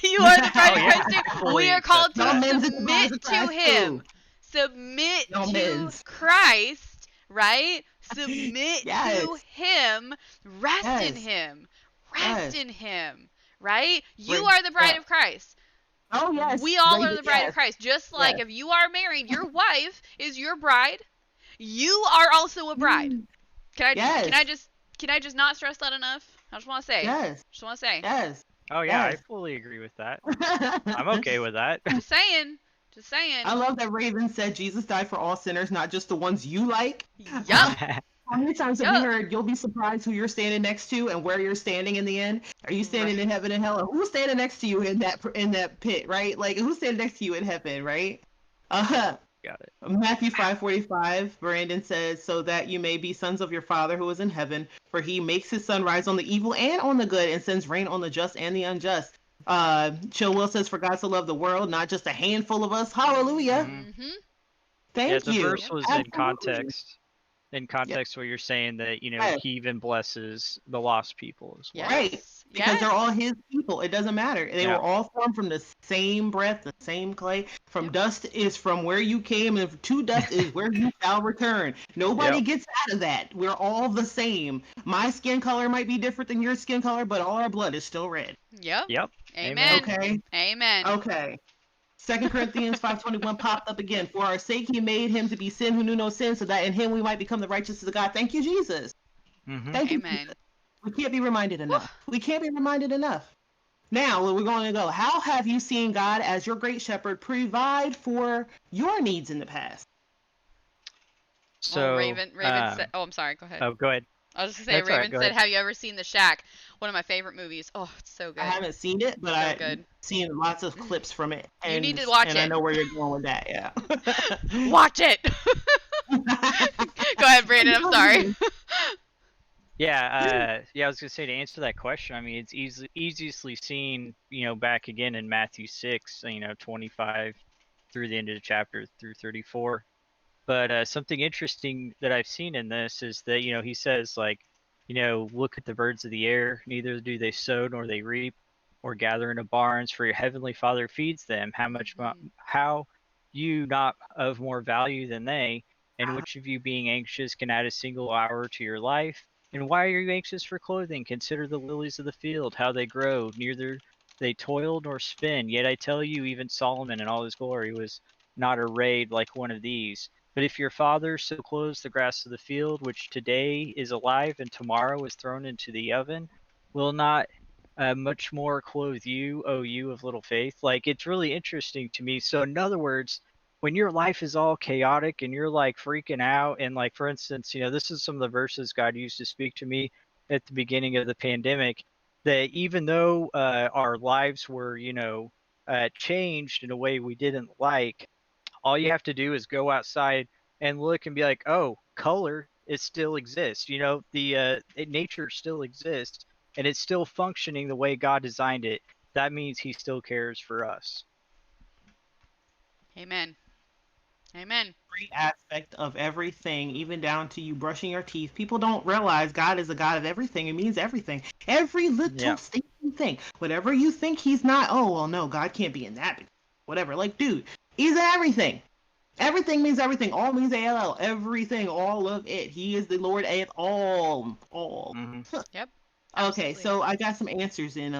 You are the bride Oh, of yeah, Christ too. fully We are accept called that. to men's and submit wives of to Christ him. too. Submit No to men's. Christ, right? Submit to Yes. him. Rest in Yes. him. Yes. Rest in him, right? You Bring- are the bride yeah. of Christ. Oh yes. We all are Rated- the bride yes. of Christ. Just like Yes. if you are married, your wife is your bride. You are also a bride. Can I just not stress that enough? I just want to say. Yes. Just want to say. Yes. Oh yeah, I Yes. fully agree with that. I'm okay with that. Just saying. Just saying. I love that Raven said Jesus died for all sinners, not just the ones you like. Yup. How many times have we Yup. heard you'll be surprised who you're standing next to and where you're standing in the end? Are you standing Right. in heaven and hell? Or who's standing next to you in that pit, right? Like who's standing next to you in heaven, right? Got it. Matthew 5:45, Brandon says, so that you may be sons of your Father who is in heaven, for he makes his sun rise on the evil and on the good and sends rain on the just and the unjust. Chill Will says, for God so loved the world, not just a handful of us. Hallelujah. Mm-hmm. Thank Yeah, the you. verse was Absolutely. in context. In context, where you're saying that Yes. he even blesses the lost people as well. Yes. Right. Because Yes. they're all his people. It doesn't matter. They Yeah. were all formed from the same breath, the same clay. From Yep. dust is from where you came, and to dust is where you shall return. Nobody Yep. gets out of that. We're all the same. My skin color might be different than your skin color, but all our blood is still red. Yep. Yep. Amen. Okay? Amen. Okay. 2 Corinthians 5:21 popped up again. For our sake he made him to be sin who knew no sin, so that in him we might become the righteousness of God. Thank you, Jesus. Mm-hmm. Thank you. Amen. Jesus. We can't be reminded enough. We can't be reminded enough. Now, where we're going to go. How have you seen God as your great shepherd provide for your needs in the past? So Well, Raven said, oh, I'm sorry. Go ahead. oh, go ahead. I was just gonna say, That's all right, Raven go said, ahead. have you ever seen The Shack? One of my favorite movies. Oh, it's so good. I haven't seen it, but So I've good. seen lots of clips from it. You need to and- watch and I it. know where you're going with that, yeah. Watch it. Go ahead, Brandon. I'm sorry. Yeah, I was gonna say, to answer that question, I mean, it's easily seen, back again in Matthew 6, 25 through the end of the chapter through 34. But something interesting that I've seen in this is that, he says, like, look at the birds of the air, neither do they sow nor they reap or gather into barns, for your heavenly Father feeds them. How you not of more value than they? And which of you, being anxious, can add a single hour to your life? And why are you anxious for clothing? Consider the lilies of the field, how they grow, neither they toil nor spin. Yet I tell you, even Solomon in all his glory was not arrayed like one of these. But if your Father so clothes the grass of the field, which today is alive and tomorrow is thrown into the oven, will not much more clothe you, O you of little faith? Like, it's really interesting to me. So in other words, when your life is all chaotic and you're like freaking out, and like, for instance, this is some of the verses God used to speak to me at the beginning of the pandemic, that even though our lives were, changed in a way we didn't like, all you have to do is go outside and look and be like, oh, color, it still exists. Nature still exists, and it's still functioning the way God designed it. That means he still cares for us. Amen. Amen. Every aspect of everything, even down to you brushing your teeth. People don't realize God is a God of everything. It means everything. Every little stinking thing. Whatever you think he's not, oh, well, no, God can't be in that. Whatever. Like, dude, he's in everything. Everything means everything. All means ALL. Everything, all of it. He is the Lord of all. Mm-hmm. Yep. Okay, Absolutely. so I got some answers in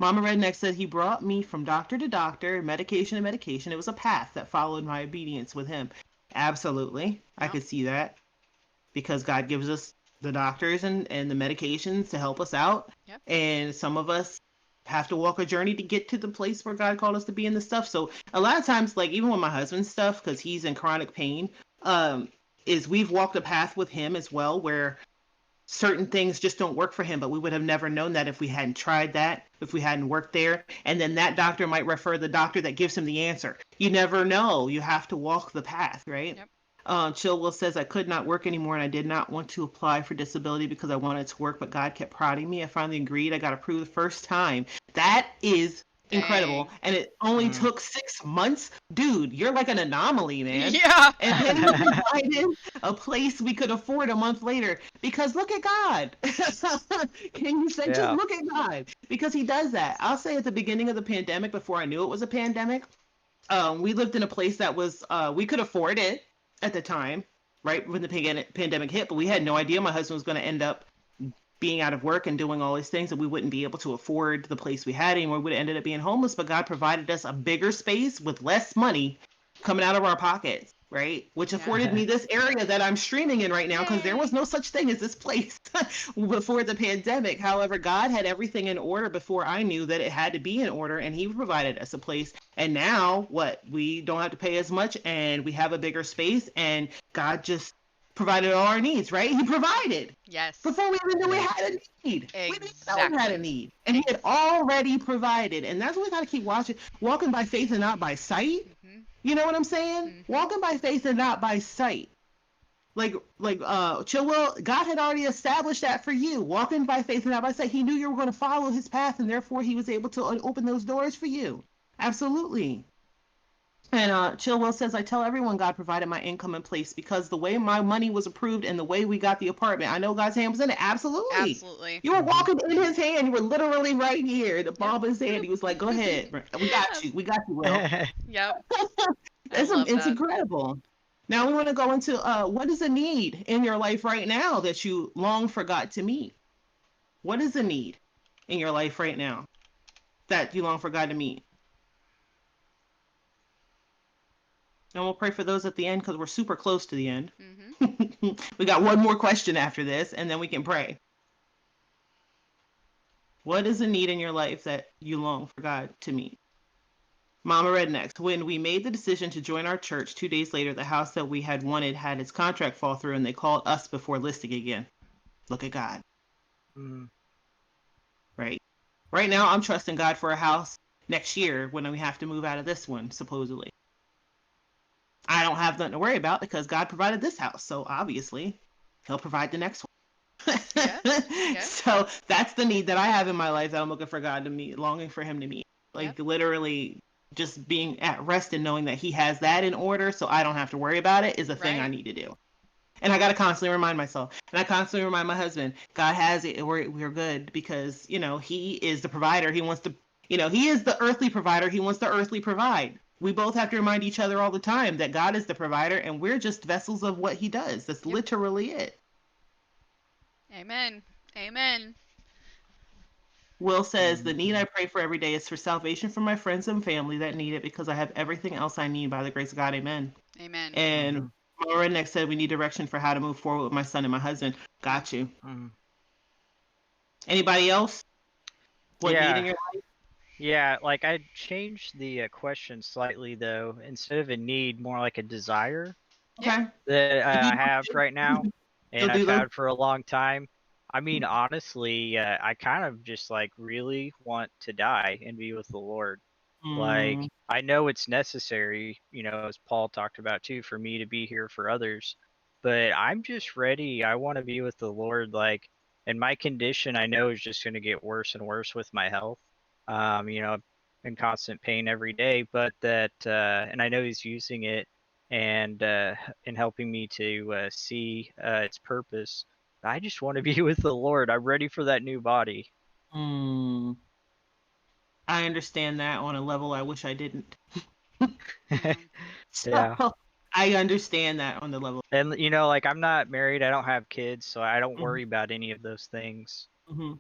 Mama Redneck said he brought me from doctor to doctor, medication to medication. It was a path that followed my obedience with him. Absolutely. I could see that. Because God gives us the doctors and the medications to help us out. Yep. And some of us have to walk a journey to get to the place where God called us to be in the stuff. So a lot of times, like even with my husband's stuff, because he's in chronic pain, is we've walked a path with him as well where certain things just don't work for him, but we would have never known that if we hadn't tried that, if we hadn't worked there. And then that doctor might refer the doctor that gives him the answer. You never know. You have to walk the path, right? Yep. Chilwell says, I could not work anymore and I did not want to apply for disability because I wanted to work, but God kept prodding me. I finally agreed. I got approved the first time. That is incredible. Dang. And it only Mm. took 6 months. Dude, you're like an anomaly, man. Yeah. And then he provided a place we could afford a month later. Because look at God. Can you say, just Yeah. look at God? Because he does that. I'll say at the beginning of the pandemic, before I knew it was a pandemic, we lived in a place that was, we could afford it at the time, right when the pandemic hit, but we had no idea my husband was going to end up being out of work and doing all these things, and we wouldn't be able to afford the place we had anymore. We would have ended up being homeless, but God provided us a bigger space with less money coming out of our pockets, right? Which afforded Yeah. me this area that I'm streaming in right now, because there was Yay. no such thing as this place before the pandemic. However, God had everything in order before I knew that it had to be in order, and He provided us a place. And now, what? We don't have to pay as much, and we have a bigger space, and God just provided all our needs, right? He provided Yes. before we even knew we Yeah. had a need. We didn't know we had a Exactly. need. And He had already provided. And that's what we got to keep watching. Walking by faith and not by sight. Mhm. You know what I'm saying? Mhm. Walking by faith and not by sight. Chillwell, God had already established that for you. Walking by faith and not by sight. He knew you were going to follow His path, and therefore He was able to open those doors for you. Absolutely. And Chillwell says, I tell everyone God provided my income and place because the way my money was approved and the way we got the apartment, I know God's hand was in it. Absolutely. Absolutely. You were Mhm. walking in His hand. You were literally right here. The palm of His hand. Yep. He was like, go ahead. We got you. We got you, Will. Yep. I love It's that. incredible. Now we want to go into what is a need in your life right now that you long for God to meet? What is a need in your life right now that you long for God to meet? And we'll pray for those at the end because we're super close to the end. Mhm. We got one more question after this, and then we can pray. What is a need in your life that you long for God to meet? Mama Rednecks, when we made the decision to join our church, 2 days later, the house that we had wanted had its contract fall through, and they called us before listing again. Look at God, Mm. right? Right now, I'm trusting God for a house next year when we have to move out of this one, supposedly. I don't have nothing to worry about because God provided this house, so obviously, He'll provide the next one. Yeah. Yeah. So that's the need that I have in my life that I'm looking for God to meet, longing for Him to meet. Like Yep. literally just being at rest and knowing that He has that in order so I don't have to worry about it is a thing I Right. need to do. And I got to constantly remind myself. And I constantly remind my husband, God has it. We're good because, He is the provider. He wants to, He is the earthly provider. He wants to earthly provide. We both have to remind each other all the time that God is the provider and we're just vessels of what He does. That's Yep. literally it. Amen. Amen. Will says, the Mm. need I pray for every day is for salvation for my friends and family that need it because I have everything else I need by the grace of God. Amen. Amen. And Mhm. Laura next said, we need direction for how to move forward with my son and my husband. Got you. Mm. Anybody else? What need in Yeah. your life? Yeah. Like I changed the question slightly though. Instead of a need, more like a desire Yeah. Okay. that If you I have right now, still and do I've those. had for a long time. I mean, honestly, I kind of just like really want to die and be with the Lord. Like, Mm, I know it's necessary, as Paul talked about too, for me to be here for others, but I'm just ready. I want to be with the Lord. Like, and my condition, I know is just going to get worse and worse with my health. In constant pain every day, but and I know He's using it and in helping me to see its purpose. I just want to be with the Lord. I'm ready for that new body. mm. I understand that on a level I wish I didn't. Yeah. So Yeah. I understand that on the level. And like I'm not married, I don't have kids, so I don't Mhm, worry about any of those things. mhm.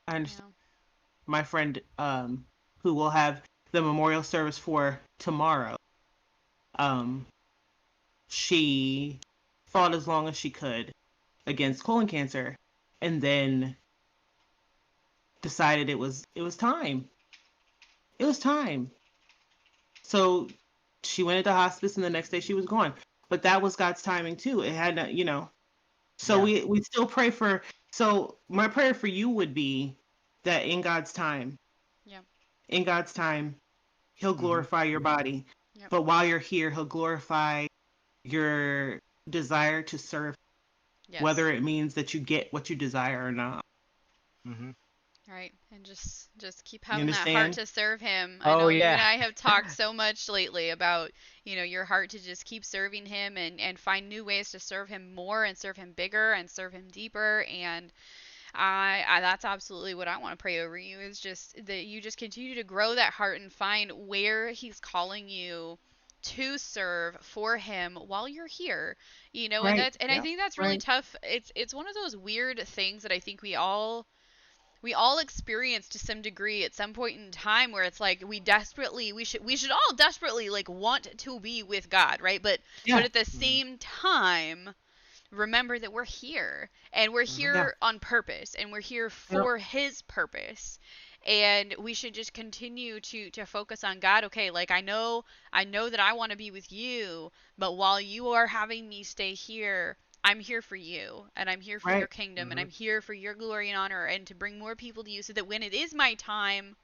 I understand. Yeah. My friend, who will have the memorial service for tomorrow, um, she fought as long as she could against colon cancer, and then decided it was time. It was time. So she went into hospice, and the next day she was gone. But that was God's timing too. It had not. So Yeah. we still pray for. So my prayer for you would be that Yeah. in God's time, He'll Hmm. glorify your body. Yep. But while you're here, He'll glorify your desire to serve, Yes. whether it means that you get what you desire or not. Hmm. Right. And just keep You having that heart understand? to serve him. I Oh know you and yeah. I have talked so much lately about, your heart to just keep serving him and find new ways to serve him more and serve him bigger and serve him deeper. And I that's absolutely what I want to pray over you, is just that you just continue to grow that heart and find where he's calling you to serve for him while you're here. And Right. I Yeah. think that's really Right. tough. It's one of those weird things that I think we all experience to some degree at some point in time, where it's like we should all desperately like want to be with God, right? But Yeah. at the same time, remember that we're here, and we're Hmm. Yeah. here on purpose, and we're here Yep. for his purpose. And we should just continue to focus on God. Okay, like I know that I want to be with you, but while you are having me stay here, I'm here for you, and I'm here for your Right. kingdom, and Hmm. I'm here for your glory and honor, and to bring more people to you, so that when it is my time,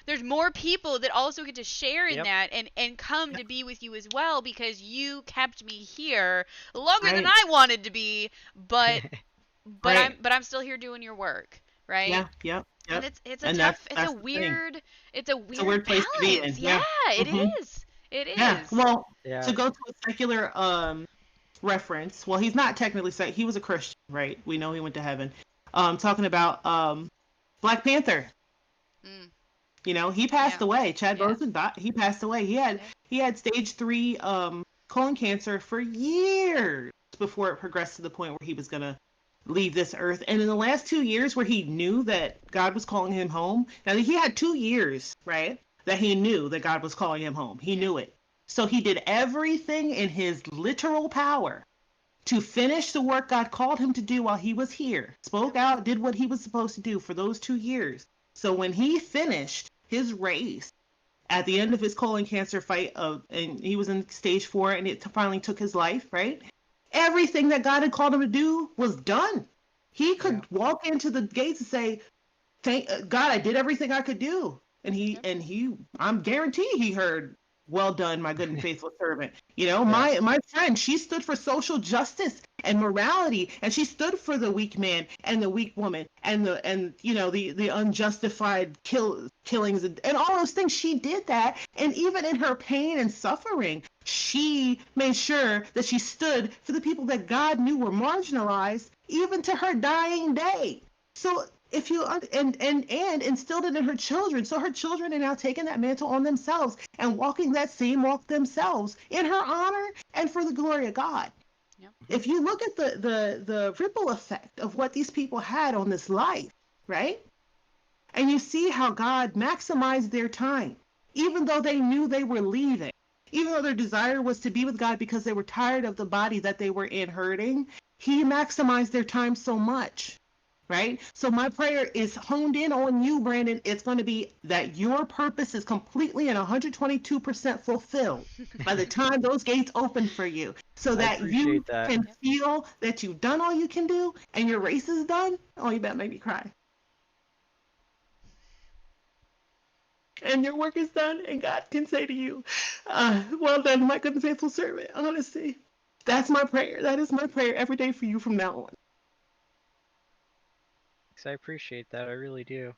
there's more people that also get to share in Yep. that and come Yeah. to be with you as well, because you kept me here longer than Right. I wanted to be, but but I'm Right. but I'm still here doing your work, right? Yeah. Yep. And Yep. it's a And tough, it's a that's the thing. weird it's a It's a weird weird place to be balance. in. Yeah, Yeah. it Hmm. is. It Yeah. is. Well, to Yeah. go to a secular reference. Well, he's not technically he was a Christian, right? We know he went to heaven. Talking about Black Panther. Mm, He passed yeah. away. Chad Yeah. Boseman died. He passed away. Yeah. He had stage 3 colon cancer for years before it progressed to the point where he was gonna leave this earth. And in the last 2 years, where he knew that God was calling him home. Now he had 2 years, right? That he knew that God was calling him home. He Yeah. knew it. So he did everything in his literal power to finish the work God called him to do while he was here. Spoke Yep. out, did what he was supposed to do for those 2 years. So when he finished his race at the end of his colon cancer fight, and he was in stage 4, and it finally took his life, right? Everything that God had called him to do was done. He Yeah. could walk into the gates and say, "Thank God, I did everything I could do." Yep. I'm guaranteed he heard, "Well done, my good and faithful servant." Yeah. My friend, she stood for social justice and morality, and she stood for the weak man and the weak woman, and the unjustified killings, and all those things. She did that, and even in her pain and suffering, she made sure that she stood for the people that God knew were marginalized, even to her dying day. So if you and instilled it in her children, so her children are now taking that mantle on themselves and walking that same walk themselves in her honor and for the glory of God. Yep. If you look at the ripple effect of what these people had on this life, right? And you see how God maximized their time, even though they knew they were leaving, even though their desire was to be with God because they were tired of the body that they were in hurting. He maximized their time so much, right? So my prayer is honed in on you, Brandon. It's going to be that your purpose is completely and 122% fulfilled by the time those gates open for you, so I that you appreciate that. can Yep. feel that you've done all you can do and your race is done. Oh, you better make me cry. And your work is done, and God can say to you, "Well done, my good and faithful servant." Honestly, that's my prayer. That is my prayer every day for you from now on. I appreciate that. I really do.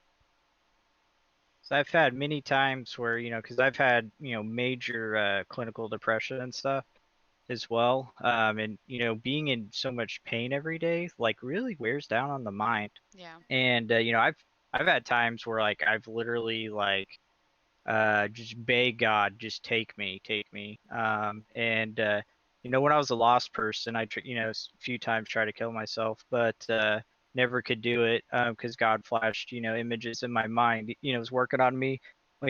So I've had many times where, because I've had, major clinical depression and stuff as well. And, being in so much pain every day, like, really wears down on the mind. Yeah. And, I've had times where, like, I've literally, like, just beg God, just take me, take me. And, when I was a lost person, a few times tried to kill myself, but never could do it because God flashed, images in my mind. Was working on me,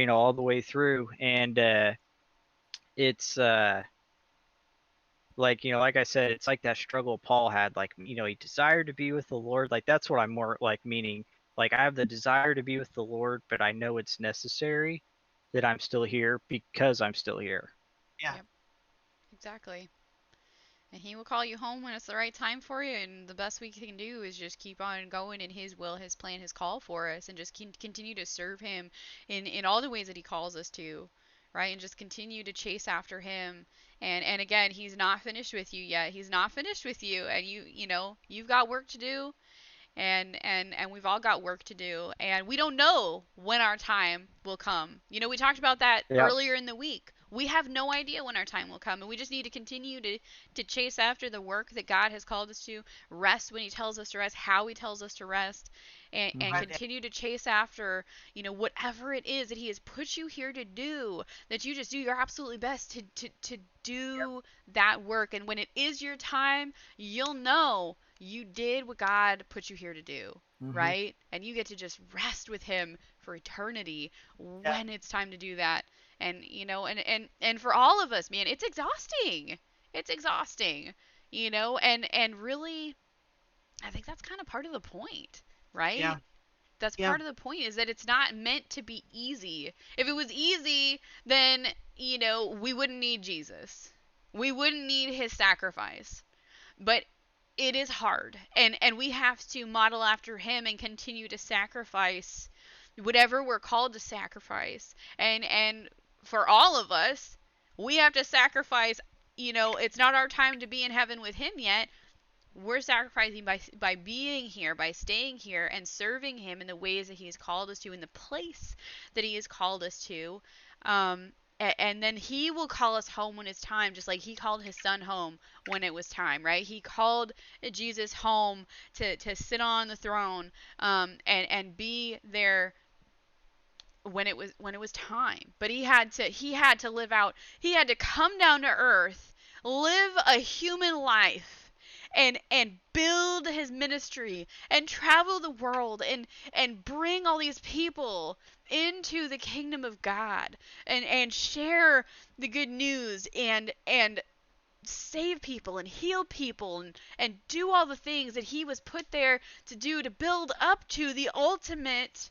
all the way through. And it's like, like I said, it's like that struggle Paul had. Like, he desired to be with the Lord. Like, that's what I'm more like meaning. Like, I have the desire to be with the Lord, but I know it's necessary that I'm still here because I'm still here. Yeah. Yep. Exactly. And he will call you home when it's the right time for you. And the best we can do is just keep on going in his will, his plan, his call for us, and just continue to serve him in all the ways that he calls us to, right? And just continue to chase after him. And again, he's not finished with you yet. He's not finished with you. And you've got work to do. and we've all got work to do, and we don't know when our time will come. You know, we talked about that Yep. earlier in the week. We have no idea when our time will come, and we just need to continue to chase after the work that God has called us to, rest when he tells us to rest, how he tells us to rest, and Right. continue to chase after, you know, whatever it is that he has put you here to do, that you just do your absolutely best to do that work. And when it is your time, you'll know you did what God put you here to do, right? And you get to just rest with him for eternity when it's time to do that. And you know, and for all of us, man, it's exhausting. It's exhausting, you know, and really I think that's kind of part of the point, right? Yeah. That's Yeah. part of the point, is that it's not meant to be easy. If it was easy, then, you know, we wouldn't need Jesus. We wouldn't need his sacrifice. But it is hard, and we have to model after him and continue to sacrifice whatever we're called to sacrifice. And for all of us, we have to sacrifice, you know, it's not our time to be in heaven with him yet. We're sacrificing by being here, by staying here and serving him in the ways that he's called us to, in the place that he has called us to. And then he will call us home when it's time, just like he called his son home when it was time, right? He called Jesus home to sit on the throne, and be there when it was time. But he had to live out, he had to come down to earth, live a human life, and build his ministry and travel the world and bring all these people into the kingdom of God, and share the good news, and save people and heal people, and do all the things that he was put there to do, to build up to the ultimate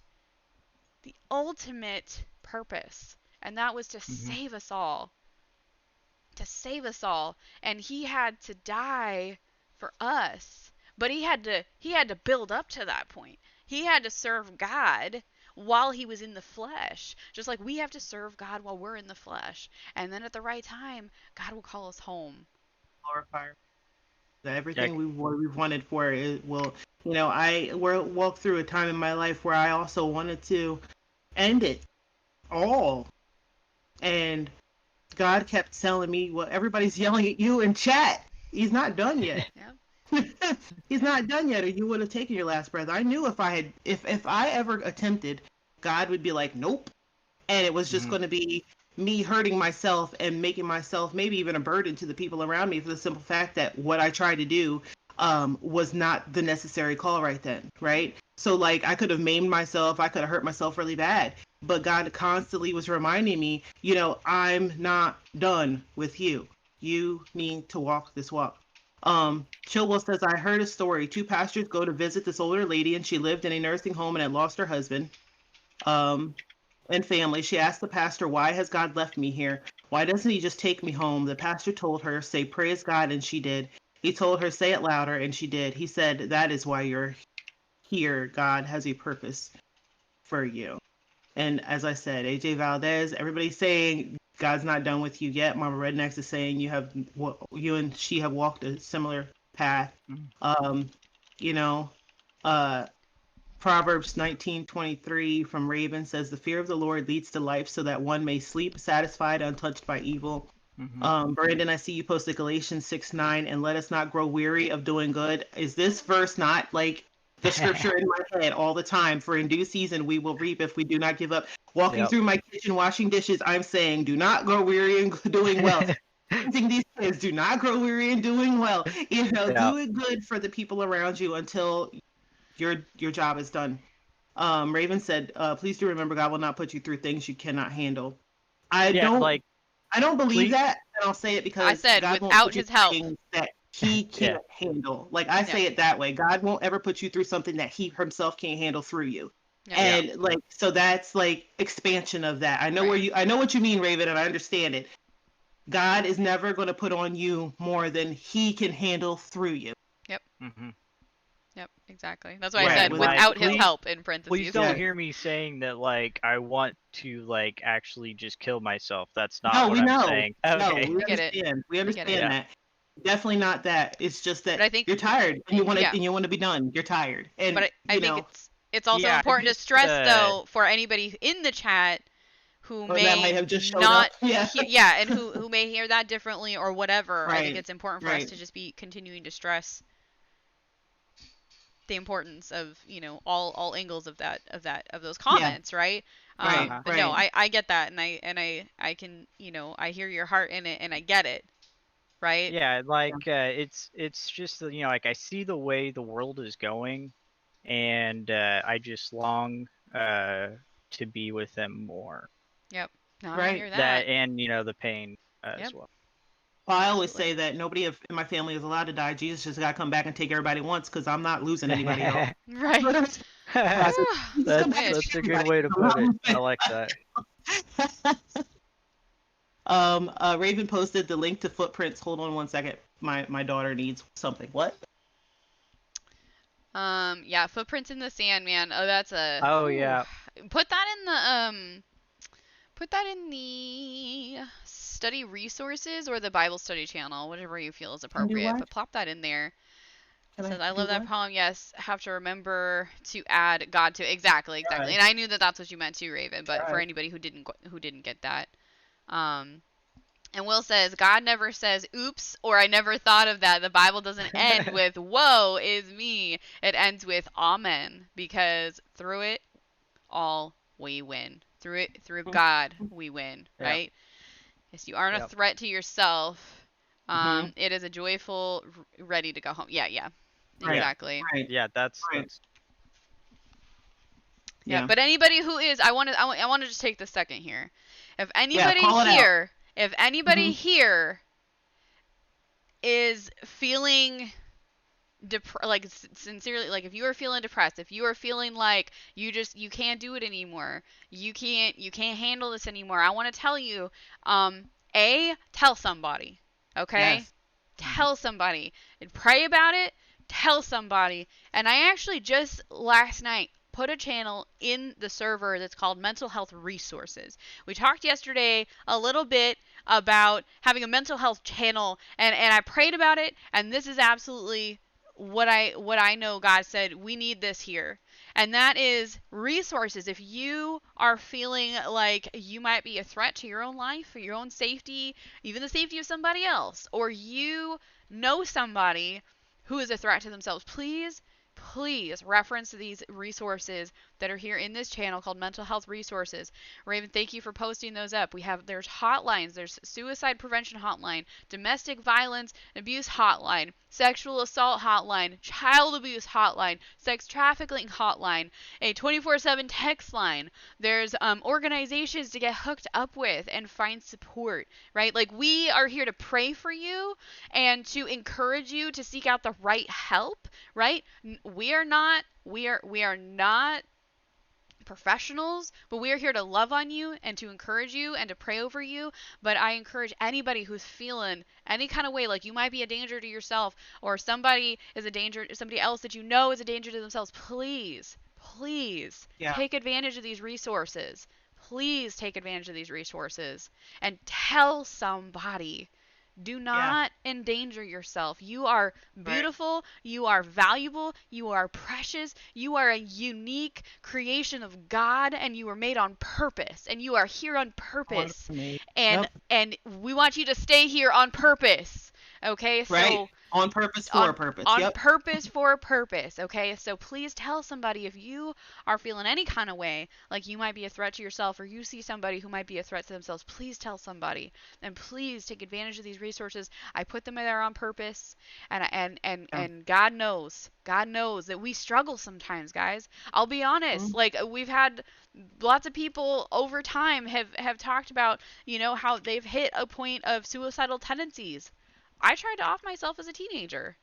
purpose, and that was to save us all. To save us all. And he had to die for us, but he had to build up to that point. He had to serve God while he was in the flesh, just like we have to serve God while we're in the flesh. And then at the right time, God will call us home. Glorify that everything we've wanted for it will, you know, I walked through a time in my life where I also wanted to end it all, and God kept telling me, well, everybody's yelling at you in chat, he's not done yet. He's not done yet, or you would have taken your last breath. I knew if I ever attempted, God would be like, nope, and it was just going to be me hurting myself and making myself maybe even a burden to the people around me, for the simple fact that what I tried to do was not the necessary call right then, right? So like I could have maimed myself, I could have hurt myself really bad, but God constantly was reminding me, you know, I'm not done with you. You need to walk this walk. Chilwell says, I heard a story. 2 pastors go to visit this older lady, and she lived in a nursing home and had lost her husband and family. She asked the pastor, why has God left me here? Why doesn't he just take me home? The pastor told her, say, praise God, and she did. He told her, say it louder, and she did. He said, that is why you're here. God has a purpose for you. And as I said, AJ Valdez, everybody's saying God's not done with you yet. Mama Rednecks is saying you and she have walked a similar path. You know, Proverbs 19:23 from Raven says, the fear of the Lord leads to life, so that one may sleep satisfied, untouched by evil. Brandon, I see you posted Galatians 6:9, and let us not grow weary of doing good. Is this verse not like the scripture in my head all the time? For in due season we will reap if we do not give up. Walking through my kitchen, washing dishes, I'm saying, do not grow weary in doing well. These kids, do not grow weary in doing well. You know, do it good for the people around you until your job is done. Raven said, please do remember, God will not put you through things you cannot handle. I don't believe that, and I'll say it because I said, God without won't put you his help, through things that he can't handle. Like I say it that way. God won't ever put you through something that he himself can't handle through you. And like, so that's like expansion of that. I know I know what you mean, Raven, and I understand it. God is never going to put on you more than he can handle through you. Yep. Yep, exactly. That's why I said without his help in parentheses. Please don't hear me saying that like I want to like actually just kill myself. That's not what I'm saying. Okay. No, we understand. We understand that. definitely not that. It's just But that I think you're tired and you want to yeah. and you want to be done. You're tired, But and I you think know it's also Yeah, I important to just stress though for anybody in the chat who or that might may have just showed not up. Yeah, hear, yeah, and who may hear that differently or whatever. I think right, it's important for us right. to just be continuing to stress the importance of, all angles of those Yeah, comments, right? right, uh-huh. But no, right. I get that, and I can, I hear your heart in it, and I get it, right? Yeah, like it's just like I see the way the world is going, and I just long to be with them more. Yep. No, I Right. hear That that. and the pain Yep. as well. Well, I always Absolutely. say that nobody in my family is allowed to die. Jesus just got to come back and take everybody once because I'm not losing anybody else. Right. I said, Jesus, come back and take That's a good everybody. way to put it. I like that. Raven posted the link to footprints. Hold on one second. My daughter needs something. What? Yeah, footprints in the sand, man. Oh, that's a. Oh Whew. yeah. Put that in the study resources or the Bible study channel, whatever you feel is Can do appropriate. what? But plop that in there. Can Says I I do love that what? poem. Yes, have to remember to add God to exactly. All right. And I knew that that's what you meant too, Raven. But All for right. anybody who didn't get that, um, and Will says, God never says, oops, or I never thought of that. The Bible doesn't end with, woe is me. It ends with, amen. Because through it all, we win. Through God, we win, Yep. right? Yes, you aren't a Yep. threat to yourself. Mm-hmm. It is a joyful, ready to go home. Yeah, yeah. Right. Exactly. Right. Yeah, that's Right. Yeah, Yeah. but anybody who is, I want to just take the second here. If Yeah. anybody Call it out. here, if anybody Mm-hmm. here is feeling like sincerely, like if you are feeling depressed, if you are feeling like you can't do it anymore, you can't handle this anymore, I want to tell you, tell somebody, okay? Yes. Tell somebody and pray about it. Tell somebody. And I actually just last night put a channel in the server that's called Mental Health Resources. We talked yesterday a little bit about having a mental health channel, and I prayed about it, and this is absolutely what I know God said we need this here. And that is resources. If you are feeling like you might be a threat to your own life, or your own safety, even the safety of somebody else, or you know somebody who is a threat to themselves, please reference these resources that are here in this channel called Mental Health Resources. Raven, thank you for posting those up. There's hotlines. There's suicide prevention hotline, domestic violence abuse hotline, sexual assault hotline, child abuse hotline, sex trafficking hotline, a 24/7 text line. There's organizations to get hooked up with and find support, right? Like, we are here to pray for you and to encourage you to seek out the right help, right? We are not professionals, but we are here to love on you and to encourage you and to pray over you. But I encourage anybody who's feeling any kind of way, like you might be a danger to yourself, or somebody else that you know is a danger to themselves, please Yeah. take advantage of these resources. Please take advantage of these resources and tell somebody. Do not endanger yourself. You are beautiful. You are valuable. You are precious. You are a unique creation of God, and you were made on purpose. And you are here on purpose. And Yep. and we want you to stay here on purpose. Okay? Right. So On purpose for a purpose. on Yep. purpose for a purpose. Okay? So please tell somebody if you are feeling any kind of way, like you might be a threat to yourself, or you see somebody who might be a threat to themselves, please tell somebody. And please take advantage of these resources. I put them there on purpose, and God knows that we struggle sometimes, guys. I'll be honest. Mm-hmm. Like, we've had lots of people over time have talked about, how they've hit a point of suicidal tendencies. I tried to off myself as a teenager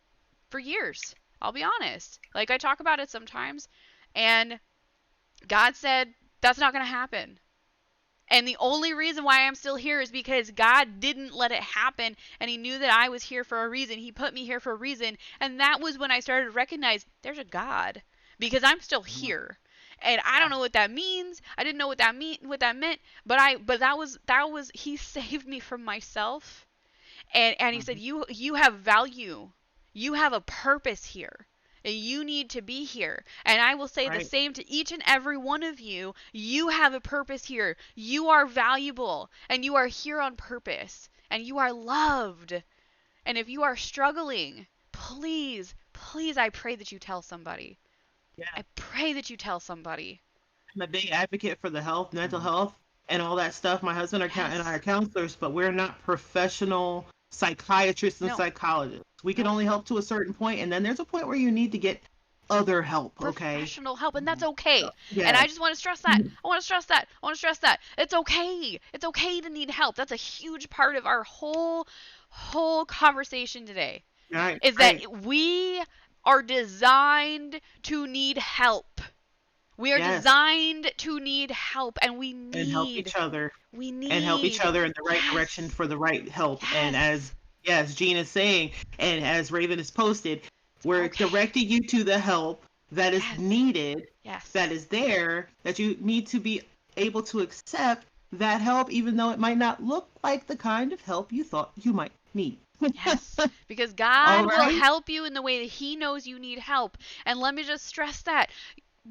for years. I'll be honest. Like, I talk about it sometimes, and God said that's not going to happen. And the only reason why I'm still here is because God didn't let it happen, and He knew that I was here for a reason. He put me here for a reason, and that was when I started to recognize there's a God, because I'm still here. And I don't know what that means. I didn't know what that meant, but that was He saved me from myself. And he said, you have value. You have a purpose here. And you need to be here. And I will say the same to each and every one of you. You have a purpose here. You are valuable. And you are here on purpose. And you are loved. And if you are struggling, please, please, I pray that you tell somebody. Yeah. I pray that you tell somebody. I'm a big advocate for the health, mental health, and all that stuff. My husband and I are counselors, but we're not professional psychiatrists and psychologists. We can only help to a certain point, and then there's a point where you need to get other help, okay? Professional help, and that's okay. Yeah. And I just want to stress that. I want to stress that. I want to stress that. It's okay. It's okay to need help. That's a huge part of our whole conversation today. Right. Is that we are designed to need help. We are designed to need help, and we need and help each other. We need and help each other in the right direction for the right help. And as Jean is saying, and as Raven has posted, we're directing you to the help that is needed, that is there, that you need to be able to accept that help, even though it might not look like the kind of help you thought you might need. Yes, because God will help you in the way that He knows you need help. And let me just stress that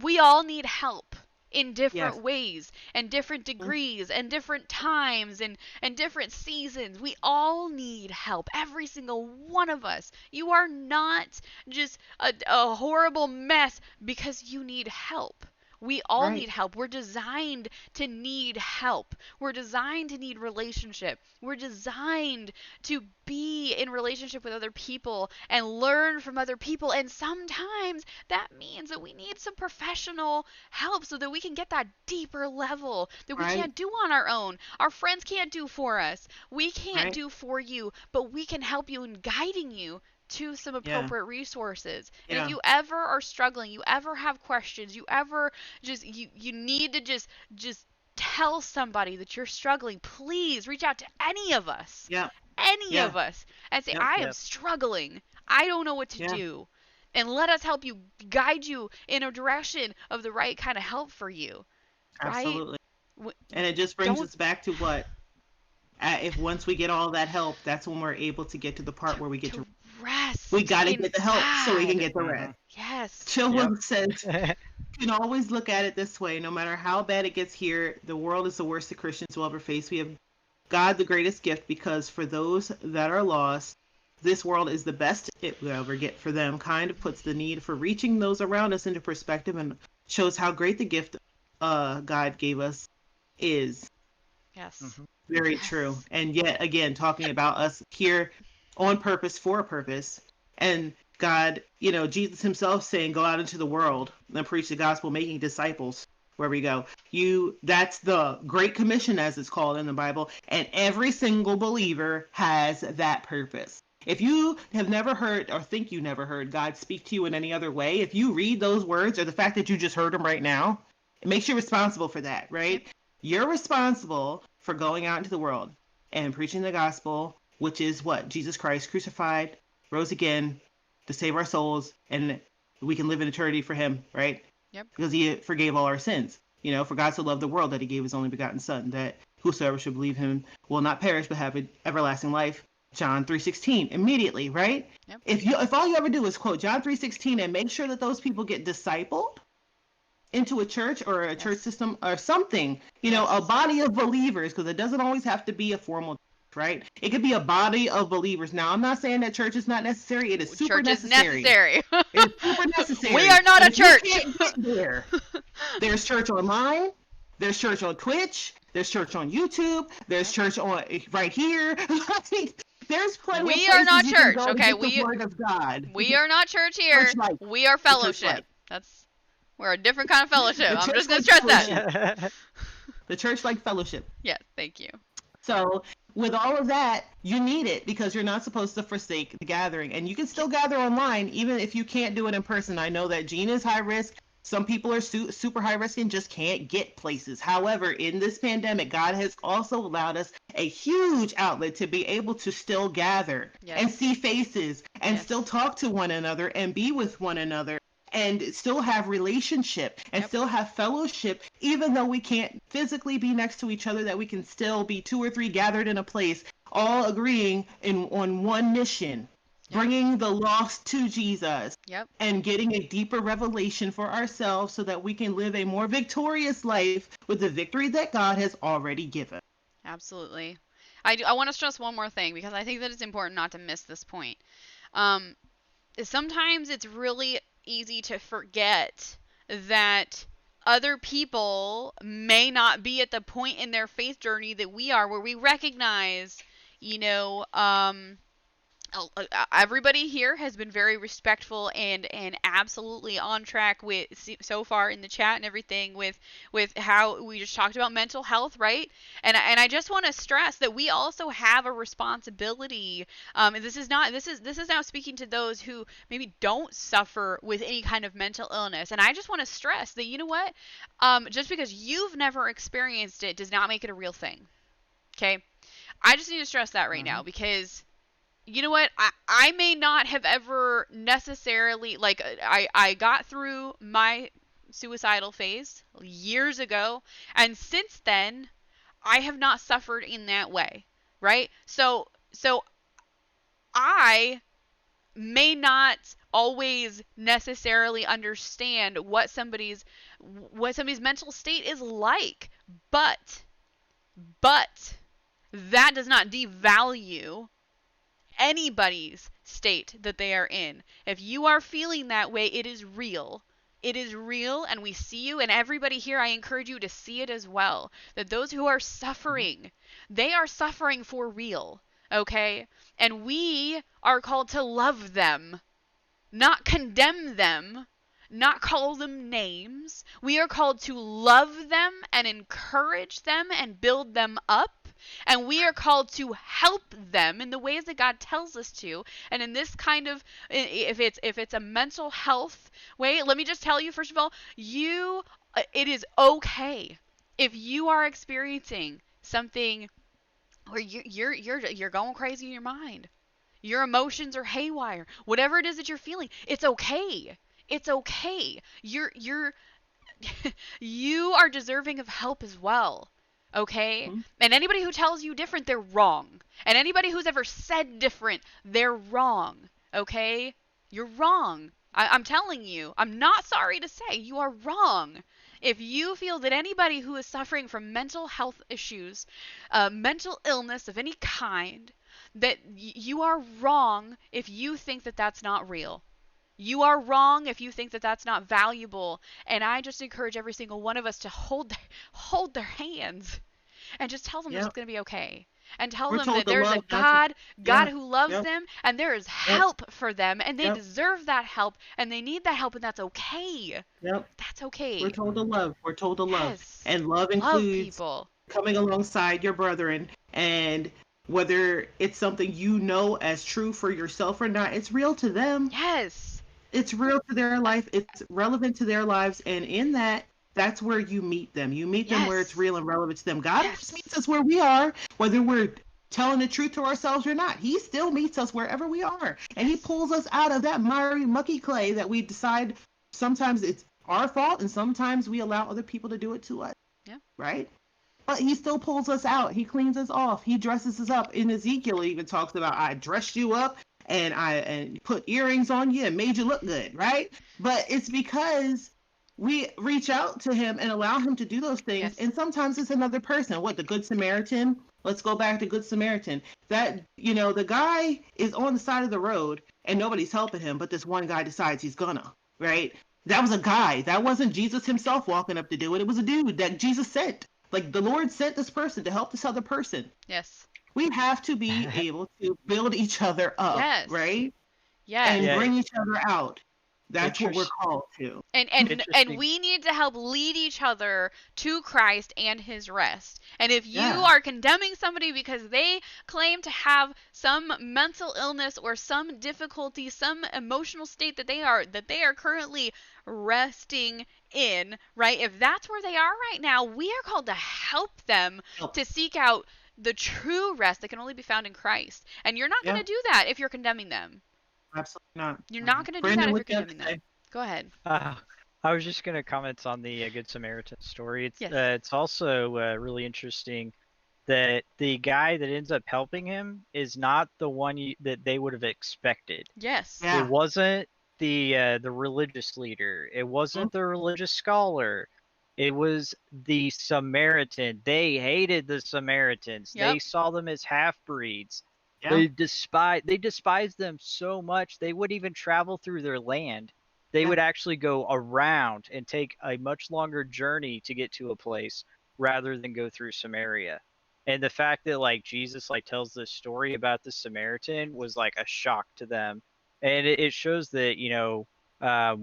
we all need help in different ways and different degrees and different times and different seasons. We all need help, every single one of us. You are not just a horrible mess because you need help. We all need help. We're designed to need help. We're designed to need relationship. We're designed to be in relationship with other people and learn from other people. And sometimes that means that we need some professional help so that we can get that deeper level that we can't do on our own. Our friends can't do for us. We can't do for you, but we can help you in guiding you to some appropriate resources. And if you ever are struggling, you ever have questions, you ever just you need to just tell somebody that you're struggling, please reach out to any of us. Any of us, and say, I am struggling. I don't know what to do. And let us help you, guide you in a direction of the right kind of help for you. Absolutely. And it just brings us back to what? If once we get all that help, that's when we're able to get to the part where we get to rest. We got to get the help so we can get the rest. Yes. Chilwell says, you can always look at it this way. No matter how bad it gets here, the world is the worst that Christians will ever face. We have God, the greatest gift, because for those that are lost, this world is the best it will ever get for them. Kind of puts the need for reaching those around us into perspective and shows how great the gift God gave us is. Yes. Very true. And yet again, talking about us here on purpose, for a purpose, and God, Jesus himself saying, go out into the world and preach the gospel, making disciples where we go. That's the Great Commission, as it's called in the Bible, and every single believer has that purpose. If you have never heard or think you never heard God speak to you in any other way, if you read those words or the fact that you just heard them right now, it makes you responsible for that, right? You're responsible for going out into the world and preaching the gospel, which is what? Jesus Christ crucified, rose again to save our souls, and we can live in eternity for him, right? Yep. Because he forgave all our sins. For God so loved the world that he gave his only begotten son, that whosoever should believe him will not perish but have everlasting life. John 3:16 immediately, right? Yep. If all you ever do is quote John 3:16 and make sure that those people get discipled into a church or a church system or something, a body of believers, because it doesn't always have to be a formal church, right? It could be a body of believers. Now, I'm not saying that church is not necessary. It is super necessary. It's super necessary. We are not a church. There's church online. There's church on Twitch. There's church on YouTube. There's church on right here. There's plenty. We of are not you church. Can go Okay, to get the word of God. We are not church here. Church-like. We are fellowship. We're a different kind of fellowship. I'm just gonna stress that. The church-like fellowship. Yes, thank you. So with all of that, you need it because you're not supposed to forsake the gathering, and you can still gather online even if you can't do it in person. I know that Gene is high risk. Some people are super high risk and just can't get places. However, in this pandemic, God has also allowed us a huge outlet to be able to still gather and see faces and still talk to one another and be with one another and still have relationship and still have fellowship, even though we can't physically be next to each other, that we can still be 2 or 3 gathered in a place all agreeing on one mission, Yep. bringing the lost to Jesus Yep. and getting a deeper revelation for ourselves so that we can live a more victorious life with the victory that God has already given. Absolutely. I want to stress one more thing because I think that it's important not to miss this point. Um, Sometimes it's really easy to forget that other people may not be at the point in their faith journey that we are, where we recognize, you know, everybody here has been very respectful and absolutely on track with so far in the chat and everything with how we just talked about mental health, right? And I just want to stress that we also have a responsibility. And this is now speaking to those who maybe don't suffer with any kind of mental illness. And I just want to stress that, you know what, just because you've never experienced it does not make it a real thing. Okay, I just need to stress that right now, because you know what? I may not have ever necessarily, like, I got through my suicidal phase years ago, and since then, I have not suffered in that way, right? So I may not always necessarily understand what somebody's mental state is like, but that does not devalue anybody's state that they are in. If you are feeling that way, it is real. It is real, and we see you, and everybody here, I encourage you to see it as well. That those who are suffering, they are suffering for real, okay? And we are called to love them, not condemn them, not call them names. We are called to love them and encourage them and build them up. And we are called to help them in the ways that God tells us to. And in this kind of, if it's a mental health way, let me just tell you, first of all, it is okay if you are experiencing something where you're going crazy in your mind. Your emotions are haywire. Whatever it is that you're feeling, it's okay. It's okay. You are deserving of help as well. Okay? Mhm. And anybody who tells you different, they're wrong. And anybody who's ever said different, they're wrong. Okay? You're wrong. I'm telling you. I'm not sorry to say. You are wrong. If you feel that anybody who is suffering from mental health issues, mental illness of any kind, that you are wrong if you think that that's not real. You are wrong if you think that that's not valuable. And I just encourage every single one of us to hold their hands and just tell them that Yep. it's going to be okay. And tell We're them told that to there's a love God. God Yeah. who loves Yep. them, and there is help for them, and they Yep. deserve that help, and they need that help, and that's okay. Yep. That's okay. We're told to love. We're told to love. Yes. And love Love includes people. coming alongside your brethren, and whether it's something you know as true for yourself or not, it's real to them. Yes. It's real to their life. It's relevant to their lives. And in that, that's where you meet them. You meet them where it's Yes. real and relevant to them. God Yes. just meets us where we are, whether we're telling the truth to ourselves or not. He still meets us wherever we are. And he pulls us out of that miry, mucky clay that we decide sometimes it's our fault and sometimes we allow other people to do it to us. Yeah. Right? But he still pulls us out. He cleans us off. He dresses us up. In Ezekiel, he even talks about, I dressed you up and put earrings on you and made you look good, right? But it's because we reach out to him and allow him to do those things. Yes. And sometimes it's another person. What, the Good Samaritan? Let's go back to Good Samaritan. That, the guy is on the side of the road and nobody's helping him, but this one guy decides he's gonna, right? That was a guy. That wasn't Jesus himself walking up to do it. It was a dude that Jesus sent. Like, the Lord sent this person to help this other person. Yes. We have to be able to build each other up, Yes. right? Yes. And Yeah. bring each other out. That's what we're Interest- called to. And Interesting. we need to help lead each other to Christ and his rest. And if you Yeah. are condemning somebody because they claim to have some mental illness or some difficulty, some emotional state that they are currently resting in, right? If that's where they are right now, we are called to help them Help. to seek out the true rest that can only be found in Christ. And you're not going Yeah. to do that if you're condemning them. Absolutely not. You're not going to do Brandon, that if what you're you have to condemning them. Go ahead. I was just going to comment on the Good Samaritan story. Yes. It's also really interesting that the guy that ends up helping him is not the one that they would have expected. Yes. It Yeah. wasn't the religious leader. It wasn't the religious scholar. It was the Samaritan. They hated the Samaritans. Yep. They saw them as half-breeds. Yeah. They despised them so much they wouldn't even travel through their land. They Yeah. would actually go around and take a much longer journey to get to a place rather than go through Samaria. And the fact that like Jesus like tells this story about the Samaritan was like a shock to them, and it shows that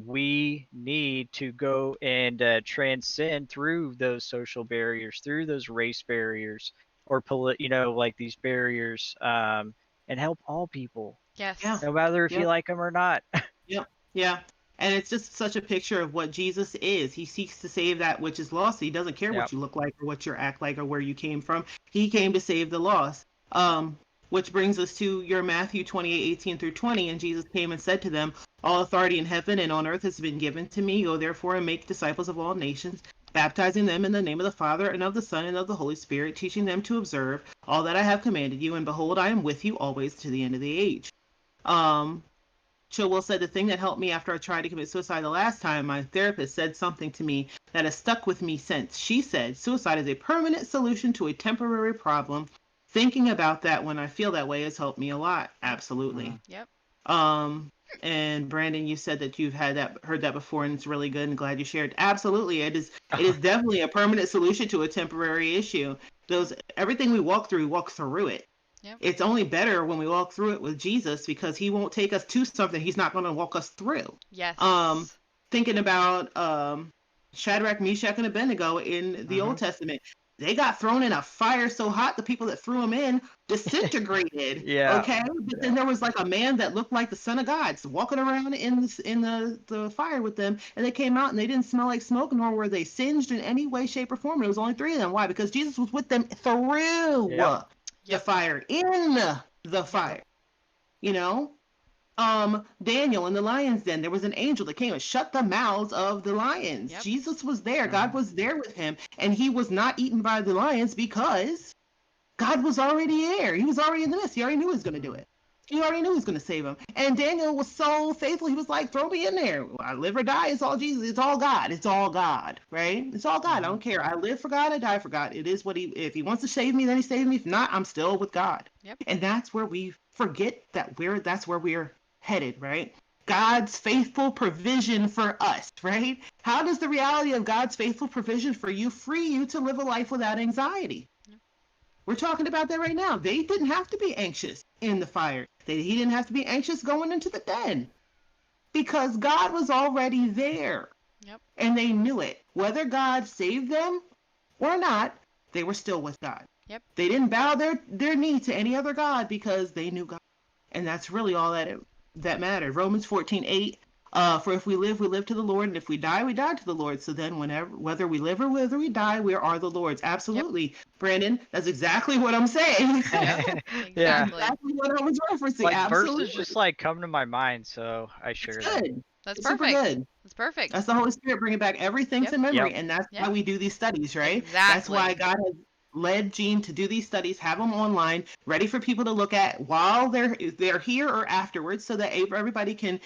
we need to go and transcend through those social barriers, through those race barriers, or like these barriers, and help all people, Yes. Yeah. no matter if Yeah. you like them or not. Yep. Yeah. And it's just such a picture of what Jesus is. He seeks to save that which is lost. He doesn't care Yep. what you look like or what you act like or where you came from. He came to save the lost. Which brings us to your Matthew 28:18-20. And Jesus came and said to them, all authority in heaven and on earth has been given to me. Go therefore and make disciples of all nations, baptizing them in the name of the Father and of the Son and of the Holy Spirit, teaching them to observe all that I have commanded you. And behold, I am with you always to the end of the age. Chilwell said the thing that helped me after I tried to commit suicide the last time, my therapist said something to me that has stuck with me since. She said, suicide is a permanent solution to a temporary problem. Thinking about that when I feel that way has helped me a lot. Absolutely. Yep. And Brandon, you said that you've heard that before, and it's really good and glad you shared. Absolutely. It is definitely a permanent solution to a temporary issue. Everything we walk through it. Yep. It's only better when we walk through it with Jesus, because he won't take us to something he's not going to walk us through. Yes. Thinking about Shadrach, Meshach, and Abednego in the Old Testament. They got thrown in a fire so hot the people that threw them in disintegrated. Yeah. Okay. But then there was like a man that looked like the Son of God walking around in the fire with them, and they came out and they didn't smell like smoke, nor were they singed in any way, shape, or form. And it was only 3 of them. Why? Because Jesus was with them through the fire, in the fire. Daniel in the lion's den, there was an angel that came and shut the mouths of the lions. Yep. Jesus was there. God was there with him, and he was not eaten by the lions because God was already there. He was already in the midst. He already knew he was going to do it. He already knew he was going to save him. And Daniel was so faithful. He was like, throw me in there. I live or die. It's all Jesus. It's all God. It's all God, right? It's all God. I don't care. I live for God. I die for God. It is if he wants to save me, then he saves me. If not, I'm still with God. Yep. And that's where we forget that's where we're headed, right? God's faithful provision for us, right? How does the reality of God's faithful provision for you free you to live a life without anxiety? We're talking about that right now. They didn't have to be anxious in the fire. He didn't have to be anxious going into the den, because God was already there. Yep. And they knew it. Whether God saved them or not, they were still with God. Yep. They didn't bow their knee to any other God because they knew God. And that's really all that mattered. Romans 14:8. For if we live to the Lord, and if we die to the Lord. So then whether we live or whether we die, we are the Lord's. Absolutely. Yep. Brandon, that's exactly what I'm saying. Yep. Yeah. Exactly what I was referencing. Like Absolutely. verses just like come to my mind, so I share that. Good. That's It's perfect. super good. That's perfect. That's the Holy Spirit bringing back everything Yep. to memory. Yep. And that's Yep. why we do these studies, right? Exactly. That's why God has led Gene to do these studies, have them online, ready for people to look at while they're here or afterwards, so that everybody can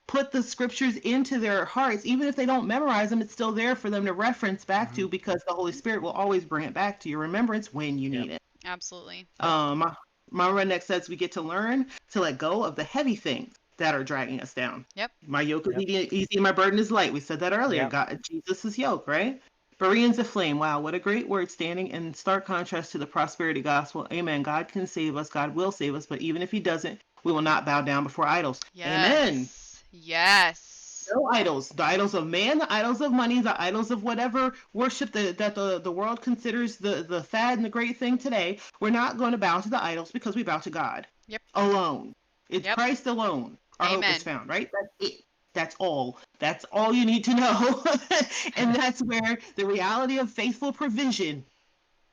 put the scriptures into their hearts. Even if they don't memorize them, it's still there for them to reference back to, because the Holy Spirit will always bring it back to your remembrance when you need it. Absolutely. My redneck says we get to learn to let go of the heavy things that are dragging us down. Yep. My yoke is easy and my burden is light. We said that earlier. Yep. God, Jesus' yoke, right? Bereans aflame. Wow, what a great word, standing in stark contrast to the prosperity gospel. Amen. God can save us. God will save us. But even if he doesn't, we will not bow down before idols. Yes. Amen. Yes. No idols. The idols of man, the idols of money, the idols of whatever worship that the world considers the fad and the great thing today. We're not going to bow to the idols, because we bow to God. Yep. Alone. It's Yep. Christ alone. Our hope Amen. is found, right? That's it. That's all. That's all you need to know. And that's where the reality of faithful provision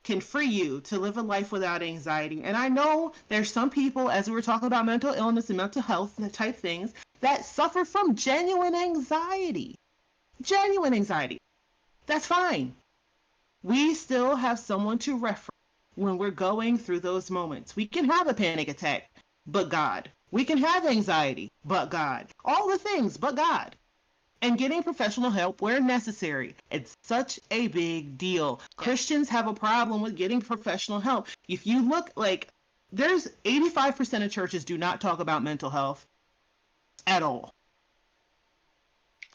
can free you to live a life without anxiety. And I know there's some people, as we were talking about mental illness and mental health type things, that suffer from genuine anxiety. Genuine anxiety. That's fine. We still have someone to reference when we're going through those moments. We can have a panic attack, but God. We can have anxiety, but God. All the things, but God. And getting professional help where necessary. It's such a big deal. Yeah. Christians have a problem with getting professional help. If you look, like, there's 85% of churches do not talk about mental health at all.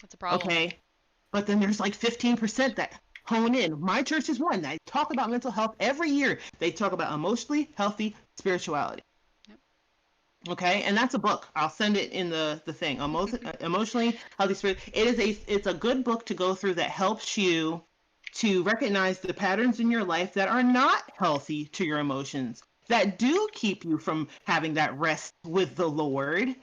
That's a problem. Okay. But then there's like 15% that hone in. My church is one. They talk about mental health every year. They talk about emotionally healthy spirituality. Yep. Okay, and that's a book. I'll send it in the thing. Emotionally healthy spirit. It's a good book to go through that helps you to recognize the patterns in your life that are not healthy to your emotions, that do keep you from having that rest with the Lord.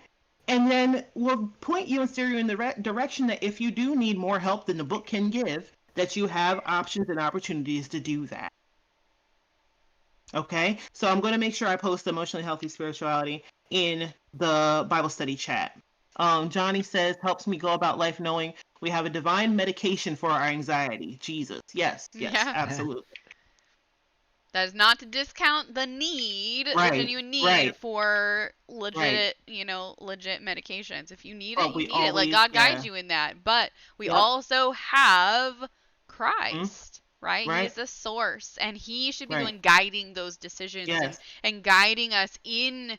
And then we'll point you and steer you in the direction that if you do need more help than the book can give, that you have options and opportunities to do that. Okay, so I'm going to make sure I post emotionally healthy spirituality in the Bible study chat. Johnny says, helps me go about life knowing we have a divine medication for our anxiety. Jesus. Yes, Yeah. absolutely. That is not to discount the need, the Right, genuine need right. for legit, legit medications. If you need But it, you we need it. Like always, God guides yeah. you in that. But we Yep. also have Christ, right? He Right. is the source, and He should be the Right. one guiding those decisions Yes. and guiding us in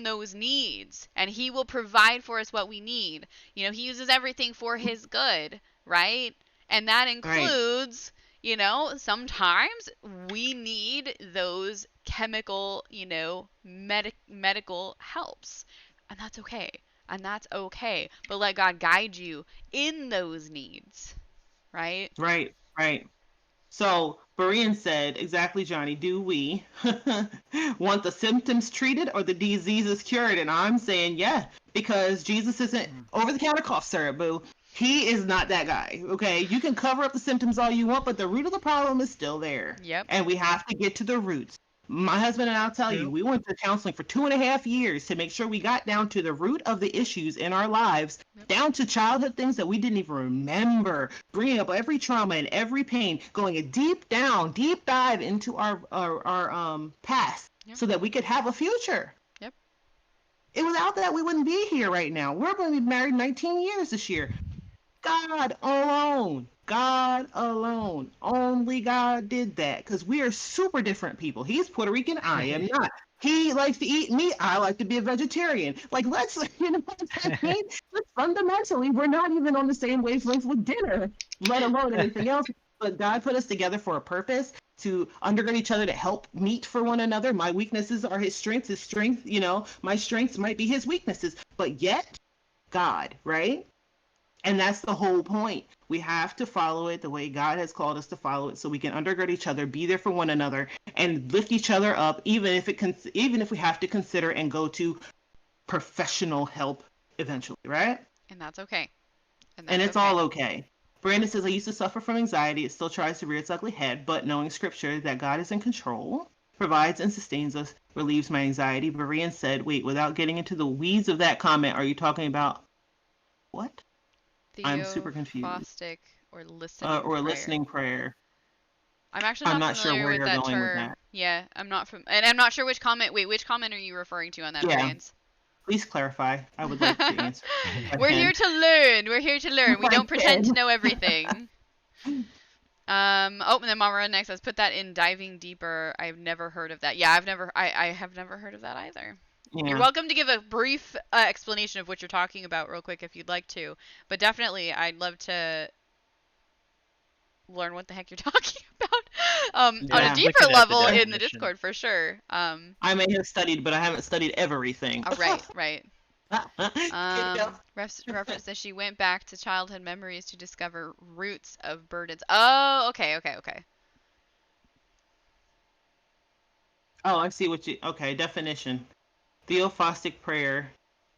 those needs. And He will provide for us what we need. You know, He uses everything for His good, right? And that Right. includes, sometimes we need those chemical, medical helps. And that's okay. And that's okay. But let God guide you in those needs, right? Right. Right. So Berean said, exactly, Johnny, do we want the symptoms treated or the diseases cured? And I'm saying, yeah, because Jesus isn't over-the-counter cough syrup, boo. He is not that guy, okay? You can cover up the symptoms all you want, but the root of the problem is still there. Yep. And we have to get to the roots. My husband and I'll tell you, we went to counseling for 2.5 years to make sure we got down to the root of the issues in our lives, down to childhood things that we didn't even remember, bringing up every trauma and every pain, going a deep dive into our past, so that we could have a future. Yep. And without that, we wouldn't be here right now. We're going to be married 19 years this year. God alone. God alone. Only God did that, because we are super different people. He's Puerto Rican. I am not. He likes to eat meat. I like to be a vegetarian. Like, let's, you know what I mean? But fundamentally, we're not even on the same wavelength with dinner, let alone anything else. But God put us together for a purpose, to undergird each other, to help meet for one another. My weaknesses are his strengths. His strength, my strengths might be his weaknesses. But yet, God, right? And that's the whole point. We have to follow it the way God has called us to follow it, so we can undergird each other, be there for one another, and lift each other up, even if we have to consider and go to professional help eventually, right? And that's okay. And it's all okay. Brandon says, I used to suffer from anxiety. It still tries to rear its ugly head, but knowing scripture that God is in control, provides and sustains us, relieves my anxiety. Berean said, wait, without getting into the weeds of that comment, are you talking about what? I'm super confused. Theophostic or listening prayer. I'm actually not sure familiar where with you're that going with term. that. Yeah, I'm not and I'm not sure which comment. Wait, which comment are you referring to on that, Brains? Please clarify. I would like to answer. We're here to learn. We're here to learn. We don't pretend to know everything. And then Mama Redneck says, put that in diving deeper. I've never heard of that. Yeah, I have never heard of that either. Yeah. You're welcome to give a brief explanation of what you're talking about real quick if you'd like to. But definitely, I'd love to learn what the heck you're talking about on a deeper level in the Discord for sure. I may have studied, but I haven't studied everything. Right. Reference that she went back to childhood memories to discover roots of burdens. Oh, okay. Oh, I see what you. Okay, definition. Theophostic prayer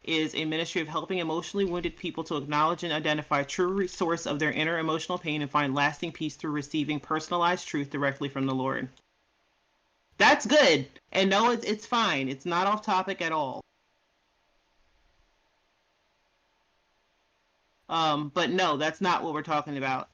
is a ministry of helping emotionally wounded people to acknowledge and identify true source of their inner emotional pain and find lasting peace through receiving personalized truth directly from the Lord. That's good. And no, it's fine. It's not off topic at all. But no, that's not what we're talking about.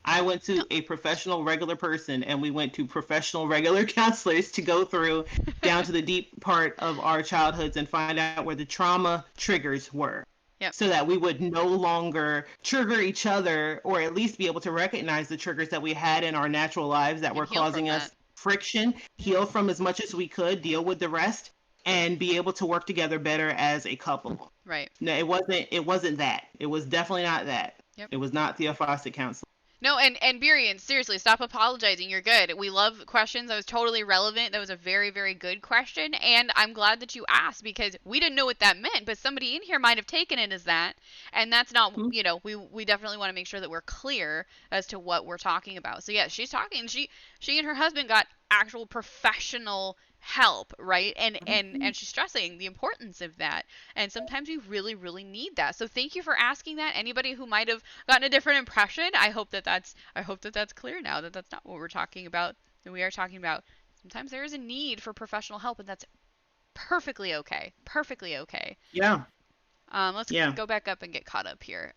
I went to a professional regular person, and we went to professional regular counselors to go through down to the deep part of our childhoods and find out where the trauma triggers were. Yep. So that we would no longer trigger each other, or at least be able to recognize the triggers that we had in our natural lives that And were heal from causing us that. friction, heal from as much as we could, deal with the rest, and be able to work together better as a couple. Right. No, it wasn't that. It was definitely not that. Yep. It was not Theophostic counseling. No, and Burian, seriously, stop apologizing. You're good. We love questions. That was totally relevant. That was a very, very good question, and I'm glad that you asked because we didn't know what that meant, but somebody in here might have taken it as that, and that's not, you know, we definitely want to make sure that we're clear as to what we're talking about. So yeah, she's talking. She and her husband got actual professional help, right? And she's stressing the importance of that, and sometimes we really, really need that. So thank you for asking that. Anybody who might have gotten a different impression, I hope that that's clear now, that that's not what we're talking about. That we are talking about sometimes there is a need for professional help, and that's perfectly okay. Yeah. Let's go back up and get caught up here.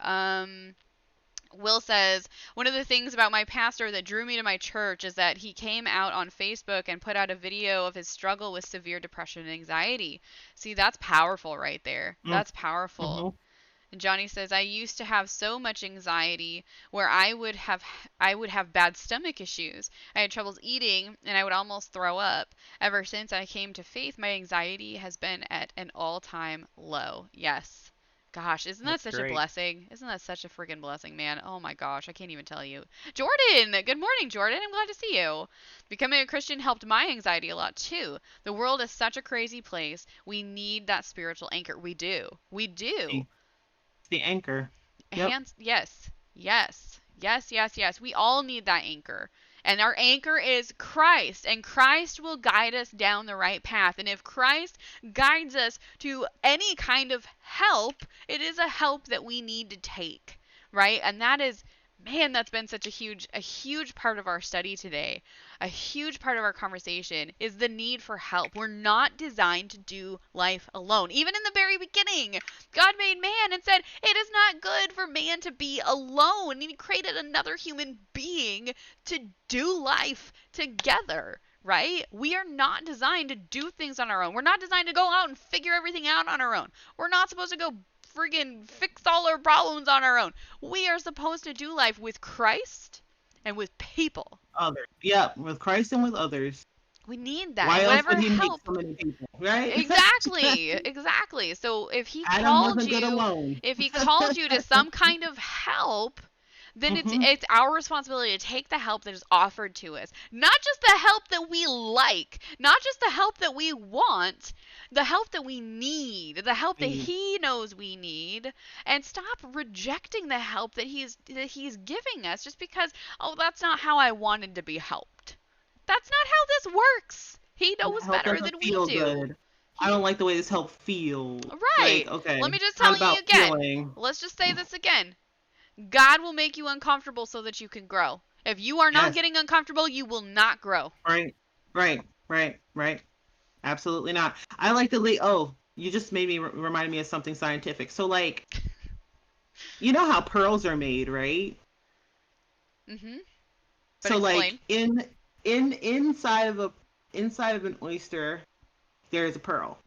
Will says, one of the things about my pastor that drew me to my church is that he came out on Facebook and put out a video of his struggle with severe depression and anxiety. See, that's powerful right there. That's powerful. And Johnny says, I used to have so much anxiety where I would have bad stomach issues. I had troubles eating and I would almost throw up. Ever since I came to faith, my anxiety has been at an all-time low. Yes. Gosh, isn't that such a blessing? Isn't that such a friggin' blessing, man? Oh my gosh, I can't even tell you. Jordan! Good morning, Jordan. I'm glad to see you. Becoming a Christian helped my anxiety a lot, too. The world is such a crazy place. We need that spiritual anchor. We do. We do. It's the anchor. Yep. Yes. We all need that anchor. And our anchor is Christ, and Christ will guide us down the right path. And if Christ guides us to any kind of help, it is a help that we need to take, right? And that is, man, that's been such a huge part of our study today. A huge part of our conversation is the need for help. We're not designed to do life alone. Even in the very beginning, God made man and said, it is not good for man to be alone. And he created another human being to do life together, right? We are not designed to do things on our own. We're not designed to go out and figure everything out on our own. We're not supposed to go friggin' fix all our problems on our own. We are supposed to do life with Christ and with people. Others. Yeah, with Christ and with others. We need that. Why Whatever else would he help. make so many people, right? Exactly. So if he Adam called wasn't good you, alone. if he called you to some kind of help, then it's our responsibility to take the help that is offered to us. Not just the help that we like, not just the help that we want, the help that we need, the help that he knows we need, and stop rejecting the help that he's giving us just because, oh, that's not how I wanted to be helped. That's not how this works. He knows better than we do. Good. I don't like the way this help feels. Right. Like, okay. Let me just tell you again. Feeling? Let's just say this again. God will make you uncomfortable so that you can grow. If you are not getting uncomfortable, you will not grow. Right. Absolutely not. I like the you just made me reminded me of something scientific. So like, you know how pearls are made, right? Mm-hmm. So like inside of an oyster, there is a pearl,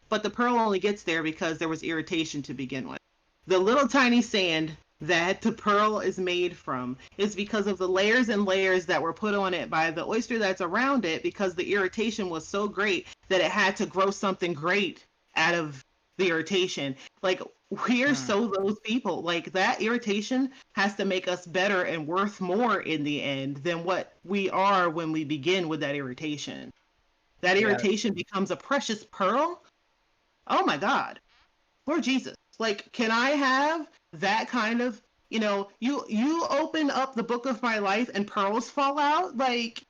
but the pearl only gets there because there was irritation to begin with. The little tiny sand that the pearl is made from is because of the layers and layers that were put on it by the oyster that's around it, because the irritation was so great that it had to grow something great out of the irritation. Like, we're so those people. Like, that irritation has to make us better and worth more in the end than what we are when we begin with that irritation. That irritation becomes a precious pearl. Oh my God. Lord Jesus. Like, can I have that kind of, you open up the book of my life and pearls fall out? Like,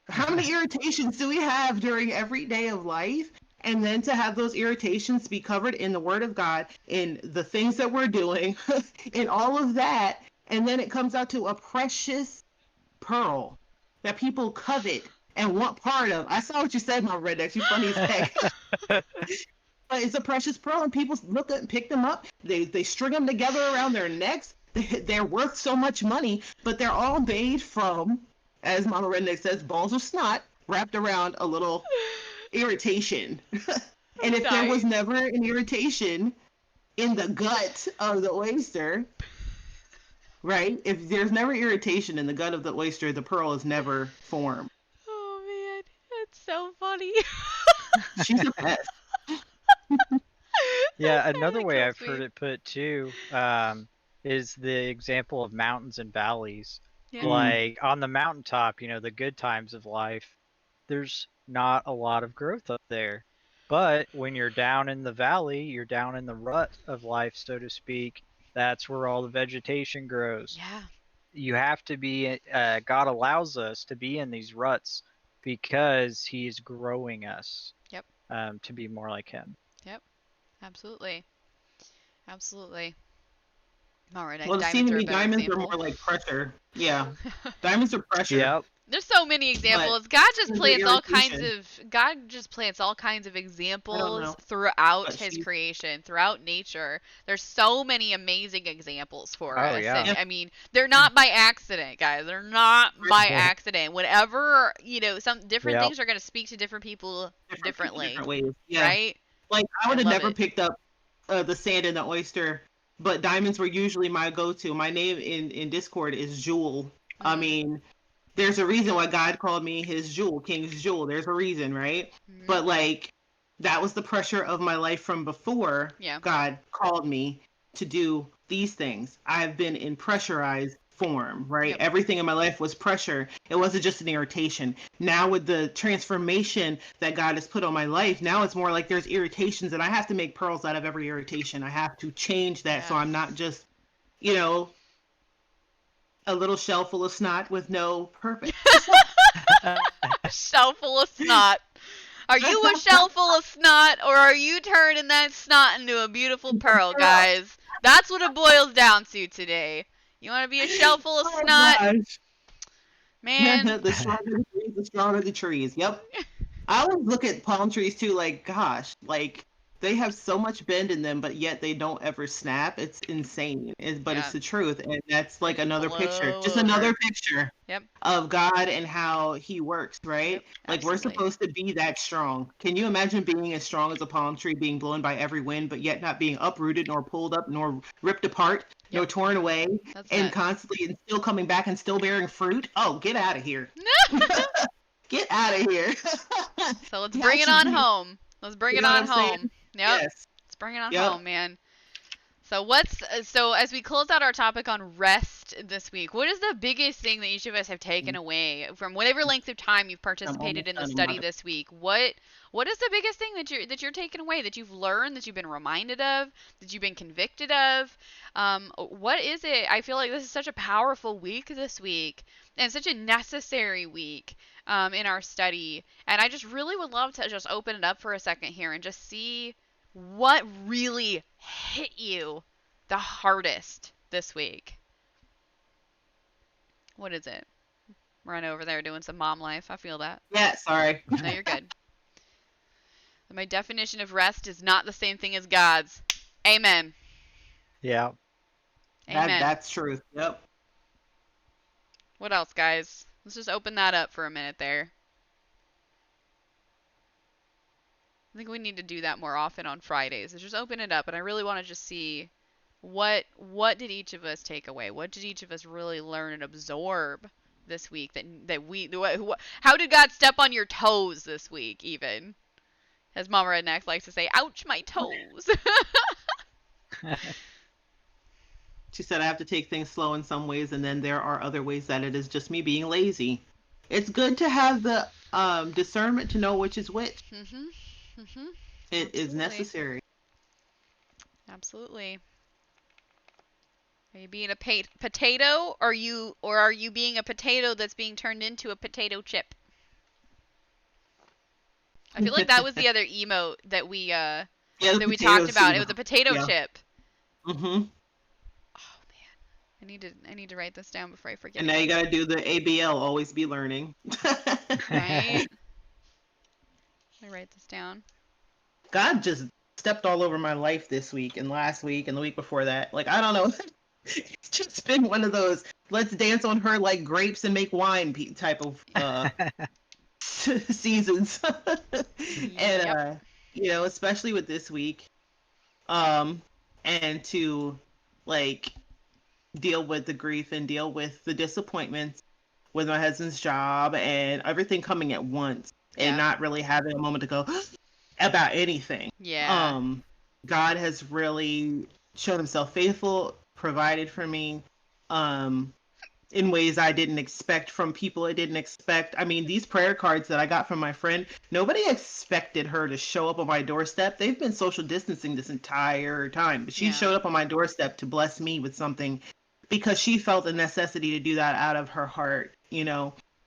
how many irritations do we have during every day of life? And then to have those irritations be covered in the Word of God, in the things that we're doing, in all of that, and then it comes out to a precious pearl that people covet and want part of. I saw what you said, my redneck. You funny as heck. But it's a precious pearl, and people look at and pick them up. They string them together around their necks. they're worth so much money, but they're all made from, as Mama Redneck says, balls of snot wrapped around a little irritation. And if there was Dying. never an irritation in the gut of the oyster, right? If there's never irritation in the gut of the oyster, the pearl is never formed. Oh man, that's so funny. She's the best. Yeah, That another way kills I've heard me. it put too, is the example of mountains and valleys. Yeah. Like on the mountaintop, the good times of life, there's not a lot of growth up there. But when you're down in the valley, you're down in the rut of life, so to speak. That's where all the vegetation grows. Yeah. You have to be, God allows us to be in these ruts because He's growing us Yep. to be more like Him. Yep. Absolutely. Absolutely. All right, Well, it seemed diamonds to are a me better diamonds are example. more like pressure. Yeah, diamonds are pressure. Yep. There's so many examples. God just There's plants the all kinds irritation. of I don't examples know, throughout but his she's creation, throughout nature. There's so many amazing examples for Oh, us. yeah. And I mean, they're not by accident, guys. They're not by accident. Whenever, some different Yep. things are going to speak to different people different people, differently, different ways. Yeah, right? like I I would have love never it. picked up the sand and the oyster, but diamonds were usually my go-to. My name in Discord is Jewel. I Mm, mean, there's a reason why God called me his jewel, King's Jewel. There's a reason, right? mhm. But like that was the pressure of my life from before Yeah. God called me to do these things. I've been in pressurized form, right? Yep. Everything in my life was pressure. It wasn't just an irritation. Now with the transformation that God has put on my life, now it's more like there's irritations and I have to make pearls out of every irritation. I have to change that so I'm not Yes. just, you know, a little shell full of snot with no purpose. A shell full of snot. Are you a shell full of snot, or are you turning that snot into a beautiful pearl, guys? That's what it boils down to today. You want to be a shell full of Oh snot? gosh. Man, The stronger the trees, the stronger the trees. Yep. I always look at palm trees too, like, gosh, like they have so much bend in them, but yet they don't ever snap. It's insane. But it's yeah, the truth. And that's they like just another picture, blow just another over. picture Yep, of God and how he works, right? yep, Like we're absolutely. supposed to be that strong. Can you imagine being as strong as a palm tree, being blown by every wind, but yet not being uprooted, nor pulled up, nor ripped apart, nor Yep, torn away, that's and nuts. constantly and still coming back and still bearing fruit? Oh, get out of here. Get out of here. So let's That bring it should on be, home. Let's bring you it know what on I'm saying? home. Yep, Yes. let's bring it on Yep. home, man. So as we close out our topic on rest this week, what is the biggest thing that each of us have taken away from whatever length of time you've I'm participated almost in the done, study Mother. this week? What is the biggest thing that you're taking away, that you've learned, that you've been reminded of, that you've been convicted of? What is it? I feel like this is such a powerful week this week, and such a necessary week in our study. And I just really would love to just open it up for a second here and just see what really hit you the hardest this week. What is it? Run over there doing some mom life. I feel that. Yeah, sorry. No, you're good. My definition of rest is not the same thing as God's. Amen. Yeah. Amen. That's truth. Yep. What else, guys? Let's just open that up for a minute there. I think we need to do that more often on Fridays. Let's just open it up, and I really want to just see what did each of us take away? What did each of us really learn and absorb this week? How did God step on your toes this week? Even as Mama Redneck likes to say, "Ouch, my toes." She said I have to take things slow in some ways, and then there are other ways that it is just me being lazy. It's good to have the discernment to know which is which. Mhm. Mhm. It is Absolutely. necessary. Absolutely. Are you being a potato, or are you being a potato that's being turned into a potato chip? I feel like that was the other emote that we Yeah, the talked potatoes about. too. It was a potato Yeah. chip. Mhm. Oh man, I need to write this down before I forget And now you again. got to do the ABL. Always be learning. Right? I write this down. God just stepped all over my life this week and last week and the week before that. Like I don't know. It's just been one of those let's dance on her like grapes and make wine type of seasons. And Yep. especially with this week, um and to like deal with the grief and deal with the disappointments with my husband's job and everything coming at once and Yeah. not really having a moment to go about anything. Yeah. God has really shown himself faithful, provided for me, um, in ways I didn't expect from people I didn't expect. I mean, these prayer cards that I got from my friend, nobody expected her to show up on my doorstep. They've been social distancing this entire time, but she Yeah. showed up on my doorstep to bless me with something because she felt the necessity to do that out of her heart,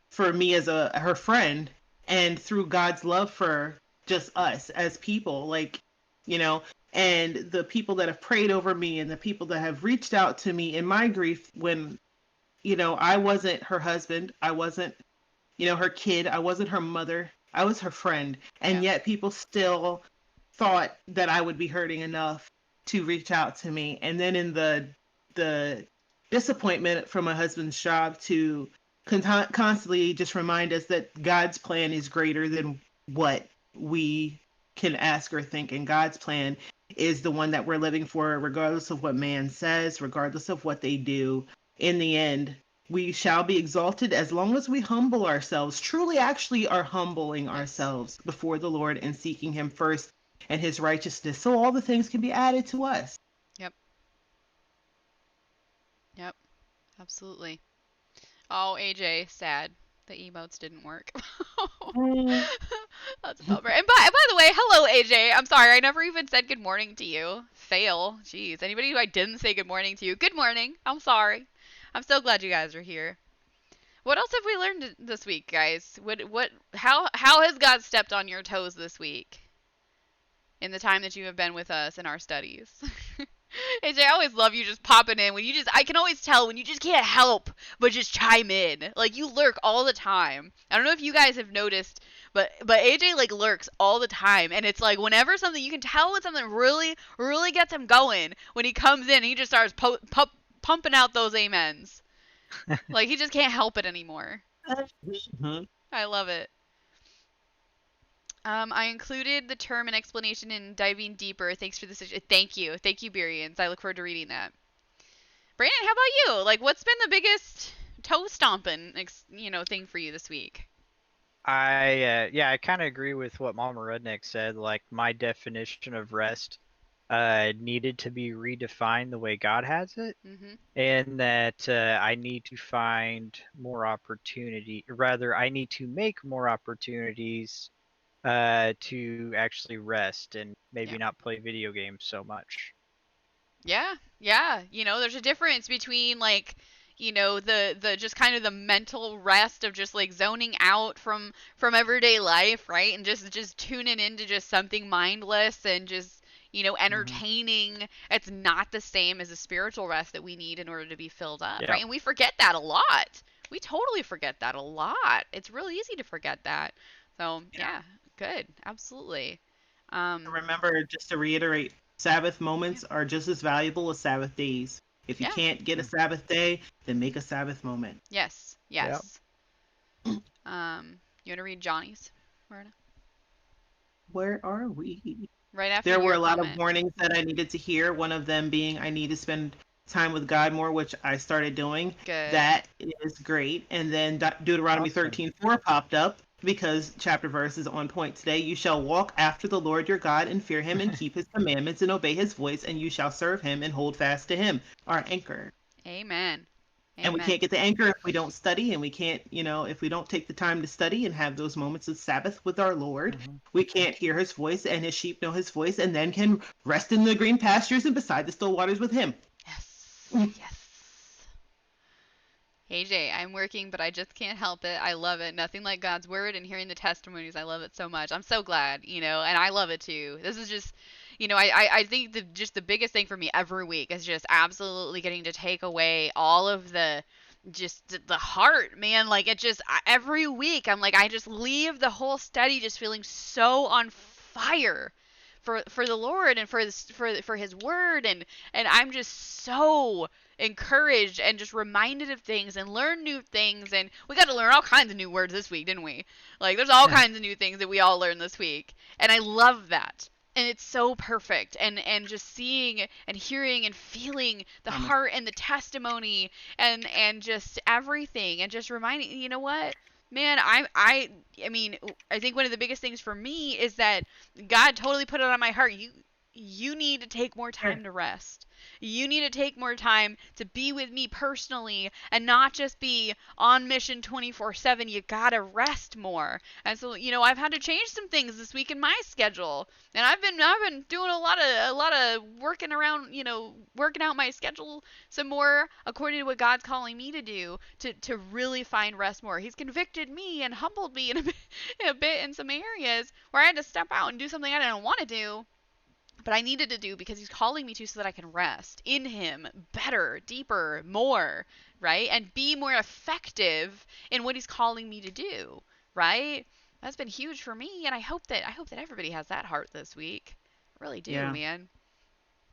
for me as her friend, and through God's love for just us as people, like, you know, and the people that have prayed over me and the people that have reached out to me in my grief when I wasn't her husband. I wasn't, her kid. I wasn't her mother. I was her friend. And Yeah. yet people still thought that I would be hurting enough to reach out to me. And then in the disappointment from my husband's job to constantly just remind us that God's plan is greater than what we can ask or think. And God's plan is the one that we're living for, regardless of what man says, regardless of what they do. In the end, we shall be exalted as long as we humble ourselves, truly actually are humbling Yes. ourselves before the Lord and seeking him first and his righteousness, so all the things can be added to us. Yep. Yep. Absolutely. Oh, AJ, sad. The emotes didn't work. That's a bummer. And by the way, hello AJ. I'm sorry, I never even said good morning to you. Fail. Jeez. Anybody who I didn't say good morning to you, good morning. I'm sorry. I'm so glad you guys are here. What else have we learned this week, guys? How has God stepped on your toes this week in the time that you have been with us in our studies? AJ, I always love you just popping in I can always tell when you just can't help but just chime in. Like you lurk all the time. I don't know if you guys have noticed, but AJ like lurks all the time, and it's like whenever something you can tell when something really really gets him going when he comes in, he just starts pumping out those amens. Like he just can't help it anymore. I love it. I included the term and explanation in diving deeper. Thanks for the suggestion. Thank you, Burians. I look forward to reading that. Brandon, how about you? Like, what's been the biggest toe stomping, thing for you this week? I kind of agree with what Mama Redneck said. Like my definition of rest needed to be redefined the way God has it, and that I need to find more opportunity. Rather, I need to make more opportunities to actually rest and maybe not play video games so much. Yeah. There's a difference between like, the just kind of the mental rest of just like zoning out from everyday life, right? And just tuning into just something mindless and just, entertaining. It's not the same as the spiritual rest that we need in order to be filled up, right? And we forget that a lot. We totally forget that a lot. It's real easy to forget that. So, yeah, good. Absolutely. Remember, just to reiterate, Sabbath moments are just as valuable as Sabbath days. If you can't get a Sabbath day, then make a Sabbath moment. Yes. You want to read Johnny's, Marta? Where are we? Right after there were your a lot comment. of warnings that I needed to hear. One of them being I need to spend time with God more, which I started doing. Good. That is great. And then Deuteronomy Awesome. 13:4 popped up because chapter verse is on point today. You shall walk after the Lord your God and fear him and keep his commandments and obey his voice, and you shall serve him and hold fast to him. Our anchor. Amen. And we can't get the anchor if we don't study, and we can't, if we don't take the time to study and have those moments of Sabbath with our Lord, we can't hear his voice, and his sheep know his voice, and then can rest in the green pastures and beside the still waters with him. Yes. AJ, I'm working, but I just can't help it. I love it. Nothing like God's word and hearing the testimonies. I love it so much. I'm so glad, and I love it too. This is just, I think the biggest thing for me every week is just absolutely getting to take away all of the heart, man. Like it just, every week I'm like, I just leave the whole study just feeling so on fire for the Lord and for his word, and I'm just so encouraged and just reminded of things and learn new things. And we got to learn all kinds of new words this week, didn't we? Like, there's all kinds of new things that we all learned this week, and I love that. And it's so perfect, and just seeing and hearing and feeling the heart and the testimony and just everything, and just reminding, you know what, man, I mean, I think one of the biggest things for me is that God totally put it on my heart. You need to take more time to rest. You need to take more time to be with me personally and not just be on mission 24/7. You gotta rest more. And so, you know, I've had to change some things this week in my schedule. And I've been doing a lot of working around, you know, working out my schedule some more according to what God's calling me to do, to really find rest more. He's convicted me and humbled me in a bit in some areas where I had to step out and do something I didn't want to do, but I needed to do because he's calling me to, so that I can rest in him better, deeper, more, right? And be more effective in what he's calling me to do, right? That's been huge for me, and I hope that everybody has that heart this week. I really do, man.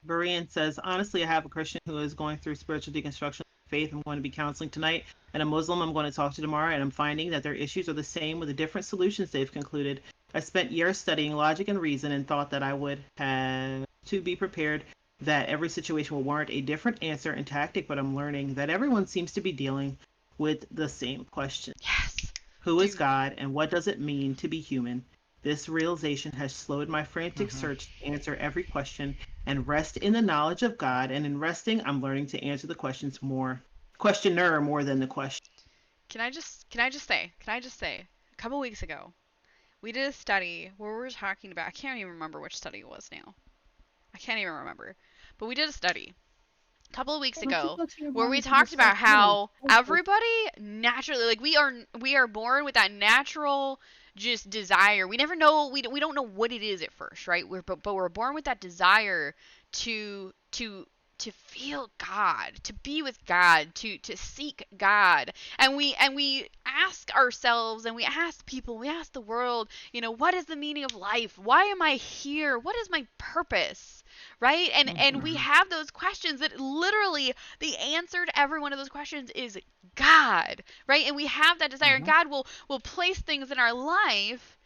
Berean says, honestly, I have a Christian who is going through spiritual deconstruction of faith. I'm going to be counseling tonight, and a Muslim I'm going to talk to tomorrow, and I'm finding that their issues are the same with the different solutions they've concluded. I spent years studying logic and reason and thought that I would have to be prepared that every situation will warrant a different answer and tactic, but I'm learning that everyone seems to be dealing with the same question. Yes. Who is God, and what does it mean to be human? This realization has slowed my frantic search to answer every question and rest in the knowledge of God. And in resting, I'm learning to answer the questioner more than the question. Can I just say, a couple weeks ago, we did a study where we were talking about, I can't even remember which study it was now. I can't even remember. But we did a study a couple of weeks ago where we talked about how everybody naturally, like, we are born with that natural just desire. We never know, we don't know what it is at first, right? But we're born with that desire to feel God, to be with God, to seek God. And we ask ourselves, and we ask people, we ask the world, you know, what is the meaning of life? Why am I here? What is my purpose? Right? And we have those questions that literally the answer to every one of those questions is God, right? And we have that desire, and God will place things in our life,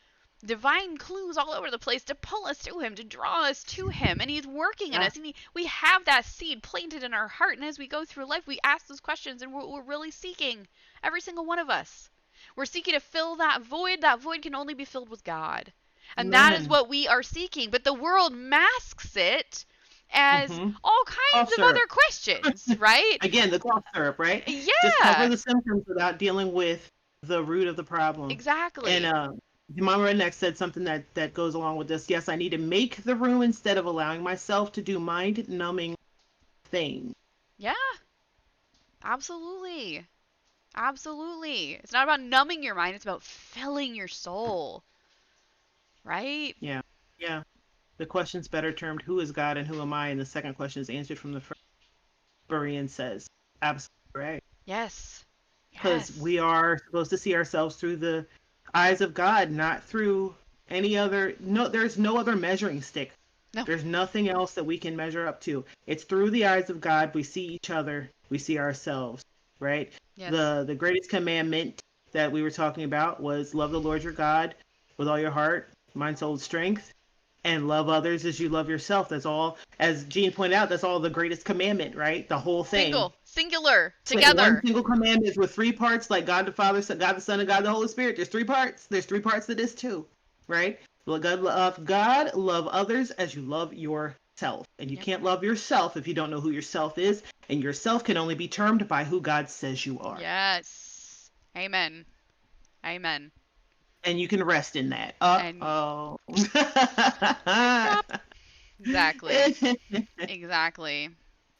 divine clues all over the place, to pull us to him, to draw us to him, and he's working in us, and we have that seed planted in our heart. And as we go through life, we ask those questions, and we're really seeking, every single one of us, we're seeking to fill that void. That void can only be filled with God, and that is what we are seeking. But the world masks it as all kinds of other questions, right? Again, the cough syrup, right? Yeah. Just cover the symptoms without dealing with the root of the problem. Exactly. And Mama Redneck said something that goes along with this. Yes, I need to make the room instead of allowing myself to do mind-numbing things. Yeah. Absolutely. Absolutely. It's not about numbing your mind. It's about filling your soul. Right? Yeah. Yeah. The question's better termed, who is God and who am I? And the second question is answered from the first. Berean says, absolutely right. Yes. Because we are supposed to see ourselves through the eyes of God, not through any other. No, there's no other measuring stick. No. There's nothing else that we can measure up to. It's through the eyes of God we see each other, we see ourselves, right? Yes. The greatest commandment that we were talking about was love the Lord your God with all your heart, mind, soul, and strength, and love others as you love yourself. That's all. As Jean pointed out, that's all the greatest commandment, right? The whole thing. Singular, It's together. like one single commandment is with three parts, like God the Father, God the Son, and God the Holy Spirit. There's three parts. There's three parts to this too, right? God, love others as you love yourself. And you can't love yourself if you don't know who yourself is. And yourself can only be termed by who God says you are. Yes. Amen. Amen. And you can rest in that. Exactly. Exactly.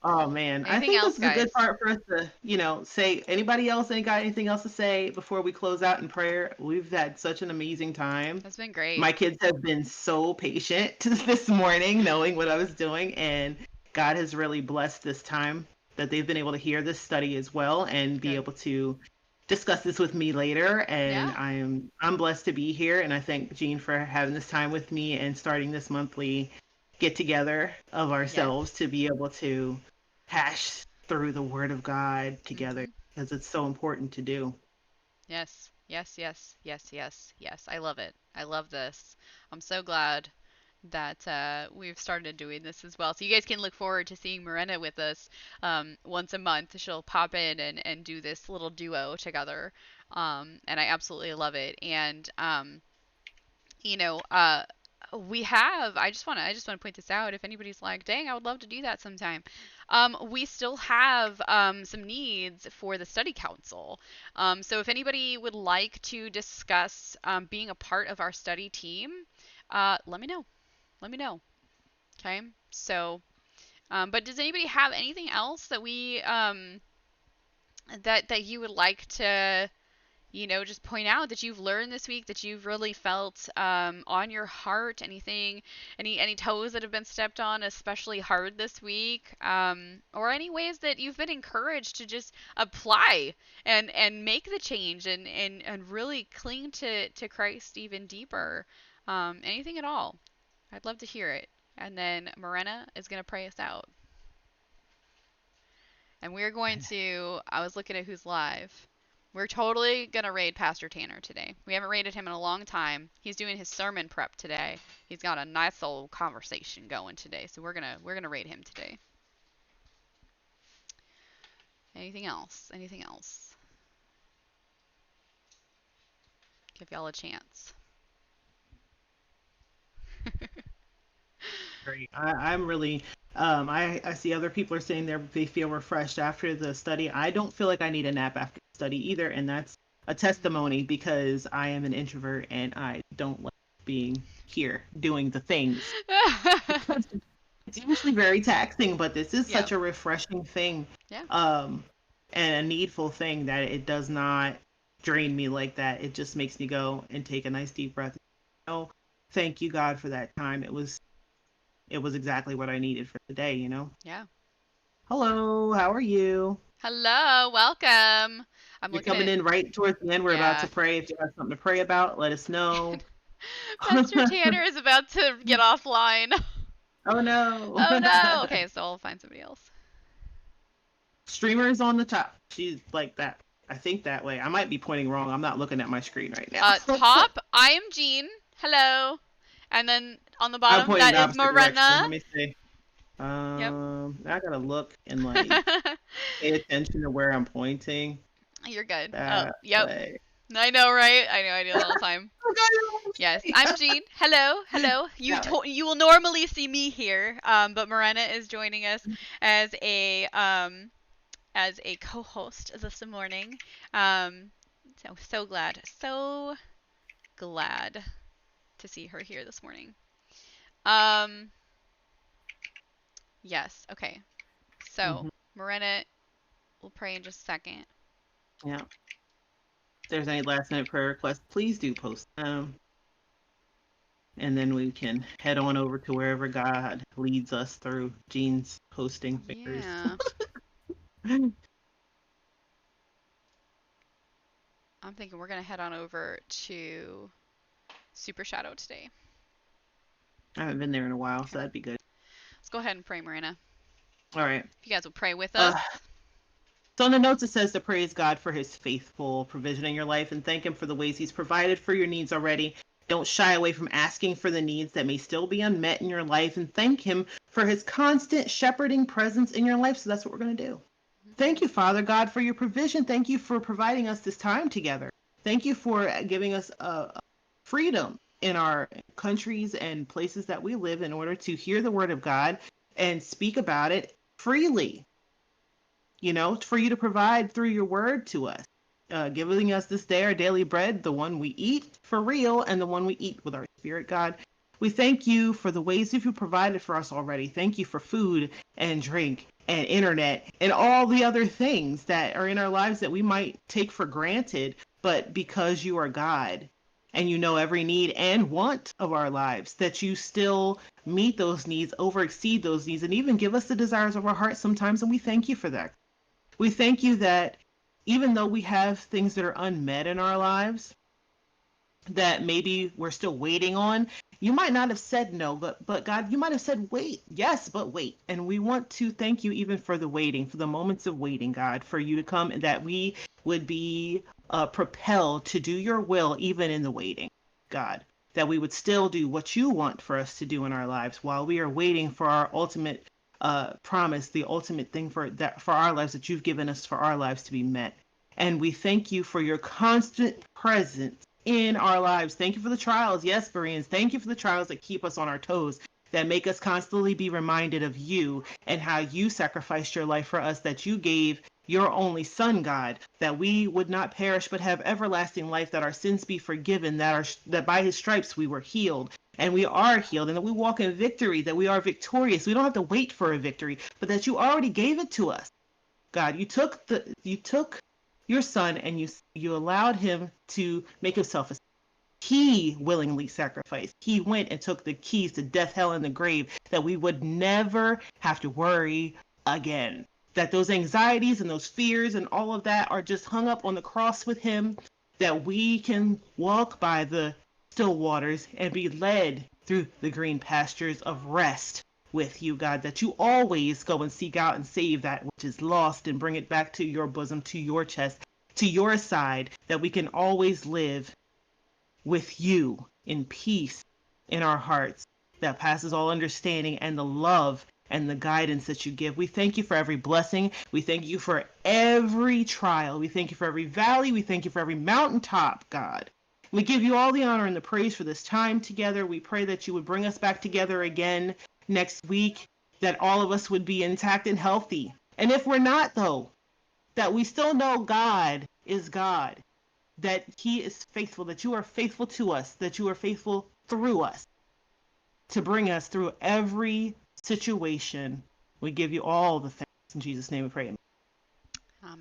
Oh man, Anything I think else, this is a good guys? part for us to, say. Anybody else ain't got anything else to say before we close out in prayer? We've had such an amazing time. That's been great. My kids have been so patient this morning, knowing what I was doing, and God has really blessed this time that they've been able to hear this study as well and be able to discuss this with me later, and Yeah. I'm blessed to be here, and I thank Jean for having this time with me and starting this monthly get together of ourselves Yes. to be able to hash through the Word of God together, Mhm. because it's so important to do. Yes. Yes, yes, yes, yes, yes. I love it. I love this. I'm so glad that we've started doing this as well. So you guys can look forward to seeing Morena with us once a month. She'll pop in and do this little duo together. And I absolutely love it. And you know, I just want to point this out. If anybody's like, dang, I would love to do that sometime. We still have some needs for the study council. So if anybody would like to discuss being a part of our study team, let me know. Let me know. Okay. So, but does anybody have anything else that we that you would like to just point out that you've learned this week, that you've really felt on your heart? Anything, any toes that have been stepped on especially hard this week, or any ways that you've been encouraged to just apply and make the change and really cling to Christ even deeper? Anything at all? I'd love to hear it. And then Morena is going to pray us out. And we're going to, I was looking at who's live. We're totally going to raid Pastor Tanner today. We haven't raided him in a long time. He's doing his sermon prep today. He's got a nice old conversation going today. So we're going to raid him today. Anything else? Anything else? Give y'all a chance. Great. I'm really, I see other people are saying they feel refreshed after the study. I don't feel like I need a nap after the study either, and that's a testimony because I am an introvert and I don't like being here doing the things. It's usually very taxing, but this is Yeah. such a refreshing thing, Yeah. um, and a needful thing that it does not drain me like that. It just makes me go and take a nice deep breath. Oh, thank you, God, for that time. It was exactly what I needed for today. Yeah. Hello, how are you? Hello. Welcome. I'm You're looking coming at, in right towards the end. We're about to yeah. pray. If you have something to pray about, let us know. Pastor Tanner is about to get offline. Oh no. Oh no. Okay, so I'll find somebody else. Streamer is on the top. She's like that. I think that way. I might be pointing wrong. I'm not looking at my screen right now. Top, I am Jean. Hello. And then on the I'm bottom, pointing that the is opposite direction. Morena. Let me see. Yep. I gotta look and like pay attention to where I'm pointing. You're good. Oh, That yep. way. I know, right? I know, I do that all the time. Yes, I'm Jean. Hello, hello. That way. You will normally see me here, but Morena is joining us as a co-host this morning. So glad to see her here this morning. Um, yes. Okay. So Mhm. Morena, we'll pray in just a second. Yeah. If there's any last minute prayer requests, please do post them. And then we can head on over to wherever God leads us through Jean's posting fingers. Yeah. I'm thinking we're gonna head on over to Super Shadow today. I haven't been there in a while, Okay. so that'd be good. Let's go ahead and pray, Marina. All right. If you guys will pray with Uh, us. so in the notes it says to praise God for his faithful provision in your life and thank him for the ways he's provided for your needs already. Don't shy away from asking for the needs that may still be unmet in your life and thank him for his constant shepherding presence in your life. So that's what we're going to do. Thank you, Father God, for your provision. Thank you for providing us this time together. Thank you for giving us freedom in our countries and places that we live in order to hear the word of God and speak about it freely. For you to provide through your word to us, giving us this day our daily bread, the one we eat for real and the one we eat with our spirit, God. We thank you for the ways that you provided for us already. Thank you for food and drink and internet and all the other things that are in our lives that we might take for granted, but because you are God and you know every need and want of our lives, that you still meet those needs, over exceed those needs, and even give us the desires of our hearts sometimes. And we thank you for that. We thank you that even though we have things that are unmet in our lives that maybe we're still waiting on, you might not have said no, but God, you might have said wait. Yes, but wait. And we want to thank you even for the waiting, for the moments of waiting, God, for you to come, and that we would be propelled to do your will even in the waiting, God. That we would still do what you want for us to do in our lives while we are waiting for our ultimate promise, the ultimate thing for our lives that you've given us for our lives to be met. And we thank you for your constant presence in our lives. Thank you for the trials. Yes, Bereans, thank you for the trials that keep us on our toes, that make us constantly be reminded of you and how you sacrificed your life for us, that you gave your only son, God, that we would not perish but have everlasting life, that our sins be forgiven, that by his stripes we were healed, and we are healed, and that we walk in victory, that we are victorious. We don't have to wait for a victory, but that you already gave it to us. God, you took your son and you allowed him to make himself a, he willingly sacrificed. He went and took the keys to death, hell, and the grave, that we would never have to worry again. That those anxieties and those fears and all of that are just hung up on the cross with him, that we can walk by the still waters and be led through the green pastures of rest with you, God, that you always go and seek out and save that which is lost and bring it back to your bosom, to your chest, to your side, that we can always live with you in peace in our hearts that passes all understanding, and the love and the guidance that you give. We thank you for every blessing. We thank you for every trial. We thank you for every valley. We thank you for every mountaintop, God. We give you all the honor and the praise for this time together. We pray that you would bring us back together again next week, that all of us would be intact and healthy. And if we're not, though, that we still know God is God, that he is faithful, that you are faithful to us, that you are faithful through us to bring us through every situation. We give you all the thanks. In Jesus' name we pray. Amen.